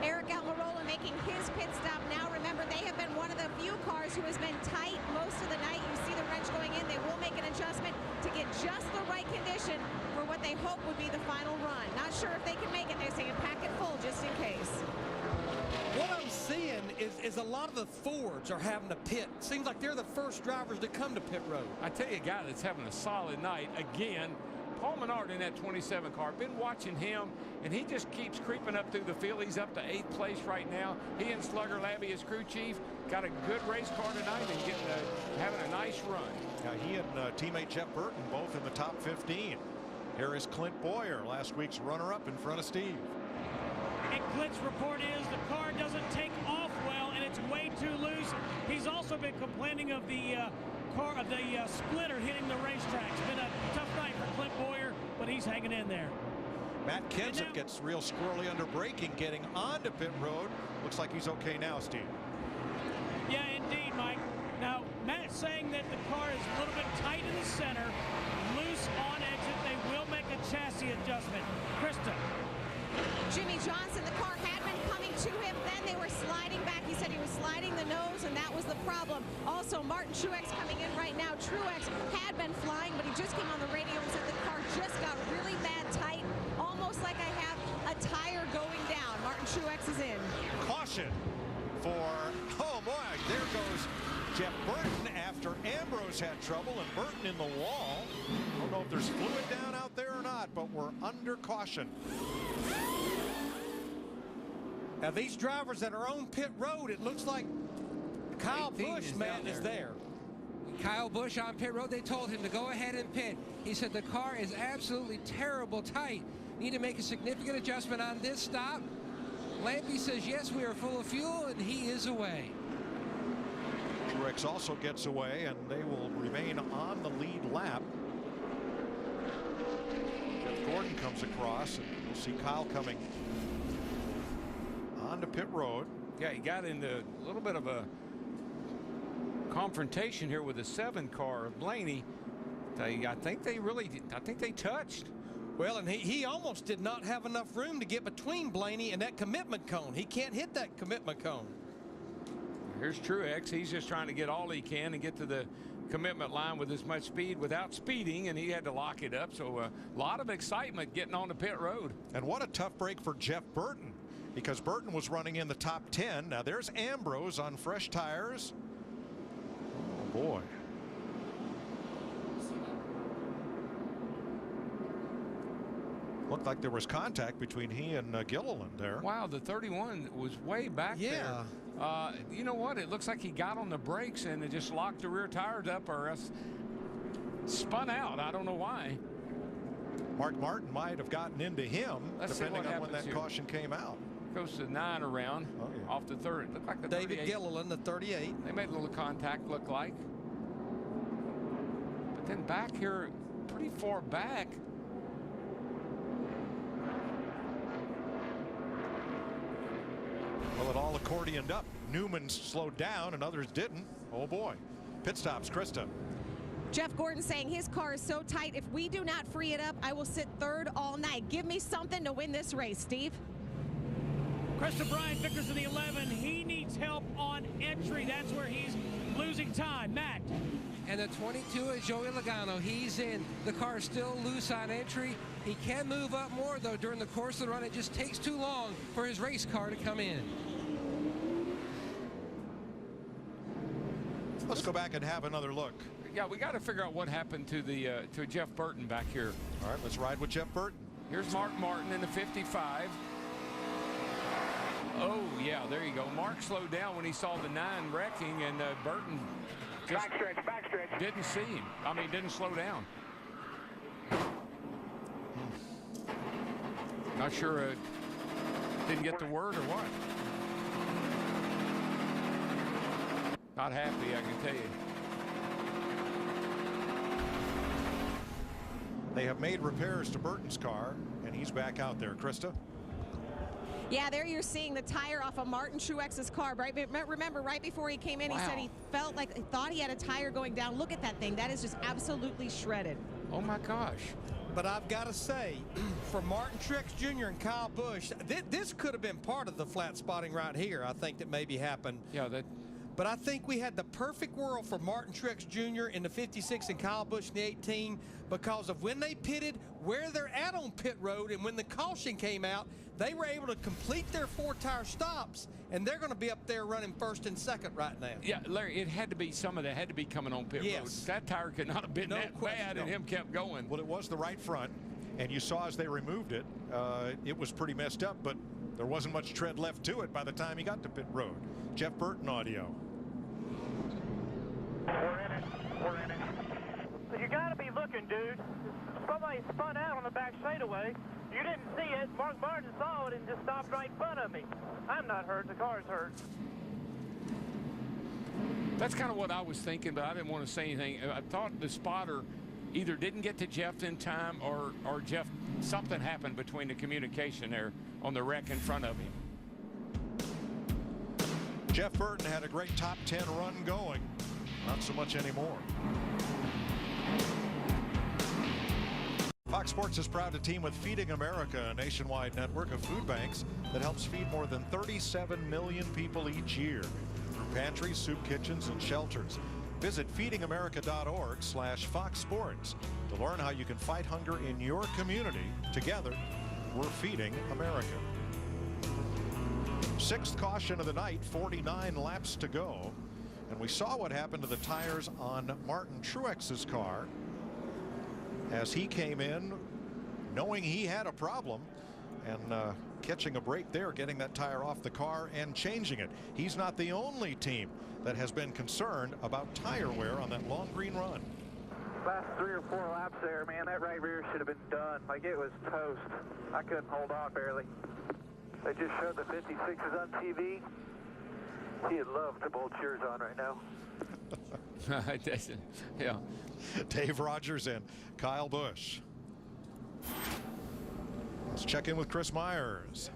Eric Almirola making his pit stop now. Remember, they have been one of the few cars who has been tight most of the night. You see the wrench going in. They will make an adjustment to get just the right condition for what they hope would be the final run. Not sure if they can make it. They're saying pack it full just in case. What I'm seeing is a lot of the Fords are having to pit. Seems like they're the first drivers to come to pit road. I tell you a guy that's having a solid night again. Paul Menard in that 27 car. Been watching him, and he just keeps creeping up through the field. He's up to 8th place right now. He and Slugger Labby, his crew chief, got a good race car tonight and having a nice run. He and teammate Jeff Burton both in the top 15. Here is Clint Boyer, last week's runner-up in front of Steve. And Clint's report is the car doesn't take off well, and it's way too loose. He's also been complaining of the splitter hitting the racetrack. It's been a tough night for Clint Boyer, but he's hanging in there. Matt Kenseth gets real squirrely under braking, getting onto pit road. Looks like he's okay now, Steve. Yeah, indeed, Mike. Now, Matt's saying that the car is a little bit tight in the center, loose on exit. They will make a chassis adjustment. Krista. Jimmy Johnson, the car had been coming to him, then they were sliding back. He said he was sliding the nose, and that was the problem. Also, Martin Truex coming in right now. Truex had been flying, but he just came on the radio and said the car just got really bad tight, almost like I have a tire going down. Martin Truex is in. Caution for, oh boy, there goes Jeff Burton after Ambrose had trouble, and Burton in the wall. I don't know if there's fluid down out there or not, but we're under caution. Now, these drivers that are on pit road, it looks like Kyle Busch, Matt, is there. Kyle Busch on pit road, they told him to go ahead and pit. He said the car is absolutely terrible tight. Need to make a significant adjustment on this stop. Lampy says, yes, we are full of fuel, and he is away. Truex also gets away, and they will remain on the lead lap. Jeff Gordon comes across, and we'll see Kyle coming onto pit road. Yeah, he got into a little bit of a confrontation here with the 7 car of Blaney. I think they touched. Well, and he almost did not have enough room to get between Blaney and that commitment cone. He can't hit that commitment cone. Here's Truex. He's just trying to get all he can and get to the commitment line with as much speed without speeding, and he had to lock it up. So a lot of excitement getting on the pit road. And what a tough break for Jeff Burton, because Burton was running in the top 10. Now there's Ambrose on fresh tires. Oh boy. Looked like there was contact between he and Gilliland there. Wow, the 31 was way back there. You know what? It looks like he got on the brakes and it just locked the rear tires up or else spun out. I don't know why. Mark Martin might have gotten into him, depending on when that caution came out. Goes to 9 around off the third. It looked like the David 38. Gilliland, the 38. They made a little contact, look like. But then back here, pretty far back. Well, it all accordioned up. Newman slowed down and others didn't. Oh boy. Pit stops, Krista. Jeff Gordon saying his car is so tight, if we do not free it up, I will sit third all night. Give me something to win this race, Steve. Krista Bryant, Vickers in the 11. He needs help on entry. That's where he's losing time. Matt. And the 22 is Joey Logano. He's in. The car is still loose on entry. He can move up more, though, during the course of the run. It just takes too long for his race car to come in. Let's go back and have another look. Yeah, we got to figure out what happened to the to Jeff Burton back here. All right, let's ride with Jeff Burton. Here's Mark Martin in the 55. Oh, yeah, there you go. Mark slowed down when he saw the 9 wrecking, and Burton just backstretch. didn't see him. I mean, didn't slow down. Not sure didn't get the word or what. Not happy, I can tell you. They have made repairs to Burton's car, and he's back out there. Krista? Yeah, there you're seeing the tire off of Martin Truex's car. Right, remember, right before he came in, he said he felt like he thought he had a tire going down. Look at that thing. That is just absolutely shredded. Oh, my gosh. But I've got to say, for Martin Truex Jr. and Kyle Busch, this could have been part of the flat spotting right here, I think, that maybe happened. Yeah, that. But I think we had the perfect world for Martin Truex Jr. in the 56 and Kyle Busch in the 18 because of when they pitted, where they're at on pit road, and when the caution came out, they were able to complete their 4-tire stops, and they're going to be up there running first and second right now. Yeah, Larry, it had to be some of that had to be coming on pit road. That tire could not have been that bad, and him kept going. Well, it was the right front, and you saw as they removed it, it was pretty messed up, but there wasn't much tread left to it by the time he got to pit road. Jeff Burton audio. We're in it. You got to be looking, dude. Somebody spun out on the back straightaway. You didn't see it. Mark Martin saw it and just stopped right in front of me. I'm not hurt. The car's hurt. That's kind of what I was thinking, but I didn't want to say anything. I thought the spotter either didn't get to Jeff in time or Jeff, something happened between the communication there on the wreck in front of him. Jeff Burton had a great top 10 run going. Not so much anymore. Fox Sports is proud to team with Feeding America, a nationwide network of food banks that helps feed more than 37 million people each year through pantries, soup kitchens, and shelters. Visit feedingamerica.org/Fox Sports to learn how you can fight hunger in your community. Together, we're feeding America. 6th caution of the night, 49 laps to go. And we saw what happened to the tires on Martin Truex's car as he came in knowing he had a problem and catching a break there, getting that tire off the car and changing it. He's not the only team that has been concerned about tire wear on that long green run. Last 3 or 4 laps there, man, that right rear should have been done. Like, it was toast. I couldn't hold on barely. They just showed the 56s on TV. He'd love to bolt yours on right now. Yeah. Dave Rogers and Kyle Busch. Let's check in with Chris Myers.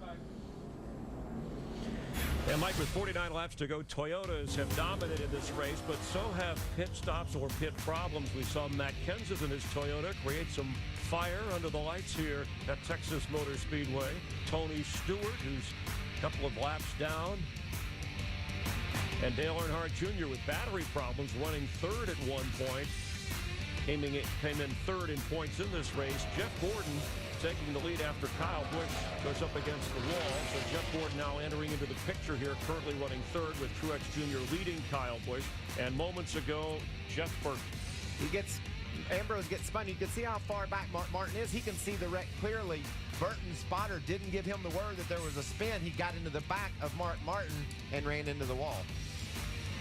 And Mike, with 49 laps to go, Toyotas have dominated this race, but so have pit stops or pit problems. We saw Matt Kenseth and his Toyota create some fire under the lights here at Texas Motor Speedway. Tony Stewart, who's a couple of laps down. And Dale Earnhardt Jr. with battery problems, running 3rd at one point. Came in 3rd in points in this race. Jeff Gordon taking the lead after Kyle Busch goes up against the wall. So Jeff Gordon now entering into the picture here, currently running 3rd with Truex Jr. leading Kyle Busch. And moments ago, Jeff Burton. He gets Ambrose gets spun. You can see how far back Mark Martin is. He can see the wreck clearly. Burton's spotter didn't give him the word that there was a spin. He got into the back of Mark Martin and ran into the wall.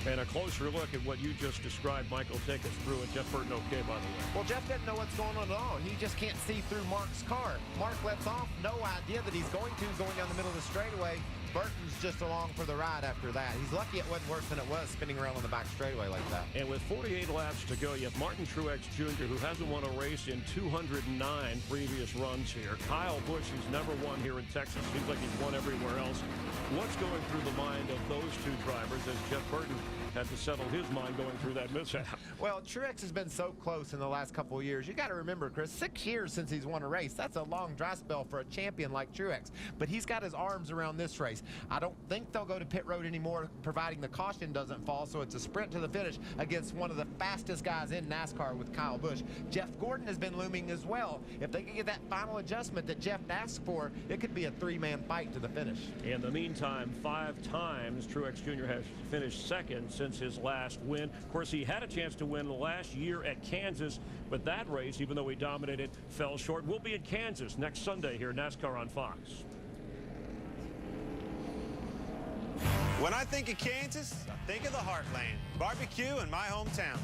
And a closer look at what you just described, Michael, take us through it. Jeff Burton okay, by the way? Well, Jeff didn't know what's going on at all. He just can't see through Mark's car. Mark lets off, no idea that he's going down the middle of the straightaway. Burton's just along for the ride after that. He's lucky it wasn't worse than it was spinning around on the back straightaway like that. And with 48 laps to go, you have Martin Truex Jr., who hasn't won a race in 209 previous runs here. Kyle Busch, who's never won here in Texas. Seems like he's won everywhere else. What's going through the mind of those two drivers as Jeff Burton had to settle his mind going through that mishap? Well, Truex has been so close in the last couple of years. You got to remember, Chris, 6 years since he's won a race. That's a long dry spell for a champion like Truex. But he's got his arms around this race. I don't think they'll go to pit road anymore, providing the caution doesn't fall. So it's a sprint to the finish against one of the fastest guys in NASCAR with Kyle Busch. Jeff Gordon has been looming as well. If they can get that final adjustment that Jeff asked for, it could be a three-man fight to the finish. In the meantime, 5 times Truex Jr. has finished second since his last win. Of course, he had a chance to win last year at Kansas, but that race, even though he dominated, fell short. We'll be in Kansas next Sunday here, NASCAR on Fox. When I think of Kansas, I think of the heartland, barbecue in my hometown.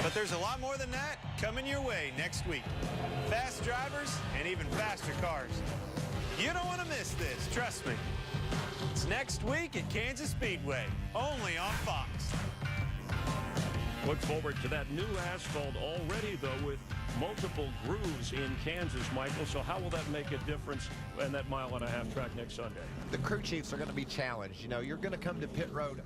But there's a lot more than that coming your way next week. Fast drivers and even faster cars. You don't want to miss this, trust me. It's next week at Kansas Speedway, only on Fox. Look forward to that new asphalt already, though, with multiple grooves in Kansas, Michael. So how will that make a difference in that mile-and-a-half track next Sunday? The crew chiefs are going to be challenged. You know, you're going to come to pit road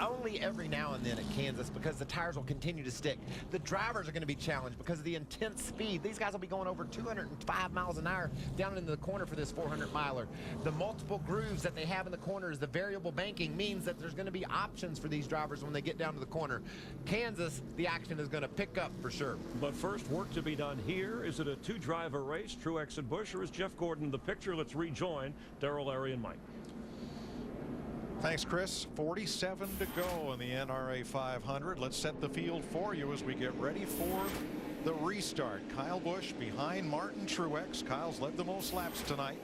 only every now and then at Kansas because the tires will continue to stick. The drivers are going to be challenged because of the intense speed. These guys will be going over 205 miles an hour down into the corner for this 400-miler. The multiple grooves that they have in the corners, the variable banking, means that there's going to be options for these drivers when they get down to the corner. Kansas, the action is going to pick up for sure. But first, work to be done here. Is it a two-driver race, Truex and Busch, or is Jeff Gordon the picture? Let's rejoin Darrell, Larry, and Mike. Thanks, Chris. 47 to go in the NRA 500. Let's set the field for you as we get ready for the restart. Kyle Busch behind Martin Truex. Kyle's led the most laps tonight.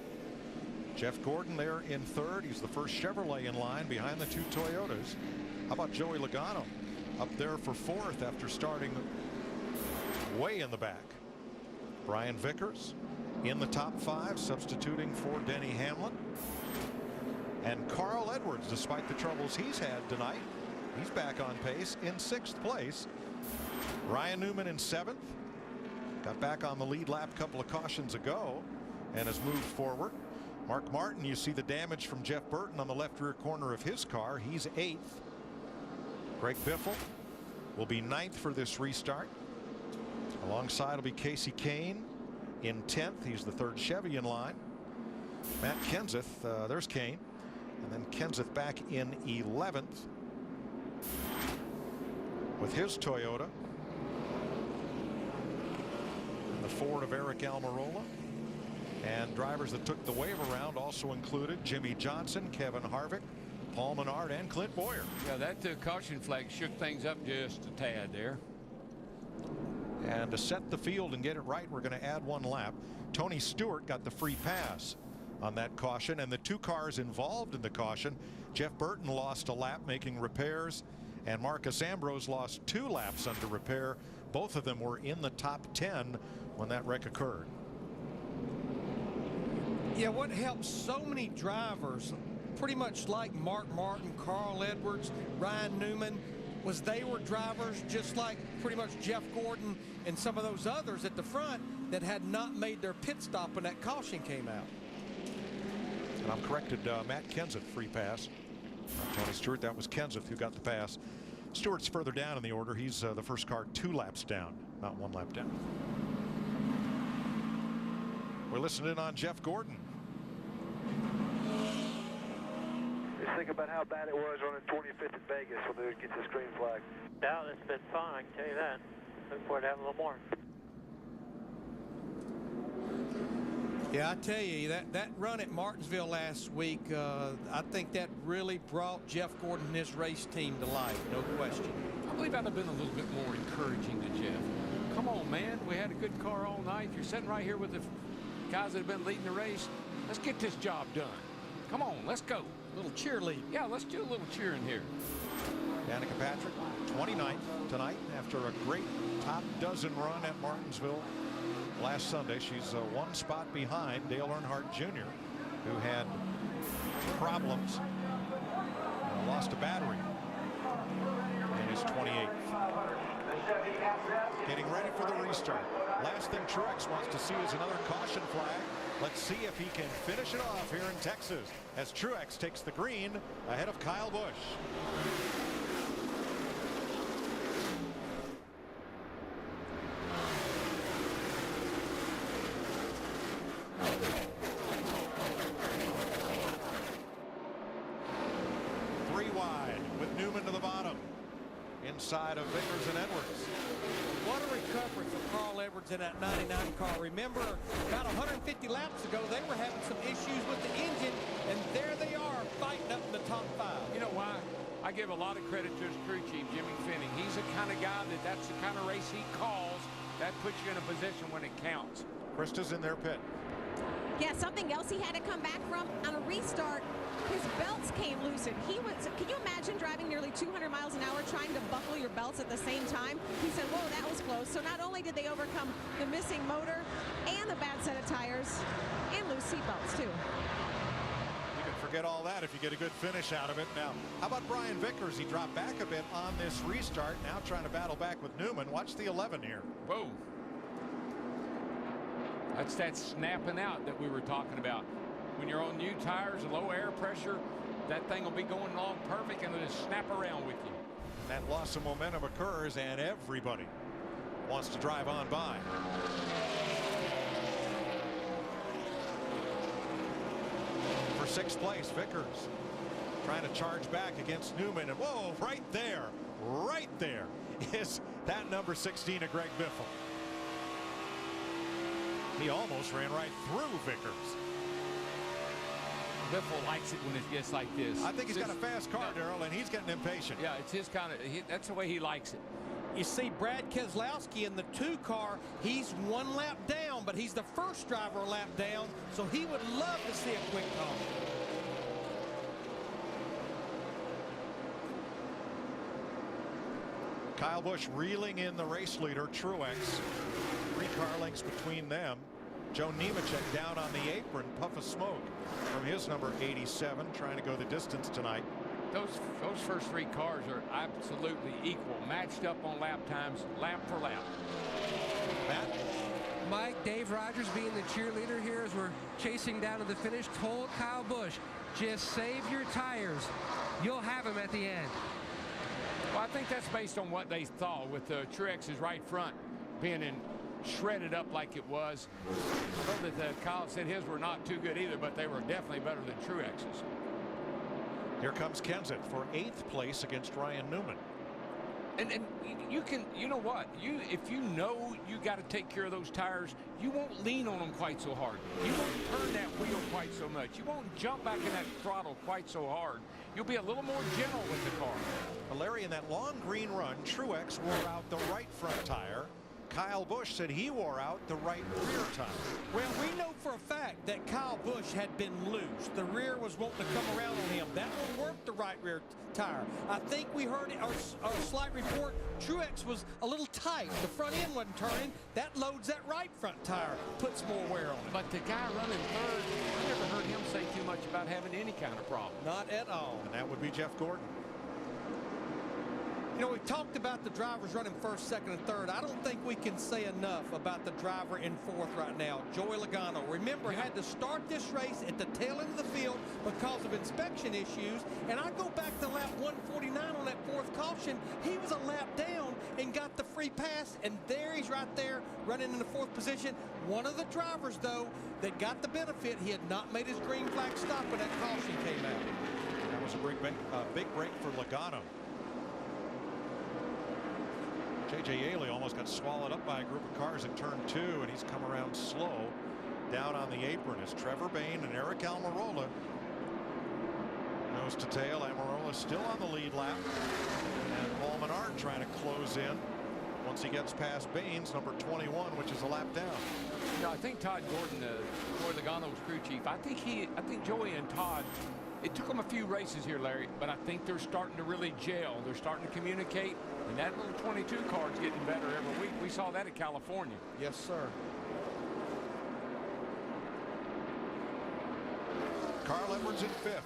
Jeff Gordon there in third. He's the first Chevrolet in line behind the 2 Toyotas. How about Joey Logano up there for fourth after starting way in the back? Brian Vickers in the top 5, substituting for Denny Hamlin. And Carl Edwards, despite the troubles he's had tonight, he's back on pace in 6th place. Ryan Newman in 7th. Got back on the lead lap a couple of cautions ago and has moved forward. Mark Martin, you see the damage from Jeff Burton on the left rear corner of his car. He's 8th. Greg Biffle will be 9th for this restart. Alongside will be Casey Kane in 10th. He's the 3rd Chevy in line. Matt Kenseth, there's Kane. And then Kenseth back in 11th with his Toyota. And the Ford of Eric Almirola. And drivers that took the wave around also included Jimmy Johnson, Kevin Harvick, Paul Menard, and Clint Boyer. Yeah, that caution flag shook things up just a tad there. And to set the field and get it right, we're going to add 1 lap. Tony Stewart got the free pass on that caution, and the 2 cars involved in the caution, Jeff Burton lost a lap making repairs, and Marcus Ambrose lost 2 laps under repair. Both of them were in the top 10 when that wreck occurred. Yeah, what helps so many drivers, pretty much like Mark Martin, Carl Edwards, Ryan Newman, was they were drivers just like pretty much Jeff Gordon and some of those others at the front that had not made their pit stop when that caution came out. And I'm corrected, Matt Kenseth free pass. Tony Stewart, that was Kenseth who got the pass. Stewart's further down in the order. He's the first car 2 laps down, not 1 lap down. We're listening on Jeff Gordon. Just think about how bad it was running 25th in Vegas when they get this green flag. Yeah, it's been fun, I can tell you that. Look forward to having a little more. Yeah, I tell you, that run at Martinsville last week, I think that really brought Jeff Gordon and his race team to life, no question. I believe I'd have been a little bit more encouraging to Jeff. man. We had a good car all night. You're sitting right here with the guys that have been leading the race. Let's get this job done. Come on, let's go. A little cheerlead. Yeah, let's do a little cheering here. Danica Patrick, 29th tonight after a great top dozen run at Martinsville last Sunday. She's one spot behind Dale Earnhardt Jr., who had problems, lost a battery, and is 28th. Getting ready for the restart. Last thing Truex wants to see is another caution flag. Let's see if he can finish it off here in Texas as Truex takes the green ahead of Kyle Busch. Three wide with Newman to the bottom. Inside of Vickers and Edwards. What a recovery for Carl Edwards in that 99 car. Remember, about 150 laps ago, they were having some issues with the engine, and there they are fighting up in the top 5. You know why? I give a lot of credit to his crew chief, Jimmy Finning. He's the kind of guy that's the kind of race he calls. That puts you in a position when it counts. Krista's in their pit. Yeah, something else he had to come back from on a restart. His belts came loose, and he was, can you imagine driving nearly 200 miles an hour trying to buckle your belts at the same time? He said, whoa, that was close. So not only did they overcome the missing motor and the bad set of tires and lose seat belts too. You can forget all that if you get a good finish out of it. Now, how about Brian Vickers? He dropped back a bit on this restart, now trying to battle back with Newman. Watch the 11 here. Whoa. That's that snapping out that we were talking about. When you're on new tires, low air pressure, that thing will be going along perfect and it'll just snap around with you. That loss of momentum occurs and everybody wants to drive on by. For 6th place, Vickers trying to charge back against Newman, and whoa, right there is that number 16 of Greg Biffle. He almost ran right through Vickers. Biffle likes it when it gets like this. I think he's got a fast car, Darrell, and he's getting impatient. Yeah, it's his kind of, that's the way he likes it. You see Brad Keselowski in the 2 car, he's 1 lap down, but he's the first driver a lap down, so he would love to see a quick call. Kyle Busch reeling in the race leader, Truex. 3 car lengths between them. Joe Nemechek down on the apron, puff of smoke from his number 87, trying to go the distance tonight. Those first 3 cars are absolutely equal, matched up on lap times, lap for lap. Matt? Mike, Dave Rogers being the cheerleader here as we're chasing down to the finish, told Kyle Busch, just save your tires. You'll have them at the end. Well, I think that's based on what they thought with Truex's right front being shredded up like it was. So that Kyle said his were not too good either, but they were definitely better than Truex's. Here comes Kenseth for 8th place against Ryan Newman. And you know what, if you know you got to take care of those tires, you won't lean on them quite so hard. You won't turn that wheel quite so much. You won't jump back in that throttle quite so hard. You'll be a little more gentle with the car. But Larry, in that long green run, Truex wore out the right front tire. Kyle Busch said he wore out the right rear tire. Well, we know for a fact that Kyle Busch had been loose. The rear was wanting to come around on him. That would work the right rear tire. I think we heard our slight report, Truex was a little tight. The front end wasn't turning. That loads that right front tire, puts more wear on it. But the guy running third, I never heard him say too much about having any kind of problem. Not at all. And that would be Jeff Gordon. You know, we talked about the drivers running 1st, 2nd, and 3rd. I don't think we can say enough about the driver in 4th right now, Joey Logano. Remember, had to start this race at the tail end of the field because of inspection issues. And I go back to lap 149 on that 4th caution. He was a lap down and got the free pass. And there he's right there running in the 4th position. One of the drivers, though, that got the benefit, he had not made his green flag stop when that caution came out. That was a big break for Logano. J.J. Yaley almost got swallowed up by a group of cars in turn 2, and he's come around slow down on the apron as Trevor Bayne and Eric Almirola nose to tail. Almirola still on the lead lap, and Paul Menard trying to close in once he gets past Baines, number 21, which is a lap down. You know, I think Todd Gordon, Troy Logano's crew chief, I think Joey and Todd, it took them a few races here, Larry, but I think they're starting to really gel. They're starting to communicate, and that little 22 card's getting better every week. We saw that at California. Yes, sir. Carl Edwards in 5th.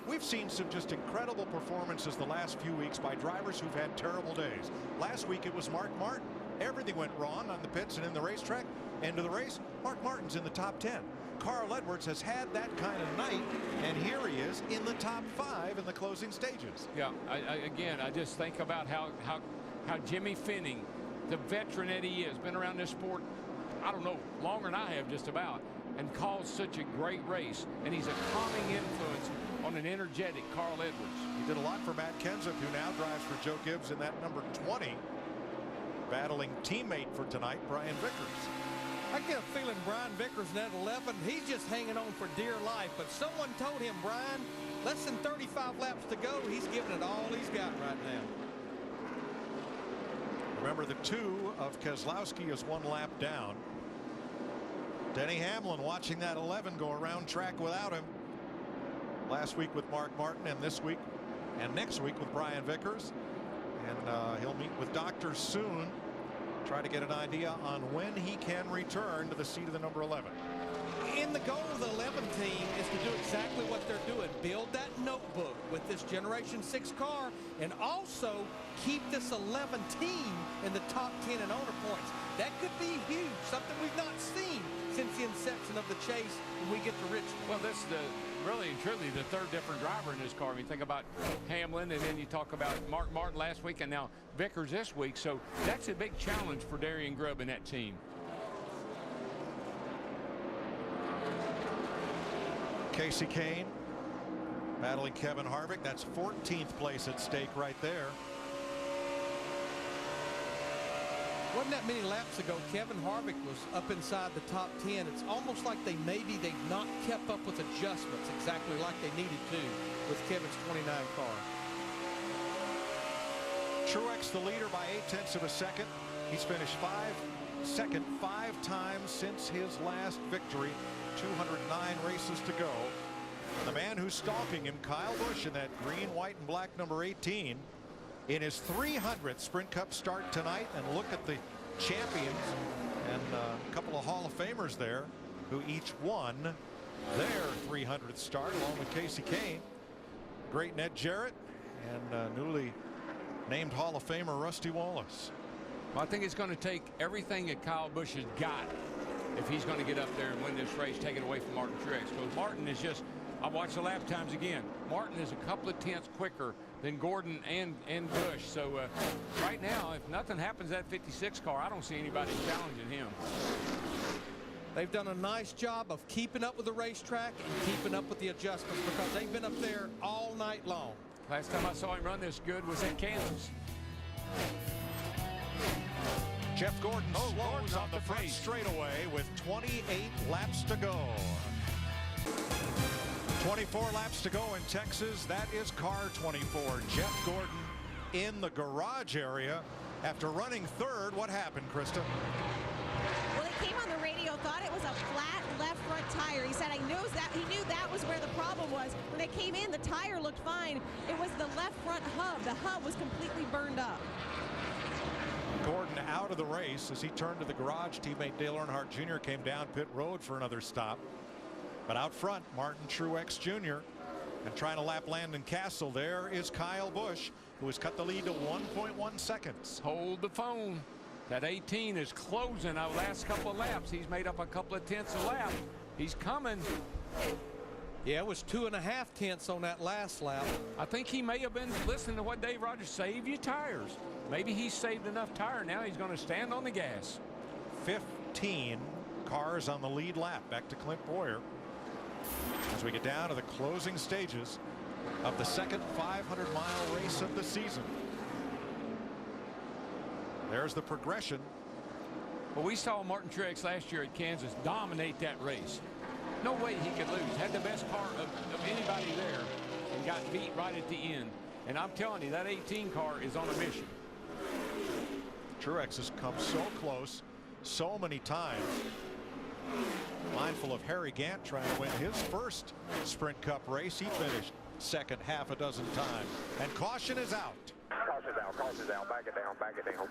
We've seen some just incredible performances the last few weeks by drivers who've had terrible days. Last week it was Mark Martin. Everything went wrong on the pits and in the racetrack. End of the race, Mark Martin's in the top 10. Carl Edwards has had that kind of night, and here he is in the top 5 in the closing stages. Yeah, again, I just think about how Jimmy Finning, the veteran that he is, been around this sport, I don't know, longer than I have just about, and caused such a great race. And he's a calming influence on an energetic Carl Edwards. He did a lot for Matt Kenseth, who now drives for Joe Gibbs in that number 20, battling teammate for tonight, Brian Vickers. I get a feeling Brian Vickers in that 11, he's just hanging on for dear life. But someone told him, Brian, less than 35 laps to go. He's giving it all he's got right now. Remember, the 2 of Keselowski is 1 lap down. Denny Hamlin watching that 11 go around track without him. Last week with Mark Martin, and this week and next week with Brian Vickers. And he'll meet with doctors soon. Try to get an idea on when he can return to the seat of the number 11. And the goal of the 11 team is to do exactly what they're doing. Build that notebook with this Generation 6 car, and also keep this 11 team in the top 10 in owner points. That could be huge, something we've not seen since the inception of the chase when we get to Richmond. Well, this is really and truly the 3rd different driver in this car. I mean, think about Hamlin, and then you talk about Mark Martin last week, and now Vickers this week. So that's a big challenge for Darian Grubb and that team. Casey Kane battling Kevin Harvick. That's 14th place at stake right there. Wasn't that many laps ago, Kevin Harvick was up inside the top 10. It's almost like they've not kept up with adjustments exactly like they needed to with Kevin's 29 car. Truex the leader by 0.8 of a second. He's finished second 5 times since his last victory. 209 races to go. The man who's stalking him, Kyle Busch, in that green, white, and black number 18, in his 300th Sprint Cup start tonight. And look at the champions and a couple of Hall of Famers there who each won their 300th start, along with Casey Kane, great Ned Jarrett, and newly named Hall of Famer Rusty Wallace. Well, I think it's going to take everything that Kyle Busch has got if he's going to get up there and win this race, take it away from Martin Truex. Because Martin is just, I watched the lap times again. Martin is a couple of tenths quicker than Gordon and Busch. So right now, if nothing happens to that 56 car, I don't see anybody challenging him. They've done a nice job of keeping up with the racetrack and keeping up with the adjustments, because they've been up there all night long. Last time I saw him run this good was at Kansas. Jeff Gordon slows on the front straightaway with 28 laps to go. 24 laps to go in Texas. That is car 24. Jeff Gordon in the garage area after running 3rd. What happened, Krista? Well, he came on the radio, thought it was a flat left front tire. He said he knew that was where the problem was. When they came in, the tire looked fine. It was the left front hub. The hub was completely burned up. Gordon out of the race as he turned to the garage. Teammate Dale Earnhardt Jr. came down pit road for another stop. But out front, Martin Truex Jr. and trying to lap Landon Castle. There is Kyle Busch, who has cut the lead to 1.1 seconds. Hold the phone. That 18 is closing our last couple of laps. He's made up a couple of tenths a lap. He's coming. Yeah, it was 2.5 tenths on that last lap. I think he may have been listening to what Dave Rogers, save your tires. Maybe he's saved enough tire now he's going to stand on the gas. 15 cars on the lead lap. Back to Clint Boyer as we get down to the closing stages of the second 500-mile race of the season. There's the progression. Well, we saw Martin Truex last year at Kansas dominate that race. No way he could lose. Had the best car of anybody there and got beat right at the end. And I'm telling you, that 18 car is on a mission. Truex has come so close so many times. Mindful of Harry Gant trying to win his first Sprint Cup race. He finished second half a dozen times. And caution is out. Caution's out, caution's out. Back it down, back it down.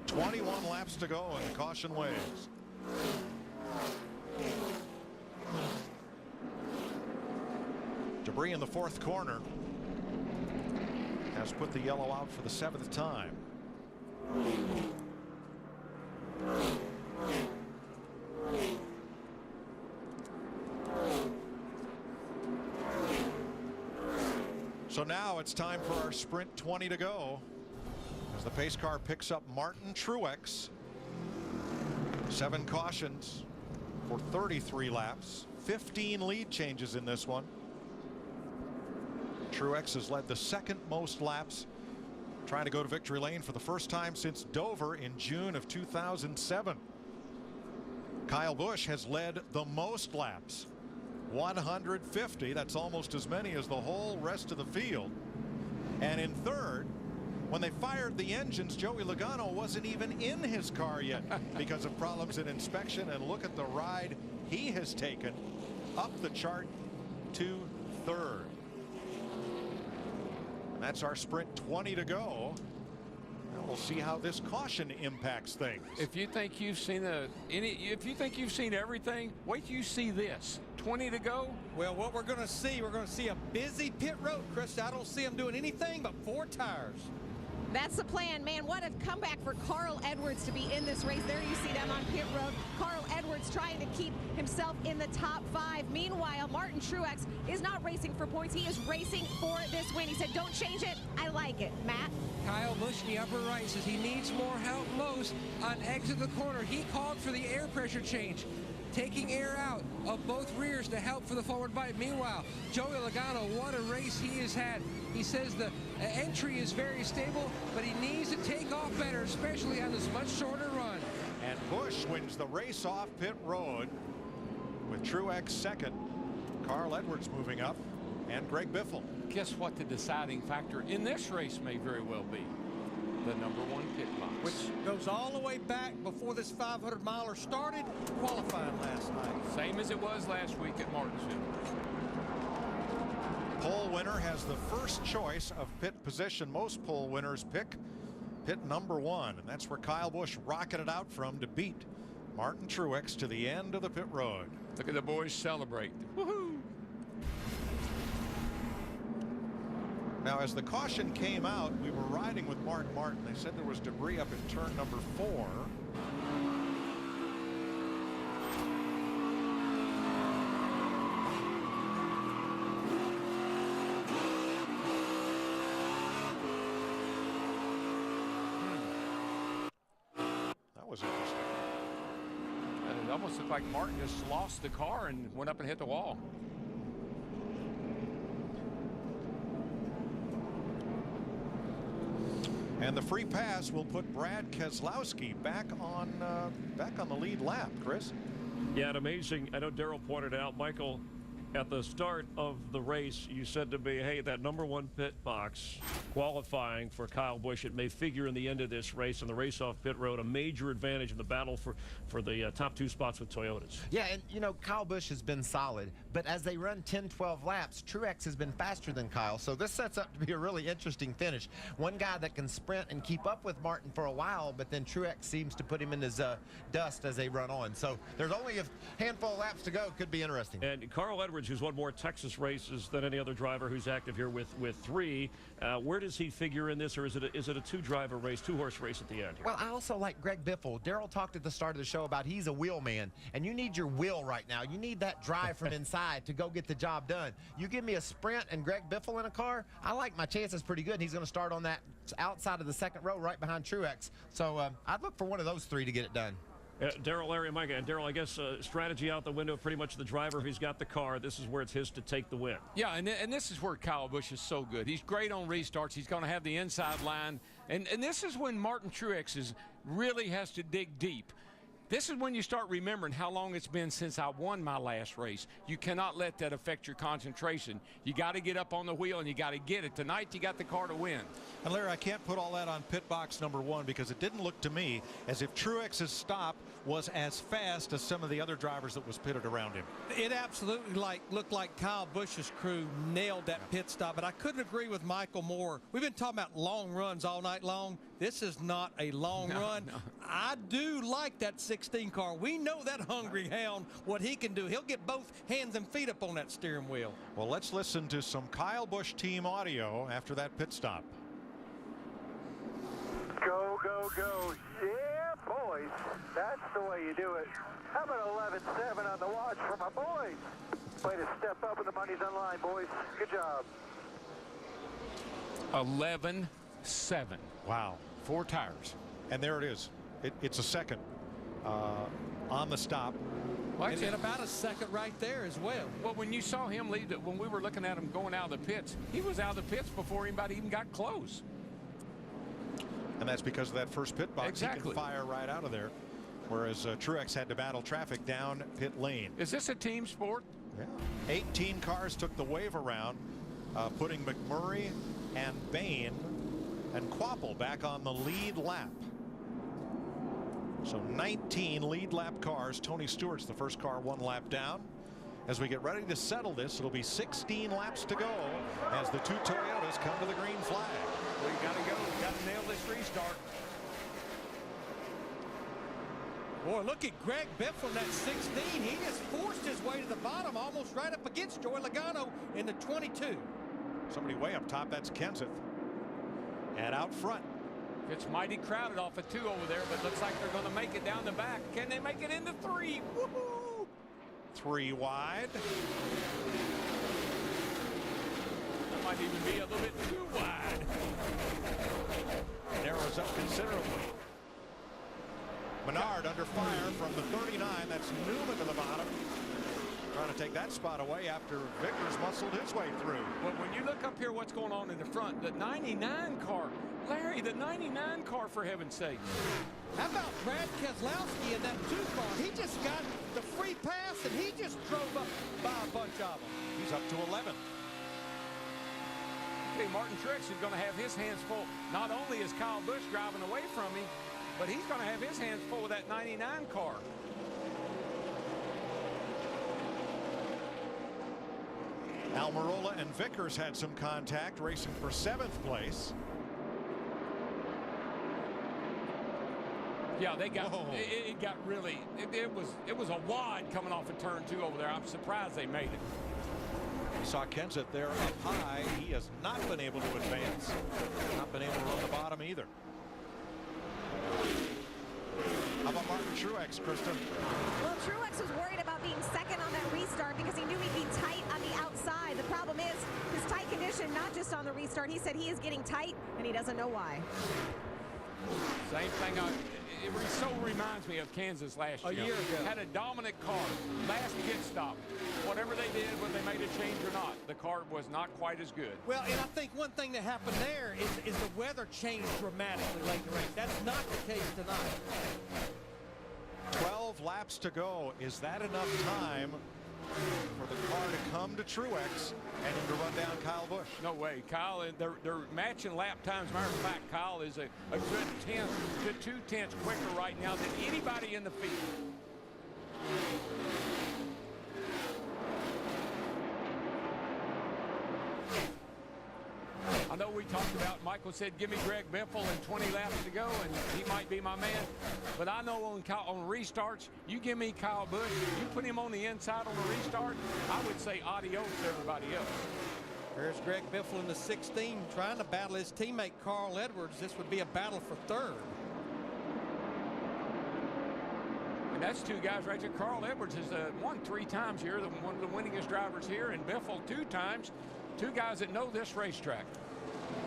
21 laps to go and the caution waves. Debris in the fourth corner has put the yellow out for the 7th time. So now it's time for our sprint 20 to go as the pace car picks up Martin Truex. 7 cautions for 33 laps, 15 lead changes in this one. Truex has led the second most laps, trying to go to victory lane for the first time since Dover in June of 2007. Kyle Busch has led the most laps, 150. That's almost as many as the whole rest of the field. And in third, when they fired the engines, Joey Logano wasn't even in his car yet because of problems in inspection. And look at the ride he has taken up the chart to third. And that's our sprint 20 to go. And we'll see how this caution impacts things. If you think you've seen everything, wait till you see this. 20 to go. Well, what we're going to see a busy pit road, Chris. I don't see them doing anything but 4 tires. That's the plan, man. What a comeback for Carl Edwards to be in this race. There you see them on pit road. Carl Edwards trying to keep himself in the top 5. Meanwhile, Martin Truex is not racing for points. He is racing for this win. He said, don't change it. I like it. Matt? Kyle Busch in the upper right says he needs more help most on exit the corner. He called for the air pressure change, taking air out of both rears to help for the forward bite. Meanwhile, Joey Logano, what a race he has had. He says the entry is very stable, but he needs to take off better, especially on this much shorter run. And Busch wins the race off pit road with Truex second. Carl Edwards moving up, and Greg Biffle. Guess what the deciding factor in this race may very well be? The #1 pit box. Which goes all the way back before this 500-miler started, qualifying last night. Same as it was last week at Martinsville. Pole winner has the first choice of pit position. Most pole winners pick pit #1, and that's where Kyle Busch rocketed out from to beat Martin Truex to the end of the pit road. Look at the boys celebrate. Woohoo! Now, as the caution came out, we were riding with Mark Martin. They said there was debris up in turn number 4. That was interesting. And it almost looked like Martin just lost the car and went up and hit the wall. And the free pass will put Brad Keselowski back on the lead lap. Chris? Yeah, and amazing. I know Darrell pointed out, Michael, at the start of the race, you said to me, hey, that #1 pit box qualifying for Kyle Busch, it may figure in the end of this race on the race off pit road, a major advantage in the battle for the top 2 spots with Toyotas. Yeah, and you know, Kyle Busch has been solid, but as they run 10-12 laps, Truex has been faster than Kyle, so this sets up to be a really interesting finish. One guy that can sprint and keep up with Martin for a while, but then Truex seems to put him in his dust as they run on. So there's only a handful of laps to go. Could be interesting. And Carl Edwards, who's won more Texas races than any other driver who's active here with 3, where does he figure in this, or is it a 2-driver race, 2-horse race at the end here? Well, I also like Greg Biffle. Darrell talked at the start of the show about he's a wheel man, and you need your will right now. You need that drive from inside to go get the job done. You give me a sprint and Greg Biffle in a car, I like my chances pretty good. He's going to start on that outside of the second row right behind Truex. So I'd look for one of those 3 to get it done. Darrell, Larry, and Micah. And Darrell, I guess strategy out the window, pretty much the driver who's got the car. This is where it's his to take the win. Yeah, and this is where Kyle Busch is so good. He's great on restarts. He's going to have the inside line. And this is when Martin Truex really has to dig deep. This is when you start remembering how long it's been since I won my last race. You cannot let that affect your concentration. You got to get up on the wheel and you got to get it. Tonight you got the car to win. And Larry, I can't put all that on pit box number 1 because it didn't look to me as if Truex's stop was as fast as some of the other drivers that was pitted around him. It absolutely looked like Kyle Busch's crew nailed that pit stop, but I couldn't agree with Michael more. We've been talking about long runs all night long. This is not a long run. No. I do like that 16 car. We know that hungry hound, what he can do. He'll get both hands and feet up on that steering wheel. Well, let's listen to some Kyle Busch team audio after that pit stop. Go, go, go. Yeah, boys. That's the way you do it. How about 11-7 on the watch for my boys? Way to step up when the money's on line, boys. Good job. 11-7. Wow. 4 tires. And there it is. It's a second on the stop. And about a second right there as well. Well, when you saw him leave, when we were looking at him going out of the pits, he was out of the pits before anybody even got close. And that's because of that first pit box. Exactly. He can fire right out of there. Whereas Truex had to battle traffic down pit lane. Is this a team sport? Yeah. 18 cars took the wave around, putting McMurray and Bain and Quapple back on the lead lap. So 19 lead lap cars. Tony Stewart's the first car 1 lap down. As we get ready to settle this, it'll be 16 laps to go as the 2 Toyotas come to the green flag. We got to go. We got to nail this restart. Boy, look at Greg Biffle in that 16. He just forced his way to the bottom, almost right up against Joey Logano in the 22. Somebody way up top, that's Kenseth. And out front. It's mighty crowded off of 2 over there, but looks like they're going to make it down the back. Can they make it into 3? Woohoo! 3 wide. That might even be a little bit too wide. Narrows up considerably. Menard under fire from the 39. That's Newman to the bottom. Trying to take that spot away after Vickers muscled his way through. Well, when you look up here what's going on in the front, the 99 car. Larry, the 99 car, for heaven's sake. How about Brad Keselowski in that 2 car? He just got the free pass and he just drove up by a bunch of them. He's up to 11. Okay, Martin Truex is going to have his hands full. Not only is Kyle Busch driving away from him, but he's going to have his hands full with that 99 car. Almirola and Vickers had some contact, racing for 7th place. Yeah, they got it got really it was a wad coming off of turn 2 over there. I'm surprised they made it. You saw Kenseth there up high. He has not been able to advance. Not been able to run the bottom either. How about Martin Truex, Kristen? Well, Truex was worried about being second on that restart because he knew he'd be tight on the outside. The problem is his tight condition, not just on the restart. He said he is getting tight, and he doesn't know why. Same thing. It so reminds me of Kansas last year. A year ago. Had a dominant car. Last pit stop. Whatever they did, whether they made a change or not, the car was not quite as good. Well, and I think one thing that happened there is the weather changed dramatically late in the race. That's not the case tonight. 12 laps to go. Is that enough time for the car to come to Truex and him to run down Kyle Busch? No way. Kyle, they're matching lap times. Matter of fact, Kyle is a good 2/10 quicker right now than anybody in the field. I know we talked about, Michael said, give me Greg Biffle and 20 laps to go, and he might be my man. But I know on restarts, you give me Kyle Busch, you put him on the inside on the restart, I would say adios to everybody else. There's Greg Biffle in the 16 trying to battle his teammate Carl Edwards. This would be a battle for 3rd. And that's 2 guys right there. Carl Edwards has won 3 times here, one of the winningest drivers here, and Biffle 2 times. 2 guys that know this racetrack.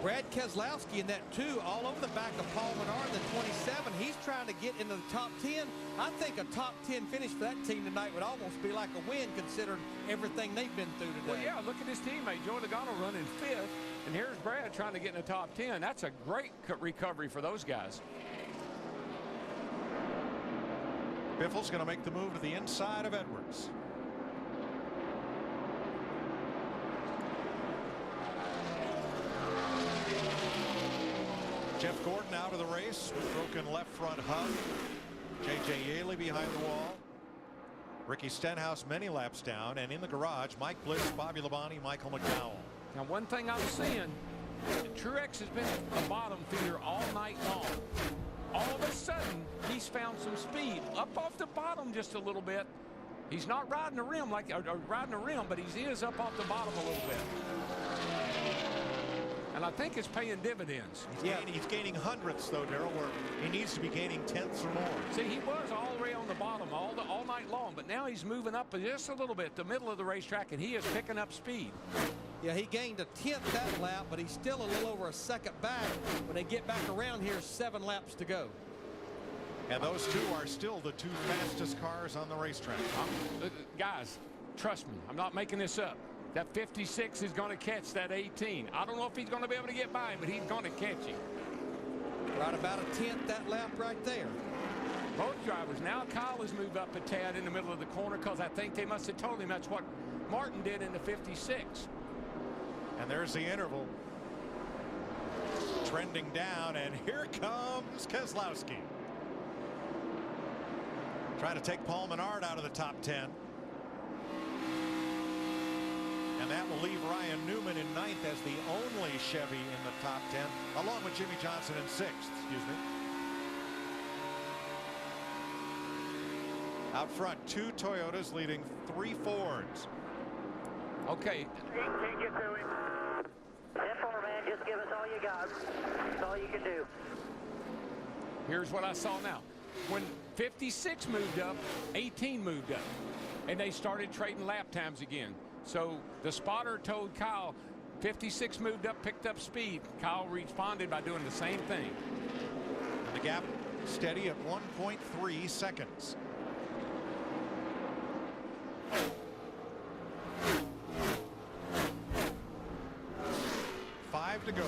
Brad Keselowski in that 2, all over the back of Paul Menard in the 27. He's trying to get into the top 10. I think a top 10 finish for that team tonight would almost be like a win considering everything they've been through today. Well, yeah, look at his teammate, Joey Logano, running 5th. And here's Brad trying to get in the top 10. That's a great recovery for those guys. Biffle's going to make the move to the inside of Edwards. Jeff Gordon out of the race with broken left front hub. J.J. Yaley behind the wall. Ricky Stenhouse many laps down, and in the garage, Mike Bliss, Bobby Labonte, Michael McDowell. Now, one thing I'm seeing, Truex has been a bottom feeder all night long. All of a sudden, he's found some speed up off the bottom just a little bit. He's not riding the rim but he is up off the bottom a little bit. And I think it's paying dividends. He's gaining hundredths, though, Darrell, where he needs to be gaining tenths or more. See, he was all the way on the bottom all night long, but now he's moving up just a little bit, the middle of the racetrack, and he is picking up speed. Yeah, he gained a 10th that lap, but he's still a little over a second back. When they get back around here, 7 laps to go. And those two are still the 2 fastest cars on the racetrack. Guys, trust me, I'm not making this up. That 56 is going to catch that 18. I don't know if he's going to be able to get by him, but he's going to catch him. Right about a 10th that lap right there. Both drivers. Now Kyle has moved up a tad in the middle of the corner because I think they must have told him that's what Martin did in the 56. And there's the interval. Trending down, and here comes Keselowski. Trying to take Paul Menard out of the top 10. And that will leave Ryan Newman in 9th as the only Chevy in the top 10, along with Jimmy Johnson in 6th. Excuse me. Out front, 2 Toyotas leading 3 Fords. Okay. Can't get to him. 10-4, man. Just give us all you got. That's all you can do. Here's what I saw now. When 56 moved up, 18 moved up. And they started trading lap times again. So the spotter told Kyle 56 moved up, picked up speed. Kyle responded by doing the same thing. And the gap steady at 1.3 seconds. To go.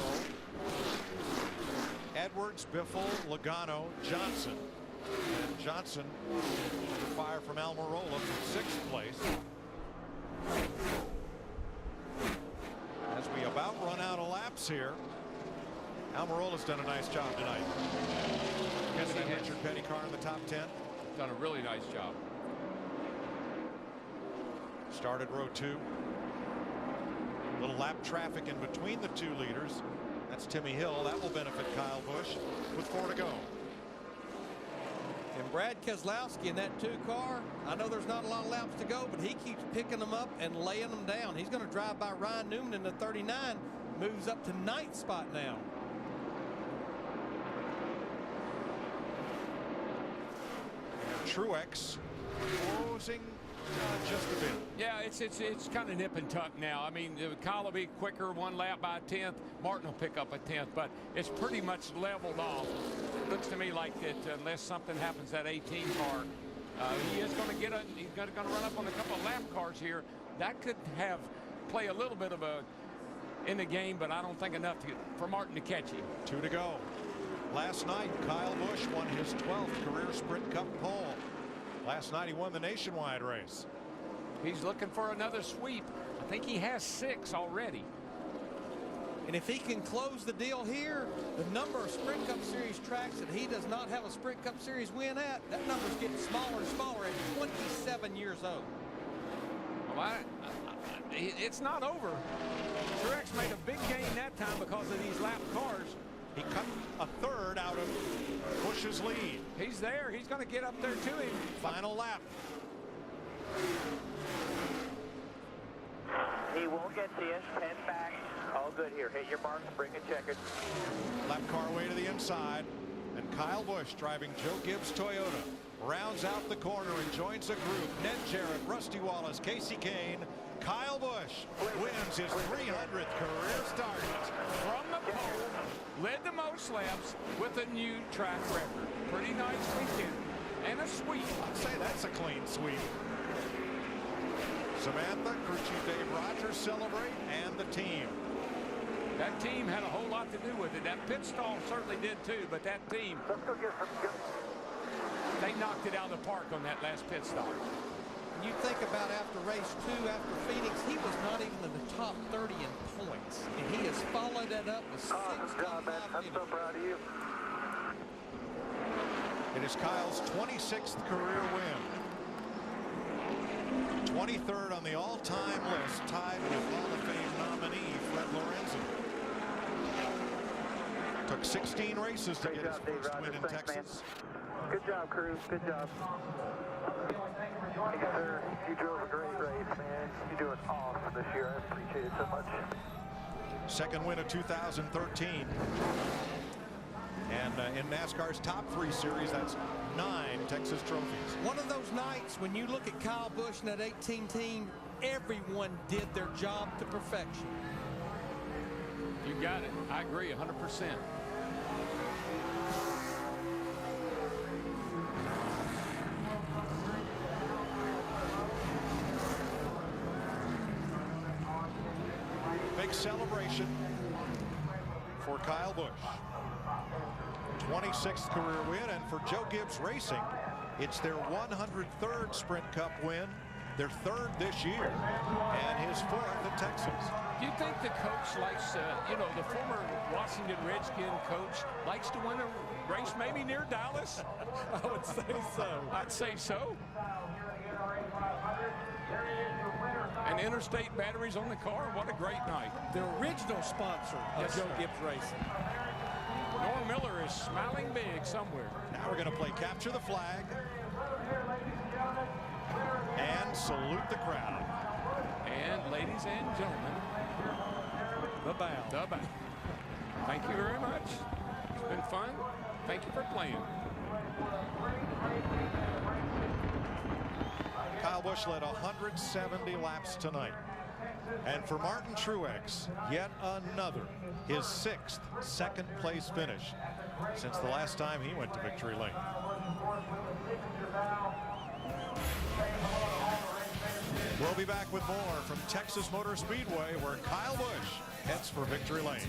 Edwards, Biffle, Logano, Johnson. And Johnson under fire from Almirola from 6th place. As we about run out of laps here, Almirola's done a nice job tonight. Kennedy, Richard Petty car in the top 10. Done a really nice job. Started row 2. Little lap traffic in between the 2 leaders. That's Timmy Hill. That will benefit Kyle Busch with 4 to go. And Brad Keselowski in that 2 car, I know there's not a lot of laps to go, but he keeps picking them up and laying them down. He's going to drive by Ryan Newman in the 39, moves up to 9th spot now. Truex closing just a bit. Yeah, it's kind of nip and tuck now. I mean, Kyle will be quicker 1 lap by a 10th. Martin will pick up a 10th, but it's pretty much leveled off. Looks to me like that unless something happens that 18 car, he is going to get he's going to run up on a couple of lap cars here. That could play a little bit of a in the game, but I don't think enough for Martin to catch him. 2 to go. Last night, Kyle Busch won his 12th career Sprint Cup pole. Last night he won the nationwide race. He's looking for another sweep. I think he has 6 already. And if he can close the deal here, the number of Sprint Cup Series tracks that he does not have a Sprint Cup Series win at, that number's getting smaller and smaller at 27 years old. Well, it's not over. Truex made a big gain that time because of these lap cars. He cut a 3rd out of Busch's lead. He's there. He's going to get up there to him. Final lap. He won't get to you. 10 back. All good here. Hit your marks. Bring it checkered. Lap car way to the inside. And Kyle Busch, driving Joe Gibbs' Toyota, rounds out the corner and joins the group. Ned Jarrett, Rusty Wallace, Casey Kane. Kyle Busch wins his 300th career start. From the pole, led the most laps with a new track record. Pretty nice weekend. And a sweep. I'd say that's a clean sweep. Samantha, crew chief Dave Rogers celebrate, and the team. That team had a whole lot to do with it. That pit stall certainly did too, but that team. Let's go get some good. They knocked it out of the park on that last pit stop. You think about after race 2, after Phoenix, he was not even in the top 30 in points. And he has followed that up with 6 job, man. I'm so proud of you. It is Kyle's 26th career win. 23rd on the all-time list, tied with Hall of Fame nominee Fred Lorenzen. Took 16 races to get his first win in Texas. Good job, crew. Good job. Thank you, sir. You drove a great race, man. You're doing awesome this year. I appreciate it so much. Second win of 2013. And in NASCAR's top 3 series, that's 9 Texas trophies. One of those nights when you look at Kyle Busch and that 18 team, everyone did their job to perfection. You got it. I agree 100%. Big celebration for Kyle Busch. 26th career win, and for Joe Gibbs Racing, it's their 103rd Sprint Cup win, their 3rd this year, and his 4th at Texas. Do you think the coach likes, the former Washington Redskin coach likes to win a race maybe near Dallas? I would say so. I'd say so. And interstate batteries on the car. What a great night. The original sponsor of Joe Gibbs Racing. Norm Miller is smiling big somewhere. Now we're going to play capture the flag and salute the crowd. And ladies and gentlemen, the bow. The bow. Thank you very much. It's been fun. Thank you for playing. Kyle Busch led 170 laps tonight. And for Martin Truex, yet another, his 6th second-place finish since the last time he went to victory lane. We'll be back with more from Texas Motor Speedway, where Kyle Busch heads for victory lane.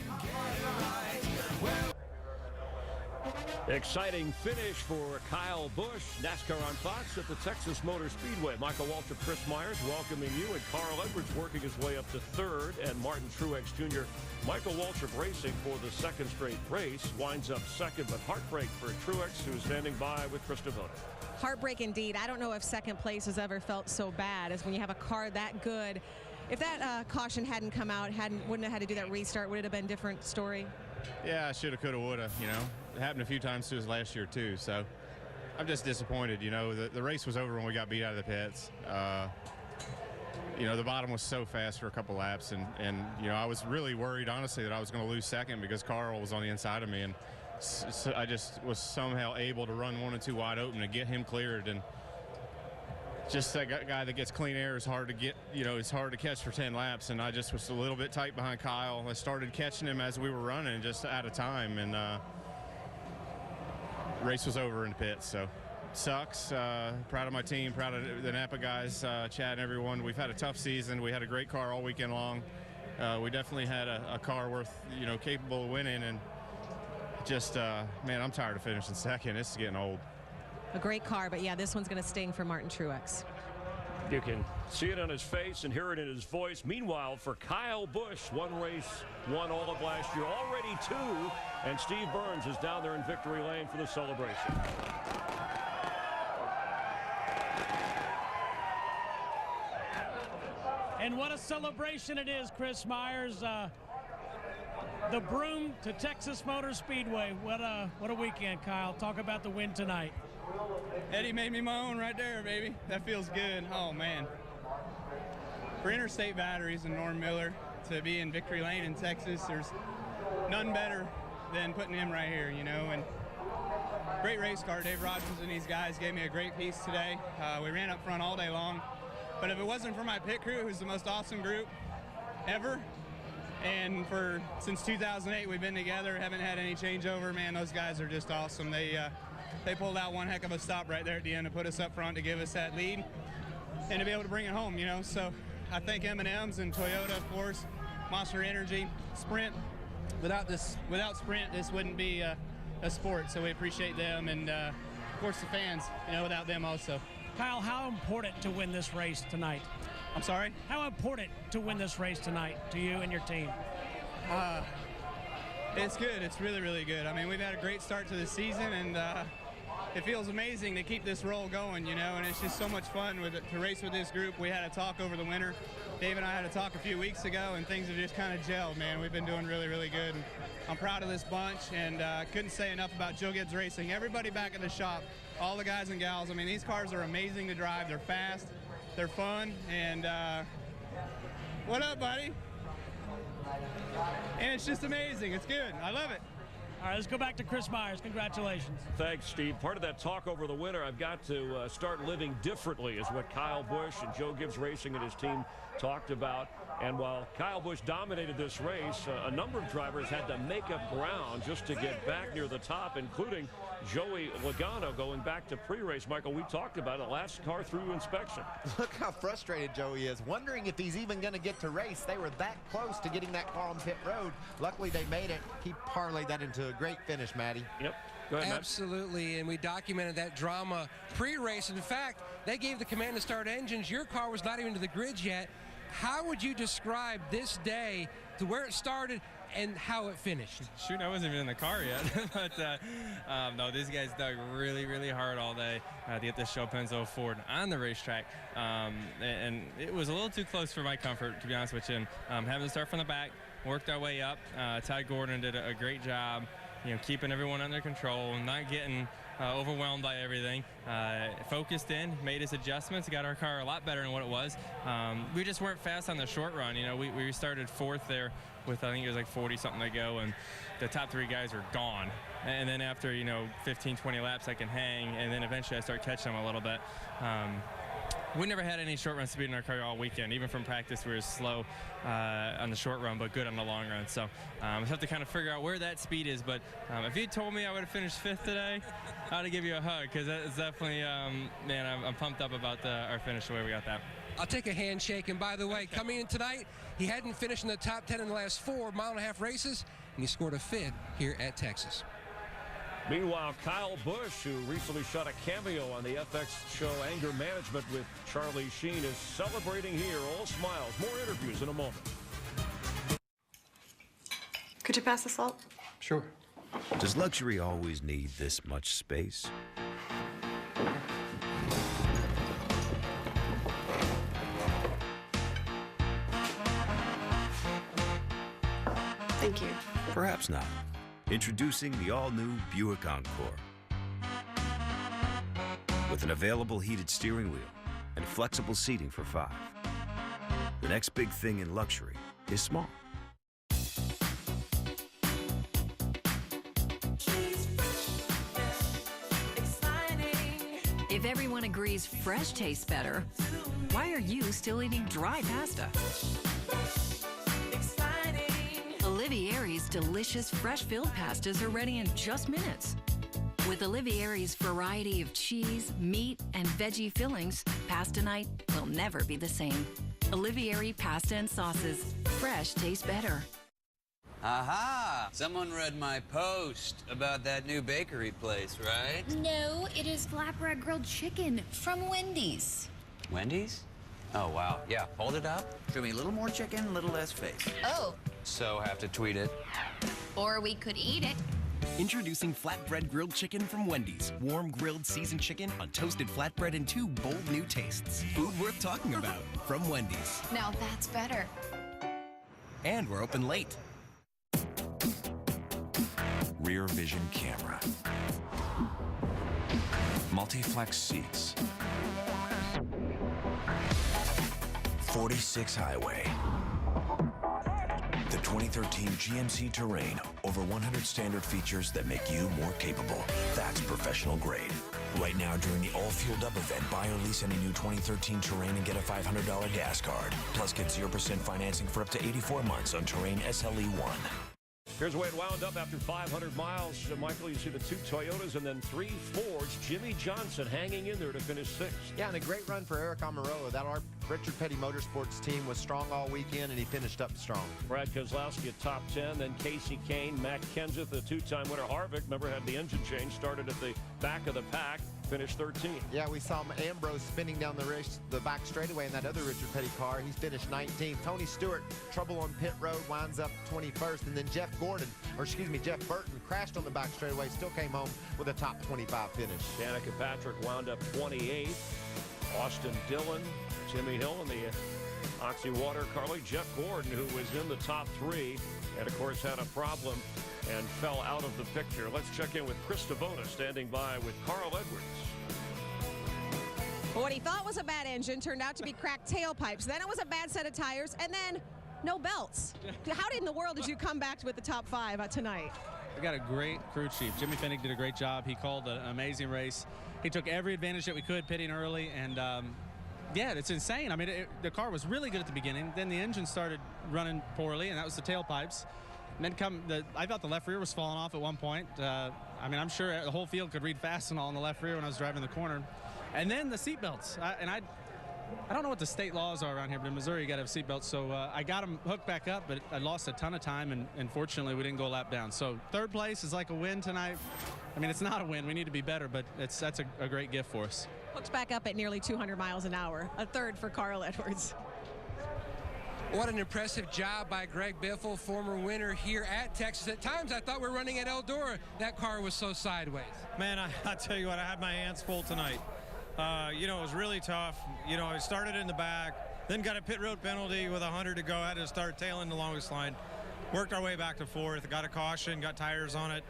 Exciting finish for Kyle Busch. NASCAR on Fox at the Texas Motor Speedway. Michael Waltrip, Chris Myers welcoming you, and Carl Edwards working his way up to 3rd, and Martin Truex Jr. Michael Waltrip racing for the 2nd straight race, winds up 2nd, but heartbreak for Truex, who's standing by with Chris Devoto. Heartbreak indeed. I don't know if 2nd place has ever felt so bad as when you have a car that good. If that caution hadn't come out, wouldn't have had to do that restart, would it have been a different story? Yeah, shoulda, coulda, woulda, It happened a few times to us last year, too. So I'm just disappointed, The race was over when we got beat out of the pits. The bottom was so fast for a couple laps. And I was really worried, honestly, that I was going to lose 2nd because Carl was on the inside of me. And so I just was somehow able to run 1 and 2 wide open to get him cleared. And just that guy that gets clean air is hard to get, it's hard to catch for 10 laps. And I just was a little bit tight behind Kyle. I started catching him as we were running, just out of time. And race was over in the pits, so sucks. Proud of my team, proud of the Napa guys, Chad and everyone. We've had a tough season. We had a great car all weekend long. We definitely had a car worth, capable of winning. And just, man, I'm tired of finishing 2nd. This is getting old. A great car, but yeah, this one's going to sting for Martin Truex. You can see it on his face and hear it in his voice. Meanwhile, for Kyle Busch, 1 race, 1 all of last year, already 2, and Steve Burns is down there in victory lane for the celebration. And what a celebration it is, Chris Myers. The broom to Texas Motor Speedway. What a weekend, Kyle. Talk about the win tonight. Eddie made me my own right there, baby. That feels good. Oh, man. For interstate batteries and Norm Miller to be in victory lane in Texas, there's none better than putting him right here, And great race car. Dave Rogers and these guys gave me a great piece today. We ran up front all day long. But if it wasn't for my pit crew, who's the most awesome group ever, and since 2008 we've been together, haven't had any changeover, man, those guys are just awesome. They pulled out one heck of a stop right there at the end to put us up front to give us that lead and to be able to bring it home, So I thank M&M's and Toyota, of course, Monster Energy, Sprint. Without Sprint, this wouldn't be a sport, so we appreciate them. And of course, the fans, without them also. Kyle, how important to win this race tonight? I'm sorry? How important to win this race tonight to you and your team? It's good. It's really, really good. I mean, we've had a great start to the season, and it feels amazing to keep this roll going, and it's just so much fun to race with this group. We had a talk over the winter. Dave and I had a talk a few weeks ago, and things have just kind of gelled, man. We've been doing really, really good. And I'm proud of this bunch, and couldn't say enough about Joe Gibbs Racing. Everybody back at the shop, all the guys and gals, I mean, these cars are amazing to drive. They're fast, they're fun, and what up, buddy? And it's just amazing. It's good. I love it. All right, let's go back to Chris Myers. Congratulations. Thanks, Steve. Part of that talk over the winter, I've got to start living differently, is what Kyle Busch and Joe Gibbs Racing and his team talked about. And while Kyle Busch dominated this race, a number of drivers had to make up ground just to get back near the top, including Joey Logano going back to pre-race. Michael, we talked about it, last car through inspection. Look how frustrated Joey is, wondering if he's even going to get to race. They were that close to getting that car on pit road. Luckily, they made it. He parlayed that into a great finish, Matty. Yep. Go ahead, Matt. Absolutely, and we documented that drama pre-race. In fact, they gave the command to start engines. Your car was not even to the grid yet. How would you describe this day to where it started and how it finished? Shoot, I wasn't even in the car yet. But no, these guys dug really, really hard all day to get this show Penzo Ford on the racetrack. And it was a little too close for my comfort, to be honest with you. Having to start from the back, worked our way up. Ty Gordon did a great job, keeping everyone under control, not getting overwhelmed by everything. Focused in, made his adjustments, got our car a lot better than what it was. We just weren't fast on the short run. We started fourth there with, I think it was like 40 something to go, and the top three guys were gone. And then after 15, 20 laps, I can hang, and then eventually I start catching them a little bit. We never had any short run speed in our car all weekend. Even from practice, we were slow on the short run, but good on the long run. So I have to kind of figure out where that speed is. But if you told me I would have finished fifth today, I would give you a hug, because that is definitely, man, I'm pumped up about our finish, the way we got that. I'll take a handshake. And by the way, coming in tonight, he hadn't finished in the top 10 in the last 4 mile-and-a-half races, and he scored a fifth here at Texas. Meanwhile, Kyle Busch, who recently shot a cameo on the FX show Anger Management with Charlie Sheen, is celebrating here. All smiles. More interviews in a moment. Could you pass the salt? Sure. Does luxury always need this much space? Thank you. Perhaps not. Introducing the all-new Buick Encore. With an available heated steering wheel and flexible seating for 5. The next big thing in luxury is small. If everyone agrees fresh tastes better, why are you still eating dry pasta? Olivieri's delicious fresh-filled pastas are ready in just minutes. With Olivieri's variety of cheese, meat, and veggie fillings, pasta night will never be the same. Olivieri pasta and sauces. Fresh tastes better. Aha! Someone read my post about that new bakery place, right? No, it is flatbread grilled chicken from Wendy's. Wendy's? Oh, wow. Yeah, hold it up. Show me a little more chicken, a little less face. Oh. So have to tweet it. Or we could eat it. Introducing flatbread grilled chicken from Wendy's. Warm grilled seasoned chicken on toasted flatbread and 2 bold new tastes. Food worth talking about from Wendy's. Now that's better. And we're open late. Rear vision camera. Multi-flex seats. 46 highway. The 2013 GMC Terrain. Over 100 standard features that make you more capable. That's professional grade. Right now, during the all-fueled up event, buy or lease any new 2013 Terrain and get a $500 gas card. Plus, get 0% financing for up to 84 months on Terrain SLE1. Here's the way it wound up after 500 miles. Michael, you see the 2 Toyotas and then 3 Fords. Jimmy Johnson hanging in there to finish 6th. Yeah, and a great run for Eric Amarola. That Richard Petty Motorsports team was strong all weekend, and he finished up strong. Brad Kozlowski at top 10, then Casey Kane, Matt Kenseth, the two-time winner. Harvick, remember, had the engine change, started at the back of the pack, finished 13th. Yeah, we saw Ambrose spinning down the back straightaway in that other Richard Petty car. He finished 19th. Tony Stewart, trouble on pit road, winds up 21st. And then Jeff Burton crashed on the back straightaway, still came home with a top 25 finish. Danica Patrick wound up 28th. Austin Dillon, Timmy Hill in the Oxy Water Carly. Jeff Gordon, who was in the top 3, and of course had a problem and fell out of the picture. Let's check in with Chris Devota standing by with Carl Edwards. What he thought was a bad engine turned out to be cracked tailpipes. Then it was a bad set of tires, and then no belts. How in the world did you come back with the top 5 tonight? We got a great crew chief. Jimmy Finnick did a great job. He called an amazing race. He took every advantage that we could, pitting early, and yeah, it's insane. I mean, the car was really good at the beginning. Then the engine started running poorly, and that was the tailpipes. And then I thought the left rear was falling off at one point. I mean, I'm sure the whole field could read Fastenal on the left rear when I was driving the corner. And then the seatbelts. I don't know what the state laws are around here, but in Missouri you got to have seatbelts. So I got them hooked back up, but I lost a ton of time, and fortunately we didn't go a lap down. So third place is like a win tonight. I mean, it's not a win. We need to be better, but that's a great gift for us. Hooked back up at nearly 200 miles an hour. A third for Carl Edwards. What an impressive job by Greg Biffle, former winner here at Texas. At times, I thought we were running at Eldora. That car was so sideways. Man, I tell you what, I had my hands full tonight. You know, it was really tough. You know, I started in the back, then got a pit road penalty with 100 to go. I had to start tailing the longest line. Worked our way back to 4th, got a caution, got tires on it,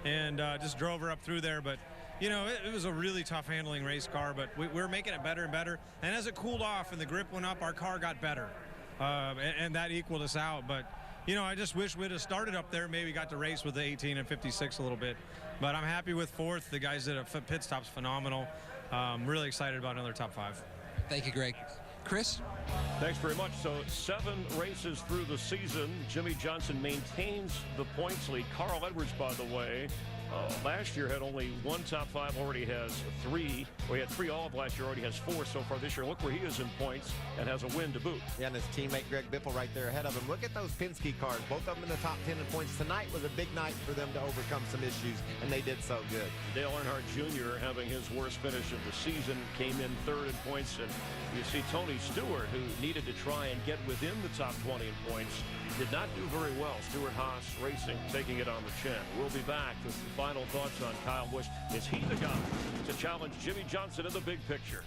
and just drove her up through there. But, you know, it was a really tough handling race car, but we're making it better and better. And as it cooled off and the grip went up, our car got better. And that equaled us out. But, you know, I just wish we'd have started up there, maybe got to race with the 18 and 56 a little bit. But I'm happy with 4th. The guys did a pit stop's phenomenal. Really excited about another top 5. Thank you, Greg. Chris? Thanks very much. So 7 races through the season. Jimmy Johnson maintains the points lead. Carl Edwards, by the way, last year had only 1 top 5, already has 3. Well, he had 3 all of last year, already has 4 so far this year. Look where he is in points and has a win to boot. Yeah, and his teammate Greg Biffle right there ahead of him. Look at those Penske cars, both of them in the top 10 in points. Tonight was a big night for them to overcome some issues, and they did so good. Dale Earnhardt Jr. having his worst finish of the season, came in 3rd in points, and you see Tony Stewart, who needed to try and get within the top 20 in points, did not do very well. Stewart Haas Racing taking it on the chin. We'll be back with some final thoughts on Kyle Busch. Is he the guy to challenge Jimmy Johnson in the big picture?